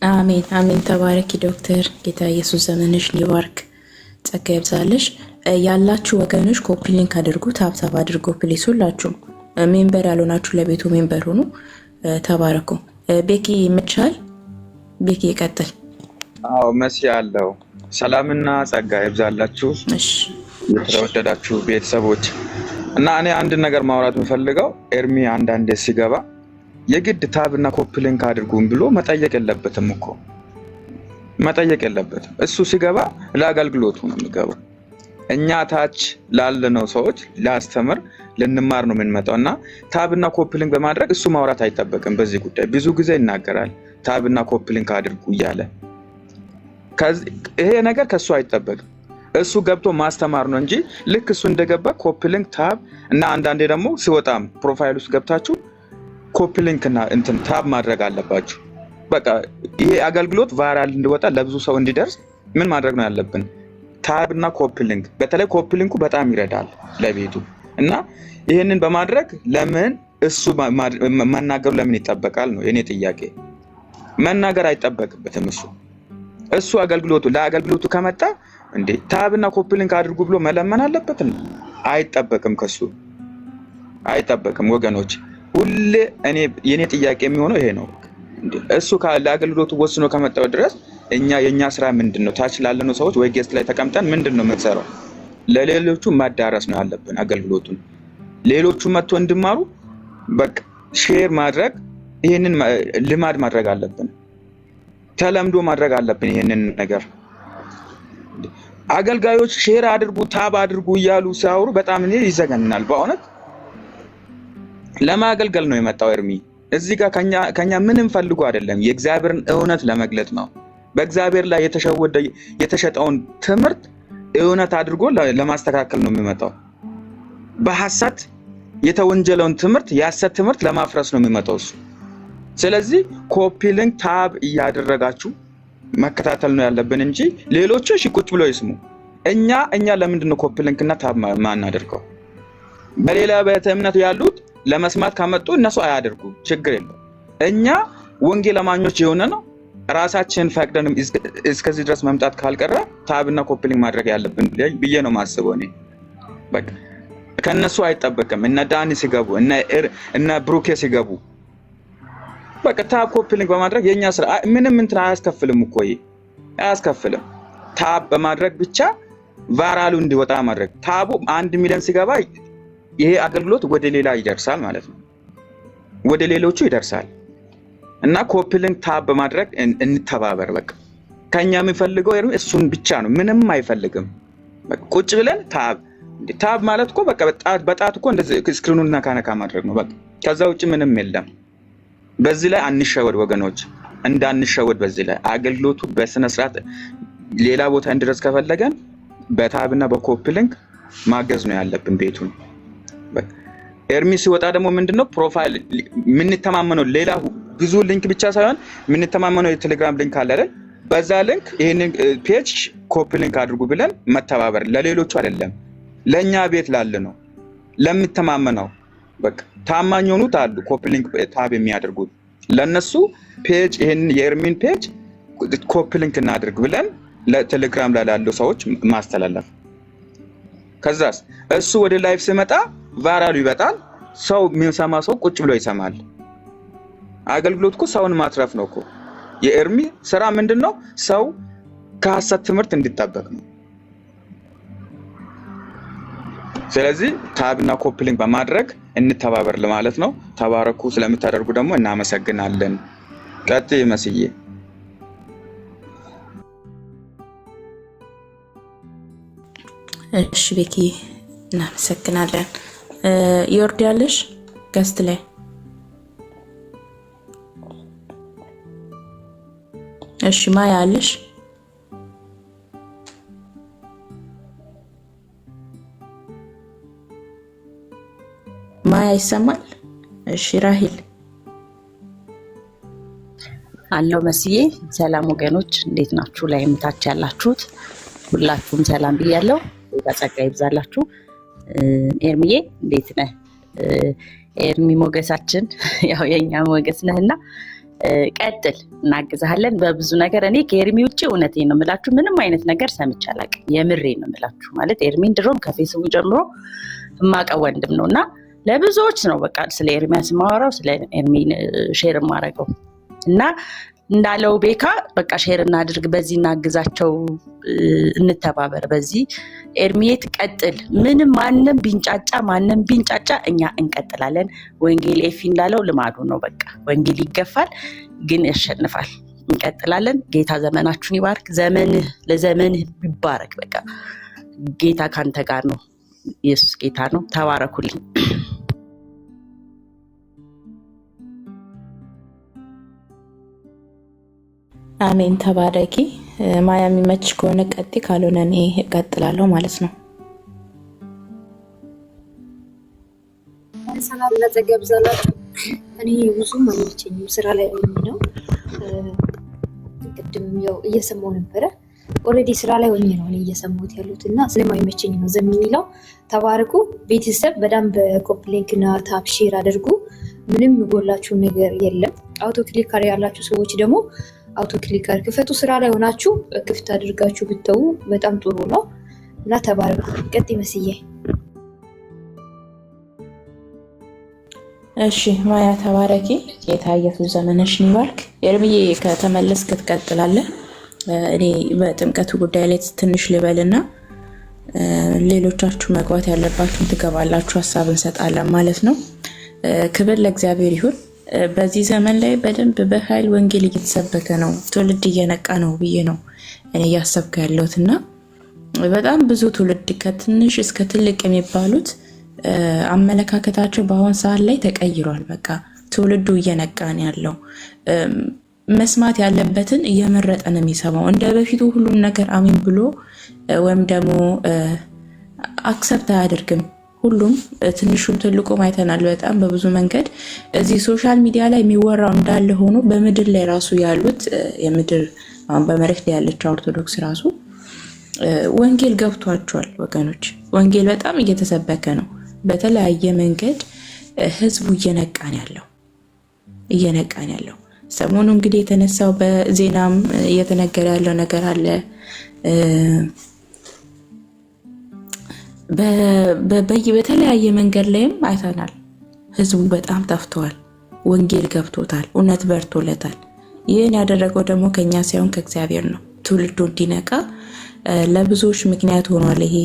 አሜን አሜን። ተባረኪ ዶክተር። ጌታ ኢየሱስ ዘመንሽን ይባርክ፣ ጸጋ ይብዛልሽ። ያላችሁ ወገኖች ኮፒ ሊንክ አድርጉ፣ ታብታብ አድርጉ ፕሊስ። ሁላችሁም ሜምበር ያልሆናችሁ ለቤቱ ሜምበር ሁኑ። ተባረኩ። ቤኪ ምቻል ቤኪ ይቀጥል። አዎ መሲ አለው። ሰላምና ጸጋ ይብዛላችሁ የተወደዳችሁ ቤተሰቦች። እና እኔ አንድ ነገር ማውራት የምፈልገው ኤርሚ አንዳንዴ ሲገባ የግድ ታብና ኮፒ ሊንክ አድርጉን ብሎ መጠየቅ የለበትም እኮ መጠየቅ የለበትም። እሱ ሲገባ ለአገልግሎቱ ነው የሚገባው። እኛ ታች ላለነው ሰዎች ላስተምር ልንማር ነው የምንመጣው። እና ታብና ኮፒ ሊንክ በማድረግ እሱ ማውራት አይጠበቅም። በዚህ ጉዳይ ብዙ ጊዜ ይናገራል፣ ታብና ኮፒ ሊንክ አድርጉ እያለ። ይሄ ነገር ከሱ አይጠበቅም። እሱ ገብቶ ማስተማር ነው እንጂ ልክ እሱ እንደገባ ኮፒ ሊንክ ታብ እና አንዳንዴ ደግሞ ሲወጣም ፕሮፋይል ውስጥ ገብታችሁ ኮፒ ሊንክ እና እንትን ታብ ማድረግ አለባችሁ። በቃ ይሄ አገልግሎት ቫይራል እንዲወጣ ለብዙ ሰው እንዲደርስ ምን ማድረግ ነው ያለብን? ታብ እና ኮፒ ሊንክ። በተለይ ኮፒ ሊንኩ በጣም ይረዳል ለቤቱ። እና ይሄንን በማድረግ ለምን እሱ መናገሩ ለምን ይጠበቃል ነው የኔ ጥያቄ። መናገር አይጠበቅበትም። እሱ ለአገልግሎቱ ከመጣ እንዴ ታብና ኮፒ ሊንክ አድርጉ ብሎ መለመን አለበት? አይጠበቅም፣ ከሱ አይጠበቅም ወገኖች። ሁሌ የኔ ጥያቄ የሚሆነው ይሄ ነው። እሱ ለአገልግሎቱ ወስኖ ከመጣው ድረስ የኛ ስራ ምንድነው? ታች ላለነው ሰዎች ወይ ጌስት ላይ ተቀምጠን ምንድነው የምንሰራው? ለሌሎቹ ማዳረስ ነው ያለብን አገልግሎቱን። ሌሎቹ መጥቶ እንዲማሩ በቃ ሼር ማድረግ፣ ይሄንን ልማድ ማድረግ አለብን። ተለምዶ ማድረግ አለብን ይሄንን ነገር። አገልጋዮች ሼር አድርጉ ታብ አድርጉ እያሉ ሲያወሩ በጣም እኔ ይዘገንናል በእውነት። ለማገልገል ነው የመጣው ኤርሚ። እዚህ ጋር ከኛ ምንም ፈልጎ አይደለም፣ የእግዚአብሔርን እውነት ለመግለጥ ነው። በእግዚአብሔር ላይ የተሸጠውን ትምህርት እውነት አድርጎ ለማስተካከል ነው የሚመጣው። በሐሰት የተወንጀለውን ትምህርት የሐሰት ትምህርት ለማፍረስ ነው የሚመጣው እሱ። ስለዚህ ኮፒ ሊንክ ታብ እያደረጋችሁ መከታተል ነው ያለብን እንጂ ሌሎቹ እሺ ቁጭ ብሎ ይስሙ። እኛ ለምንድን ነው ኮፒ ሊንክ እና ታብ ማናደርገው? በሌላ ቤተ እምነት ያሉት ለመስማት ካመጡ እነሱ አያደርጉ፣ ችግር የለም። እኛ ወንጌል አማኞች የሆነ ነው ራሳችን ፈቅደን እስከዚህ ድረስ መምጣት ካልቀረ ታብና ኮፒ ሊንክ ማድረግ ያለብን ብዬ ነው ማስበው እኔ። በቃ ከነሱ አይጠበቅም። እነ ዳኒ ሲገቡ እነ ብሩኬ ሲገቡ በቃ ታብ ኮፒ ሊንክ በማድረግ የኛ ስራ ምንም እንትን አያስከፍልም እኮ አያስከፍልም። ታብ በማድረግ ብቻ ቫይራሉ እንዲወጣ ማድረግ። ታቡ 1 ሚሊዮን ሲገባ ይሄ አገልግሎት ወደ ሌላ ይደርሳል ማለት ነው፣ ወደ ሌሎቹ ይደርሳል። እና ኮፒ ሊንክ ታብ በማድረግ እንተባበር። በቃ ከኛ የሚፈልገው እሱን ብቻ ነው፣ ምንም አይፈልግም። በቃ ቁጭ ብለን ታብ ማለት እኮ በቃ በጣት እኮ እንደዚህ ስክሪኑን ነካ ማድረግ ነው በቃ። ከዛ ውጭ ምንም የለም። በዚህ ላይ አንሸወድ ወገኖች፣ እንዳንሸወድ። በዚህ ላይ አገልግሎቱ በስነ ስርዓት ሌላ ቦታ እንድረስ ከፈለገን በታብና በኮፒ ሊንክ ማገዝ ነው ያለብን ቤቱን። በቃ ኤርሚ ሲወጣ ደግሞ ምንድነው ፕሮፋይል የምንተማመነው ሌላ ብዙ ሊንክ ብቻ ሳይሆን የምንተማመነው የቴሌግራም ሊንክ አለ አይደል? በዛ ሊንክ ይሄንን ፔጅ ኮፒ ሊንክ አድርጉ ብለን መተባበር፣ ለሌሎቹ አይደለም ለኛ ቤት ላለ ነው ለምተማመነው። በቃ ታማኝ ሆኑት አሉ ኮፒ ሊንክ ታብ የሚያደርጉት ለነሱ ፔጅ ይሄንን የኤርሚን ፔጅ ኮፒ ሊንክ እናድርግ ብለን ለቴሌግራም ላይ ላሉ ሰዎች ማስተላለፍ። ከዛስ እሱ ወደ ላይቭ ሲመጣ ቫይራሉ ይበጣል። ሰው የሚሰማ ሰው ቁጭ ብሎ ይሰማል። አገልግሎት እኮ ሰውን ማትረፍ ነው እኮ። የኤርሚ ስራ ምንድነው? ሰው ከሐሰት ትምህርት እንዲጠበቅ ነው። ስለዚህ ታብና ኮፒ ሊንክ በማድረግ እንተባበር ለማለት ነው። ተባረኩ። ስለምታደርጉ ደግሞ እናመሰግናለን። ቀጥይ መስዬ። እሺ ቤኪ እናመሰግናለን። ይወርዳልሽ ገስት ላይ እሺ ማያ አለሽ? ማያ ይሰማል? እሺ ራሂል አለው። መስዬ ሰላም ወገኖች፣ እንዴት ናችሁ? ላይ ምታች ያላችሁት ሁላችሁም ሰላም ብያለሁ። ጸጋ ይብዛላችሁ። ኤርሚዬ እንዴት ነህ? ኤርሚ ሞገሳችን ያው የኛ ሞገስ ነህና ቀጥል፣ እናግዛለን በብዙ ነገር። እኔ ከኤርሚ ውጪ እውነቴን ነው የምላችሁ ምንም አይነት ነገር ሰምቼ አላውቅም። የምሬን ነው የምላችሁ። ማለት ኤርሚን ድሮም ከፌስቡክ ጀምሮ የማውቀው ወንድም ነውና ለብዙዎች ነው በቃ ስለ ኤርሚያስ ማወራው፣ ስለ ኤርሚን ሼር ማረገው እና እንዳለው ቤካ በቃ ሼር እናድርግ፣ በዚህ እናግዛቸው፣ እንተባበር። በዚህ ኤርሚዬ ትቀጥል። ምንም ማንም ቢንጫጫ እኛ እንቀጥላለን። ወንጌል ኤፊ እንዳለው ልማዱ ነው። በቃ ወንጌል ይገፋል ግን ያሸንፋል። እንቀጥላለን። ጌታ ዘመናችሁን ይባርክ። ለዘመንህ ይባረክ። በቃ ጌታ ካንተ ጋር ነው። ኢየሱስ ጌታ ነው። ተባረኩልኝ። አሜን። ተባረኪ ማያ። የሚመች ከሆነ ቀጥ፣ ካልሆነ እኔ እቀጥላለሁ ማለት ነው። ሰላም ለጸገብ ዘላችሁ። እኔ ብዙም አይመቸኝም፣ ስራ ላይ ሆኜ ነው። ቅድም ያው እየሰማሁ ነበረ። ኦልሬዲ ስራ ላይ ሆኜ ነው እኔ እየሰማሁት ያሉት እና ስለማይመቸኝ ነው ዝም የሚለው። ተባረኩ ቤተሰብ። በደንብ ኮፒ ሊንክ እና ታብ ሼር አድርጉ። ምንም ጎላችሁ ነገር የለም። አውቶ ክሊከር ያላችሁ ሰዎች ደግሞ አውቶ ክሊከር ክፈቱ። ስራ ላይ ሆናችሁ ክፍት አድርጋችሁ ብትተው በጣም ጥሩ ነው እና ተባረኩ። ቀጥ መስዬ። እሺ ማያ ተባረኪ። ጌታ ኢየሱስ ዘመንሽን ይባርክ። ኤርሚዬ ከተመለስክ ትቀጥላለህ። እኔ በጥምቀቱ ጉዳይ ላይ ትንሽ ልበልና ሌሎቻችሁ መግባት ያለባችሁን ትገባላችሁ፣ ሀሳብ እንሰጣለን ማለት ነው። ክብር ለእግዚአብሔር ይሁን። በዚህ ዘመን ላይ በደንብ በኃይል ወንጌል እየተሰበከ ነው። ትውልድ እየነቃ ነው ብዬ ነው እኔ እያሰብኩ ያለሁት እና በጣም ብዙ ትውልድ ከትንሽ እስከ ትልቅ የሚባሉት አመለካከታቸው በአሁን ሰዓት ላይ ተቀይሯል። በቃ ትውልዱ እየነቃ ነው ያለው። መስማት ያለበትን እየመረጠ ነው የሚሰማው። እንደ በፊቱ ሁሉም ነገር አሚን ብሎ ወይም ደግሞ አክሰፕት አያደርግም። ሁሉም ትንሹም ትልቁም አይተናል በጣም በብዙ መንገድ እዚህ ሶሻል ሚዲያ ላይ የሚወራው እንዳለ ሆኖ በምድር ላይ ራሱ ያሉት የምድር አሁን በመሬት ላይ ያለችው ኦርቶዶክስ ራሱ ወንጌል ገብቷቸዋል ወገኖች። ወንጌል በጣም እየተሰበከ ነው በተለያየ መንገድ። ህዝቡ እየነቃን ያለው ሰሞኑ እንግዲህ የተነሳው በዜናም እየተነገረ ያለው ነገር አለ። በተለያየ መንገድ ላይም አይተናል። ህዝቡ በጣም ጠፍቷል። ወንጌል ገብቶታል። እውነት በርቶለታል። ይህን ያደረገው ደግሞ ከኛ ሳይሆን ከእግዚአብሔር ነው። ትውልዱ እንዲነቃ ለብዙዎች ምክንያት ሆኗል ይሄ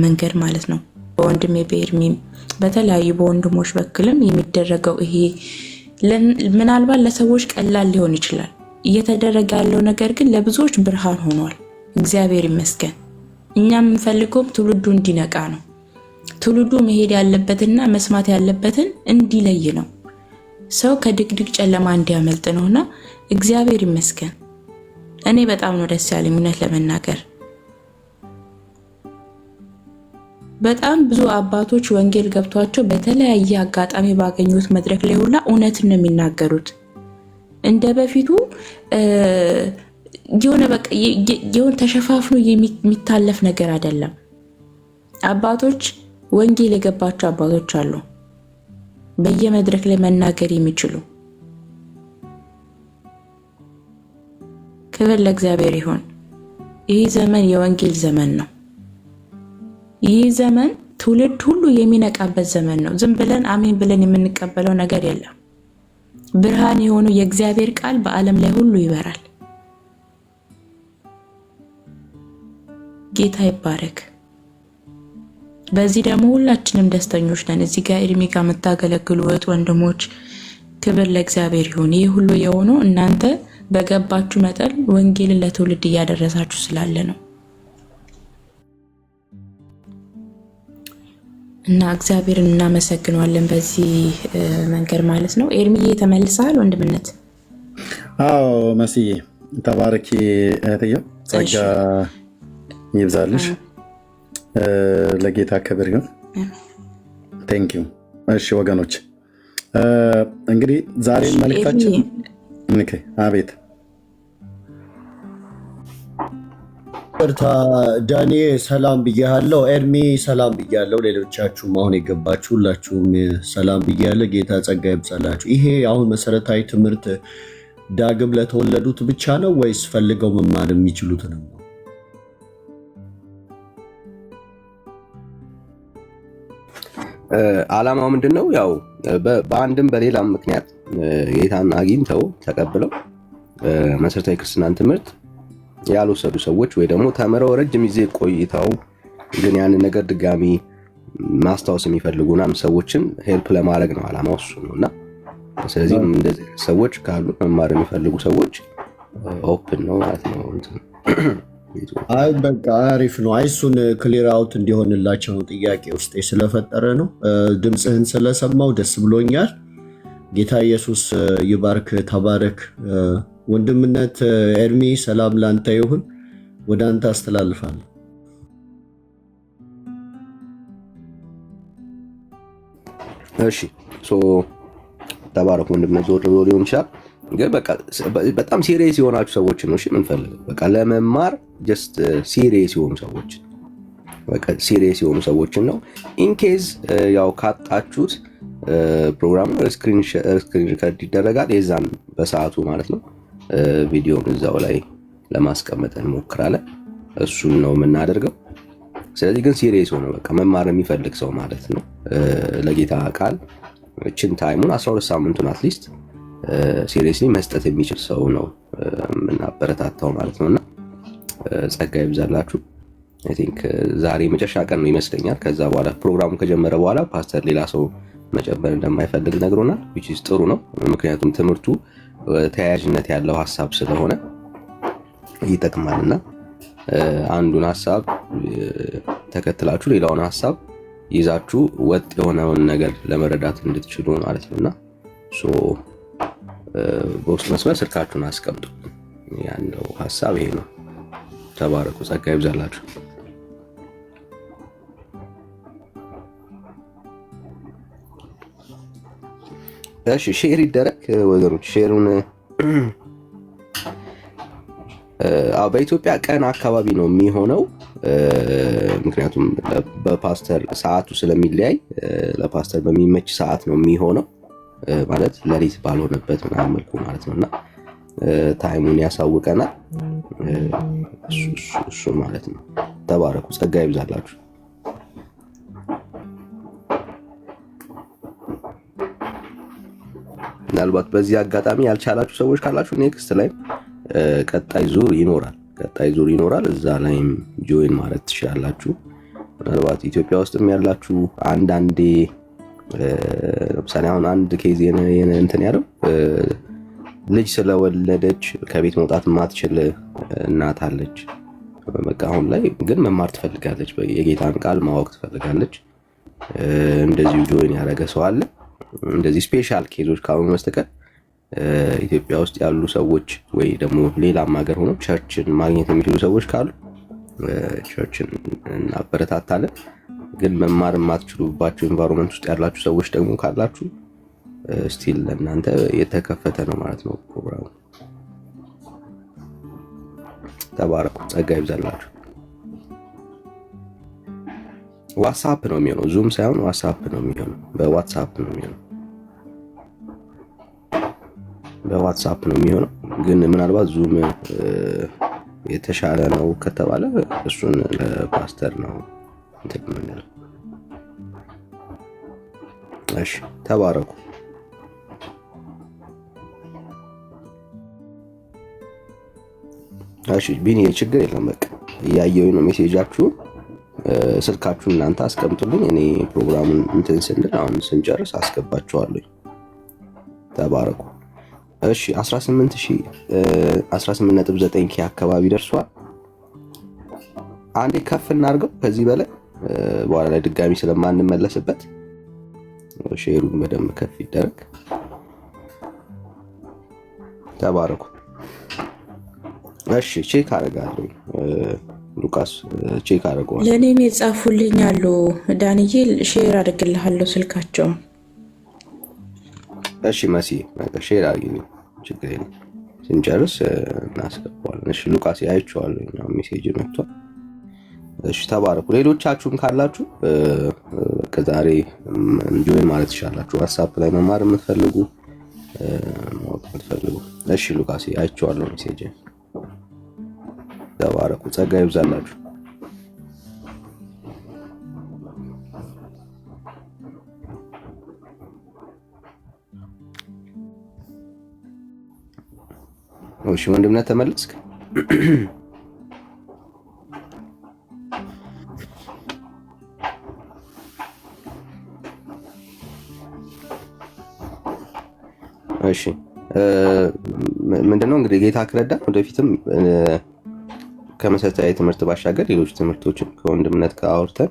መንገድ ማለት ነው። በወንድሜ በኤርሚም በተለያዩ በወንድሞች በኩልም የሚደረገው ይሄ ምናልባት ለሰዎች ቀላል ሊሆን ይችላል። እየተደረገ ያለው ነገር ግን ለብዙዎች ብርሃን ሆኗል። እግዚአብሔር ይመስገን። እኛ የምንፈልገውም ትውልዱ እንዲነቃ ነው። ትውልዱ መሄድ ያለበትና መስማት ያለበትን እንዲለይ ነው። ሰው ከድቅድቅ ጨለማ እንዲያመልጥ ነውና እግዚአብሔር ይመስገን። እኔ በጣም ነው ደስ ያለኝ እውነት ለመናገር። በጣም ብዙ አባቶች ወንጌል ገብቷቸው በተለያየ አጋጣሚ ባገኙት መድረክ ላይ ሁላ እውነትን ነው የሚናገሩት። እንደ በፊቱ የሆነ ተሸፋፍኖ የሚታለፍ ነገር አይደለም። አባቶች ወንጌል የገባቸው አባቶች አሉ፣ በየመድረክ ላይ መናገር የሚችሉ። ክብር ለእግዚአብሔር ይሁን። ይህ ዘመን የወንጌል ዘመን ነው። ይህ ዘመን ትውልድ ሁሉ የሚነቃበት ዘመን ነው። ዝም ብለን አሜን ብለን የምንቀበለው ነገር የለም። ብርሃን የሆኑ የእግዚአብሔር ቃል በዓለም ላይ ሁሉ ይበራል። ጌታ ይባረክ። በዚህ ደግሞ ሁላችንም ደስተኞች ነን። እዚህ ጋር ኤርሚ ጋር የምታገለግሉ ወንድሞች ክብር ለእግዚአብሔር ይሁን። ይህ ሁሉ የሆነው እናንተ በገባችሁ መጠን ወንጌልን ለትውልድ እያደረሳችሁ ስላለ ነው እና እግዚአብሔርን እናመሰግናለን በዚህ መንገድ ማለት ነው። ኤርሚዬ ተመልሰሃል ወንድምነት? አዎ መስዬ ተባረኪ እህትዬ፣ ጸጋ ይብዛልሽ። ለጌታ ክብር ይሁን። ቴንክ ዩ። እሺ ወገኖች እንግዲህ ዛሬ መልእክታችን አቤት ዳኒ ሰላም ብያለሁ። ኤርሚ ሰላም ብያለሁ። ሌሎቻችሁም አሁን የገባችሁ ሁላችሁም ሰላም ብያለሁ። ጌታ ጸጋ ይብዛላችሁ። ይሄ አሁን መሰረታዊ ትምህርት ዳግም ለተወለዱት ብቻ ነው ወይስ ፈልገው መማር የሚችሉት ነው? ዓላማው ምንድነው? ያው በአንድም በሌላም ምክንያት ጌታን አግኝተው ተቀብለው መሰረታዊ ክርስትናን ትምህርት ያልወሰዱ ሰዎች ወይ ደግሞ ተምረው ረጅም ጊዜ ቆይተው ግን ያንን ነገር ድጋሚ ማስታወስ የሚፈልጉናም ሰዎችን ሄልፕ ለማድረግ ነው ዓላማው እሱ ነውና፣ ስለዚህ እንደዚህ ሰዎች ካሉ መማር የሚፈልጉ ሰዎች ኦፕን ነው ማለት ነው። አይ በቃ አሪፍ ነው። እሱን ክሊር አውት እንዲሆንላቸው ጥያቄ ውስጥ ስለፈጠረ ነው። ድምፅህን ስለሰማው ደስ ብሎኛል። ጌታ ኢየሱስ ይባርክ። ተባረክ ወንድምነት። ኤርሚ ሰላም ላንተ ይሁን። ወደ አንተ አስተላልፋለሁ። እሺ ተባረክ ወንድምነት። ዞር ብሎ ሊሆን ይችላል ግን በቃ በጣም ሲሪየስ የሆናችሁ ሰዎች ነው እሺ የምንፈልገው። በቃ ለመማር ጀስት ሲሪየስ የሆኑ ሰዎች በቃ ሲሪየስ የሆኑ ሰዎችን ነው። ኢንኬዝ ያው ካጣችሁት ፕሮግራሙ ስክሪን ሪከርድ ይደረጋል የዛን በሰዓቱ ማለት ነው። ቪዲዮን እዛው ላይ ለማስቀመጥ እንሞክራለን። እሱን ነው የምናደርገው። ስለዚህ ግን ሲሪየስ ሆነ በቃ መማር የሚፈልግ ሰው ማለት ነው ለጌታ ቃል እችን ታይሙን 12 ሳምንቱን አትሊስት ሲሪየስሊ መስጠት የሚችል ሰው ነው የምናበረታታው ማለት ነውና ጸጋ ይብዛላችሁ። አይ ቲንክ ዛሬ መጨረሻ ቀን ነው ይመስለኛል። ከዛ በኋላ ፕሮግራሙ ከጀመረ በኋላ ፓስተር ሌላ ሰው መጨመር እንደማይፈልግ ነግሮናል። which is ጥሩ ነው። ምክንያቱም ትምህርቱ ተያያዥነት ያለው ሐሳብ ስለሆነ ይጠቅማልና አንዱን ሐሳብ ተከትላችሁ ሌላውን ሐሳብ ይዛችሁ ወጥ የሆነውን ነገር ለመረዳት እንድትችሉ ማለት ነውና በውስጥ መስመር ስልካችሁን አስቀምጡ። ያለው ሀሳብ ይሄ ነው። ተባረኩ። ጸጋ ይብዛላችሁ። እሺ ሼር ይደረግ ወገኖች። ሼሩን በኢትዮጵያ ቀን አካባቢ ነው የሚሆነው። ምክንያቱም በፓስተር ሰዓቱ ስለሚለያይ ለፓስተር በሚመች ሰዓት ነው የሚሆነው። ማለት ሌሊት ባልሆነበት ምናምን መልኩ ማለት ነውና ታይሙን ያሳውቀናል። እሱ ማለት ነው። ተባረኩ። ጸጋ ይብዛላችሁ። ምናልባት በዚህ አጋጣሚ ያልቻላችሁ ሰዎች ካላችሁ ኔክስት ላይ ቀጣይ ዙር ይኖራል። እዛ ላይም ጆይን ማለት ትችላላችሁ። ምናልባት ኢትዮጵያ ውስጥም ያላችሁ አንዳንዴ ለምሳሌ አሁን አንድ ኬዝ እንትን ያለው ልጅ ስለወለደች ከቤት መውጣት የማትችል እናት አለች። በቃ አሁን ላይ ግን መማር ትፈልጋለች፣ የጌታን ቃል ማወቅ ትፈልጋለች። እንደዚሁ ጆይን ያደረገ ሰው አለ። እንደዚህ ስፔሻል ኬዞች ካልሆኑ በስተቀር ኢትዮጵያ ውስጥ ያሉ ሰዎች ወይ ደግሞ ሌላም ሀገር ሆነው ቸርችን ማግኘት የሚችሉ ሰዎች ካሉ ቸርችን እናበረታታለን። ግን መማር የማትችሉባቸው ኤንቫይሮንመንት ውስጥ ያላችሁ ሰዎች ደግሞ ካላችሁ ስቲል ለእናንተ የተከፈተ ነው ማለት ነው ፕሮግራሙ። ተባረኩ። ጸጋ ይብዛላችሁ። ዋትስአፕ ነው የሚሆነው፣ ዙም ሳይሆን ዋትስአፕ ነው የሚሆነው። በዋትስአፕ ነው የሚሆነው። ግን ምናልባት ዙም የተሻለ ነው ከተባለ እሱን ለፓስተር ነው እንትን የምንለው። እሺ ተባረኩ። እሺ ቢኒ ችግር የለም። በቃ እያየሁኝ ነው ሜሴጃችሁን። ስልካችሁን እናንተ አስቀምጡልኝ። እኔ ፕሮግራሙን እንትን ስንል አሁን ስንጨርስ አስገባችኋለሁ። ተባረኩ። እሺ 18.9 ኬ አካባቢ ደርሷል። አንዴ ከፍ እናድርገው ከዚህ በላይ በኋላ ላይ ድጋሚ ስለማንመለስበት ሼሩን በደንብ ከፍ ይደረግ። ተባረኩ። እሺ ቼክ አደርጋለሁ። ሉቃስ ቼክ አደርገዋለሁ። ለእኔም የጻፉልኝ አሉ። ዳንኤል ሼር አደርግልሃለሁ ስልካቸው። እሺ መሲ ሼር አድርጊልኝ፣ ችግር የለም። ስንጨርስ እናስገባዋለን። እሺ ሉቃስ አይቼዋለሁ፣ ሜሴጅ መጥቷል። እሺ ተባረኩ። ሌሎቻችሁም ካላችሁ ከዛሬ ጆይን ማለት ትችላላችሁ። ዋትስአፕ ላይ መማር የምትፈልጉ ማወቅ የምትፈልጉ። እሺ ሉቃስ አይቼዋለሁ ሜሴጅ። ተባረኩ። ጸጋ ይብዛላችሁ። እሺ ወንድምነት ተመለስክ? እሺ ምንድነው እንግዲህ ጌታ ከረዳ ወደፊትም ከመሰረታዊ ትምህርት ባሻገር ሌሎች ትምህርቶችን ከወንድምነት ጋር አውርተን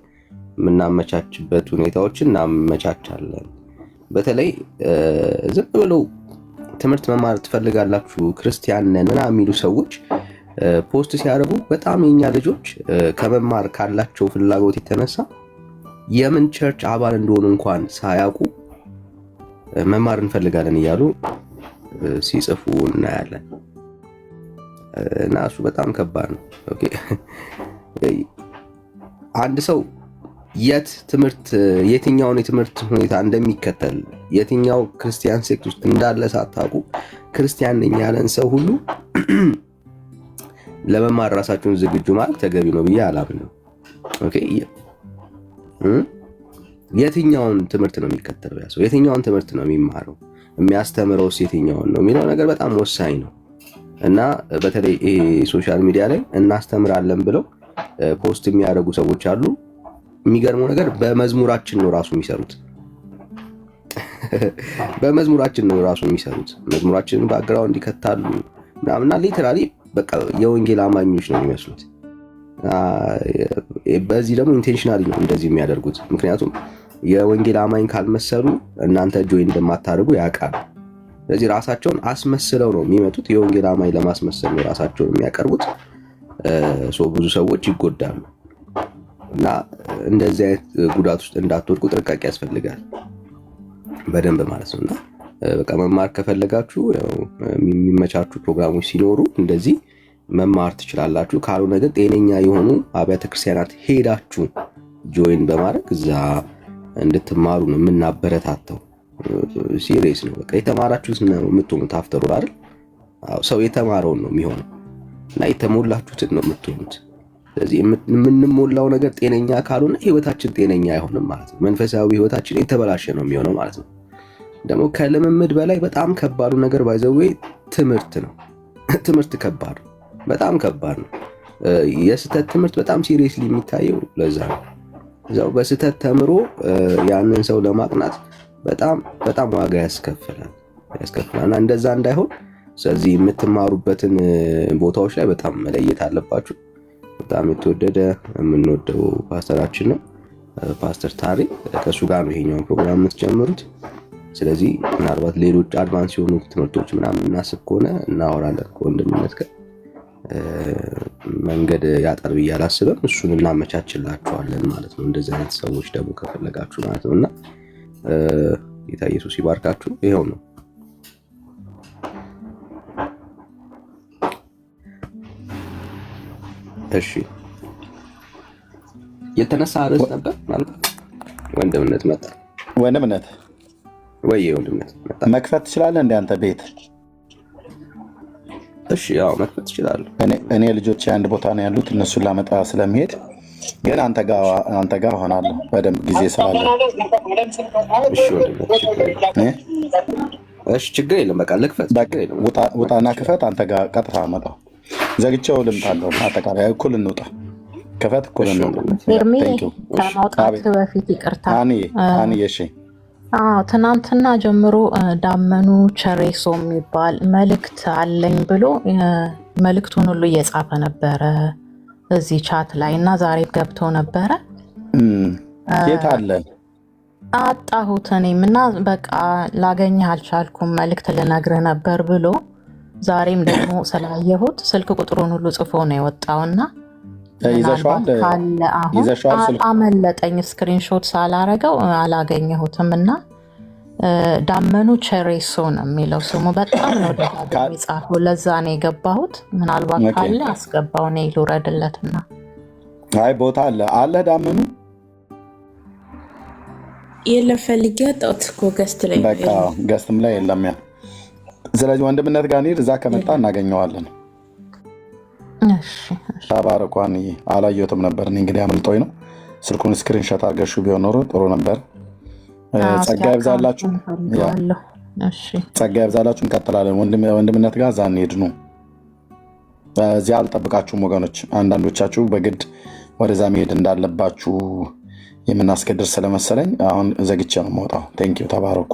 የምናመቻችበት ሁኔታዎችን እናመቻቻለን። በተለይ ዝም ብለው ትምህርት መማር ትፈልጋላችሁ ክርስቲያን ነን ምናምን የሚሉ ሰዎች ፖስት ሲያደርጉ በጣም የኛ ልጆች ከመማር ካላቸው ፍላጎት የተነሳ የምን ቸርች አባል እንደሆኑ እንኳን ሳያውቁ መማር እንፈልጋለን እያሉ ሲጽፉ እናያለን። እና እሱ በጣም ከባድ ነው። ኦኬ አንድ ሰው የትኛውን የትምህርት ሁኔታ እንደሚከተል የትኛው ክርስቲያን ሴክት ውስጥ እንዳለ ሳታውቁ ክርስቲያን ነኝ ያለን ሰው ሁሉ ለመማር ራሳችሁን ዝግጁ ማለት ተገቢ ነው ብዬ አላምንም። ኦኬ የትኛውን ትምህርት ነው የሚከተለው ያ ሰው? የትኛውን ትምህርት ነው የሚማረው? የሚያስተምረውስ የትኛውን ነው የሚለው ነገር በጣም ወሳኝ ነው። እና በተለይ ሶሻል ሚዲያ ላይ እናስተምራለን ብለው ፖስት የሚያደርጉ ሰዎች አሉ። የሚገርመው ነገር በመዝሙራችን ነው ራሱ የሚሰሩት። መዝሙራችንን ባክግራውንድ ይከታሉ ምናምና ሊተራሊ በቃ የወንጌል አማኞች ነው የሚመስሉት። በዚህ ደግሞ ኢንቴንሽናሊ ነው እንደዚህ የሚያደርጉት። ምክንያቱም የወንጌል አማኝ ካልመሰሉ እናንተ ጆይን እንደማታደርጉ ያውቃሉ። ስለዚህ ራሳቸውን አስመስለው ነው የሚመጡት። የወንጌል አማኝ ለማስመሰል ነው ራሳቸውን የሚያቀርቡት። ብዙ ሰዎች ይጎዳሉ እና እንደዚህ አይነት ጉዳት ውስጥ እንዳትወድቁ ጥንቃቄ ያስፈልጋል በደንብ ማለት ነው። እና በቃ መማር ከፈለጋችሁ የሚመቻችሁ ፕሮግራሞች ሲኖሩ እንደዚህ መማር ትችላላችሁ። ካልሆነ ግን ጤነኛ የሆኑ አብያተ ክርስቲያናት ሄዳችሁ ጆይን በማድረግ እዛ እንድትማሩ ነው የምናበረታተው። ሲሪየስ ነው። በቃ የተማራችሁት ነው የምትሆኑት። አፍተሩ አይደል? ሰው የተማረውን ነው የሚሆነው እና የተሞላችሁትን ነው የምትሆኑት። ስለዚህ የምንሞላው ነገር ጤነኛ ካልሆነ ህይወታችን ጤነኛ አይሆንም ማለት ነው። መንፈሳዊ ህይወታችን የተበላሸ ነው የሚሆነው ማለት ነው። ደግሞ ከልምምድ በላይ በጣም ከባዱ ነገር ባይዘዌ ትምህርት ነው። ትምህርት ከባድ ነው፣ በጣም ከባድ ነው። የስህተት ትምህርት በጣም ሲሪየስሊ የሚታየው ለዛ ነው። እዛው በስህተት ተምሮ ያንን ሰው ለማቅናት በጣም ዋጋ ያስከፍላል እና እንደዛ እንዳይሆን ስለዚህ የምትማሩበትን ቦታዎች ላይ በጣም መለየት አለባችሁ። በጣም የተወደደ የምንወደው ፓስተራችን ነው ፓስተር ታሪ። ከሱ ጋር ነው ይሄኛውን ፕሮግራም የምትጀምሩት። ስለዚህ ምናልባት ሌሎች አድቫንስ የሆኑ ትምህርቶች ምናምን እናስብ ከሆነ እናወራለን ከወንድምነት ጋር። መንገድ ያጠር ብዬ አላስብም። እሱን እናመቻችላችኋለን ማለት ነው። እንደዚህ አይነት ሰዎች ደግሞ ከፈለጋችሁ ማለት ነው። እና ጌታ ኢየሱስ ይባርካችሁ። ይሄው ነው። እሺ የተነሳ ርዕስ ነበር ማለት ወንድምነት መጣ። ወንድምነት ወይ ወንድምነት መጣ። መክፈት ትችላለህ እንደ አንተ ቤት? እሺ ያው መክፈት ትችላለህ። እኔ ልጆቼ አንድ ቦታ ነው ያሉት፣ እነሱን ላመጣ ስለሚሄድ ግን አንተ ጋር ሆናለሁ በደንብ ጊዜ ስላለ። እሺ ወንድምነት እሺ ችግር የለም። በቃ ልክፈት። ውጣና ክፈት። አንተ ጋር ቀጥታ አመጣው። ዘግቼው ልምጣለሁ። አጠቃላይ እኩል እንውጣ። ክፈት፣ እኩል እንውጣ። ኤርሚ ከማውጣት በፊት ይቅርታ አኒ እሺ ትናንትና ጀምሮ ዳመኑ ቸሬሶ የሚባል መልእክት አለኝ ብሎ መልእክቱን ሁሉ እየጻፈ ነበረ እዚህ ቻት ላይ እና ዛሬ ገብቶ ነበረ። የት አለ? አጣሁት እኔም እና በቃ ላገኘህ አልቻልኩም። መልእክት ልነግርህ ነበር ብሎ ዛሬም ደግሞ ስላየሁት ስልክ ቁጥሩን ሁሉ ጽፎ ነው የወጣውና አመለጠኝ። ስክሪንሾት ሳላረገው አላገኘሁትም እና ዳመኑ ቸሬሶ ነው የሚለው ስሙ። በጣም ነው ደጋግሞ የሚጻፈው። ለዛ ነው የገባሁት። ምናልባት ካለ አስገባው እኔ ልውረድለትና። አይ ቦታ አለ ዳመኑ የለም ፈልጌ አጣሁት እኮ ገስት ላይ። በቃ ገስትም ላይ የለም። ያ ስለዚህ ወንድምነት ጋር እንሂድ። እዛ ከመጣ እናገኘዋለን። ተባረኳን። አላየሁትም ነበር እኔ እንግዲህ አመልጦኝ ነው። ስልኩን ስክሪንሾት አድርገሽው ቢሆን ኖሮ ጥሩ ነበር። ጸጋ ይብዛላችሁ። ጸጋ ይብዛላችሁ። እንቀጥላለን። ወንድምነት ጋር እዛ እንሂድ ነው። እዚያ አልጠብቃችሁም ወገኖች። አንዳንዶቻችሁ በግድ ወደዛ መሄድ እንዳለባችሁ የምናስገድር ስለመሰለኝ አሁን ዘግቼ ነው የምወጣው። ቴንኪው። ተባረኩ።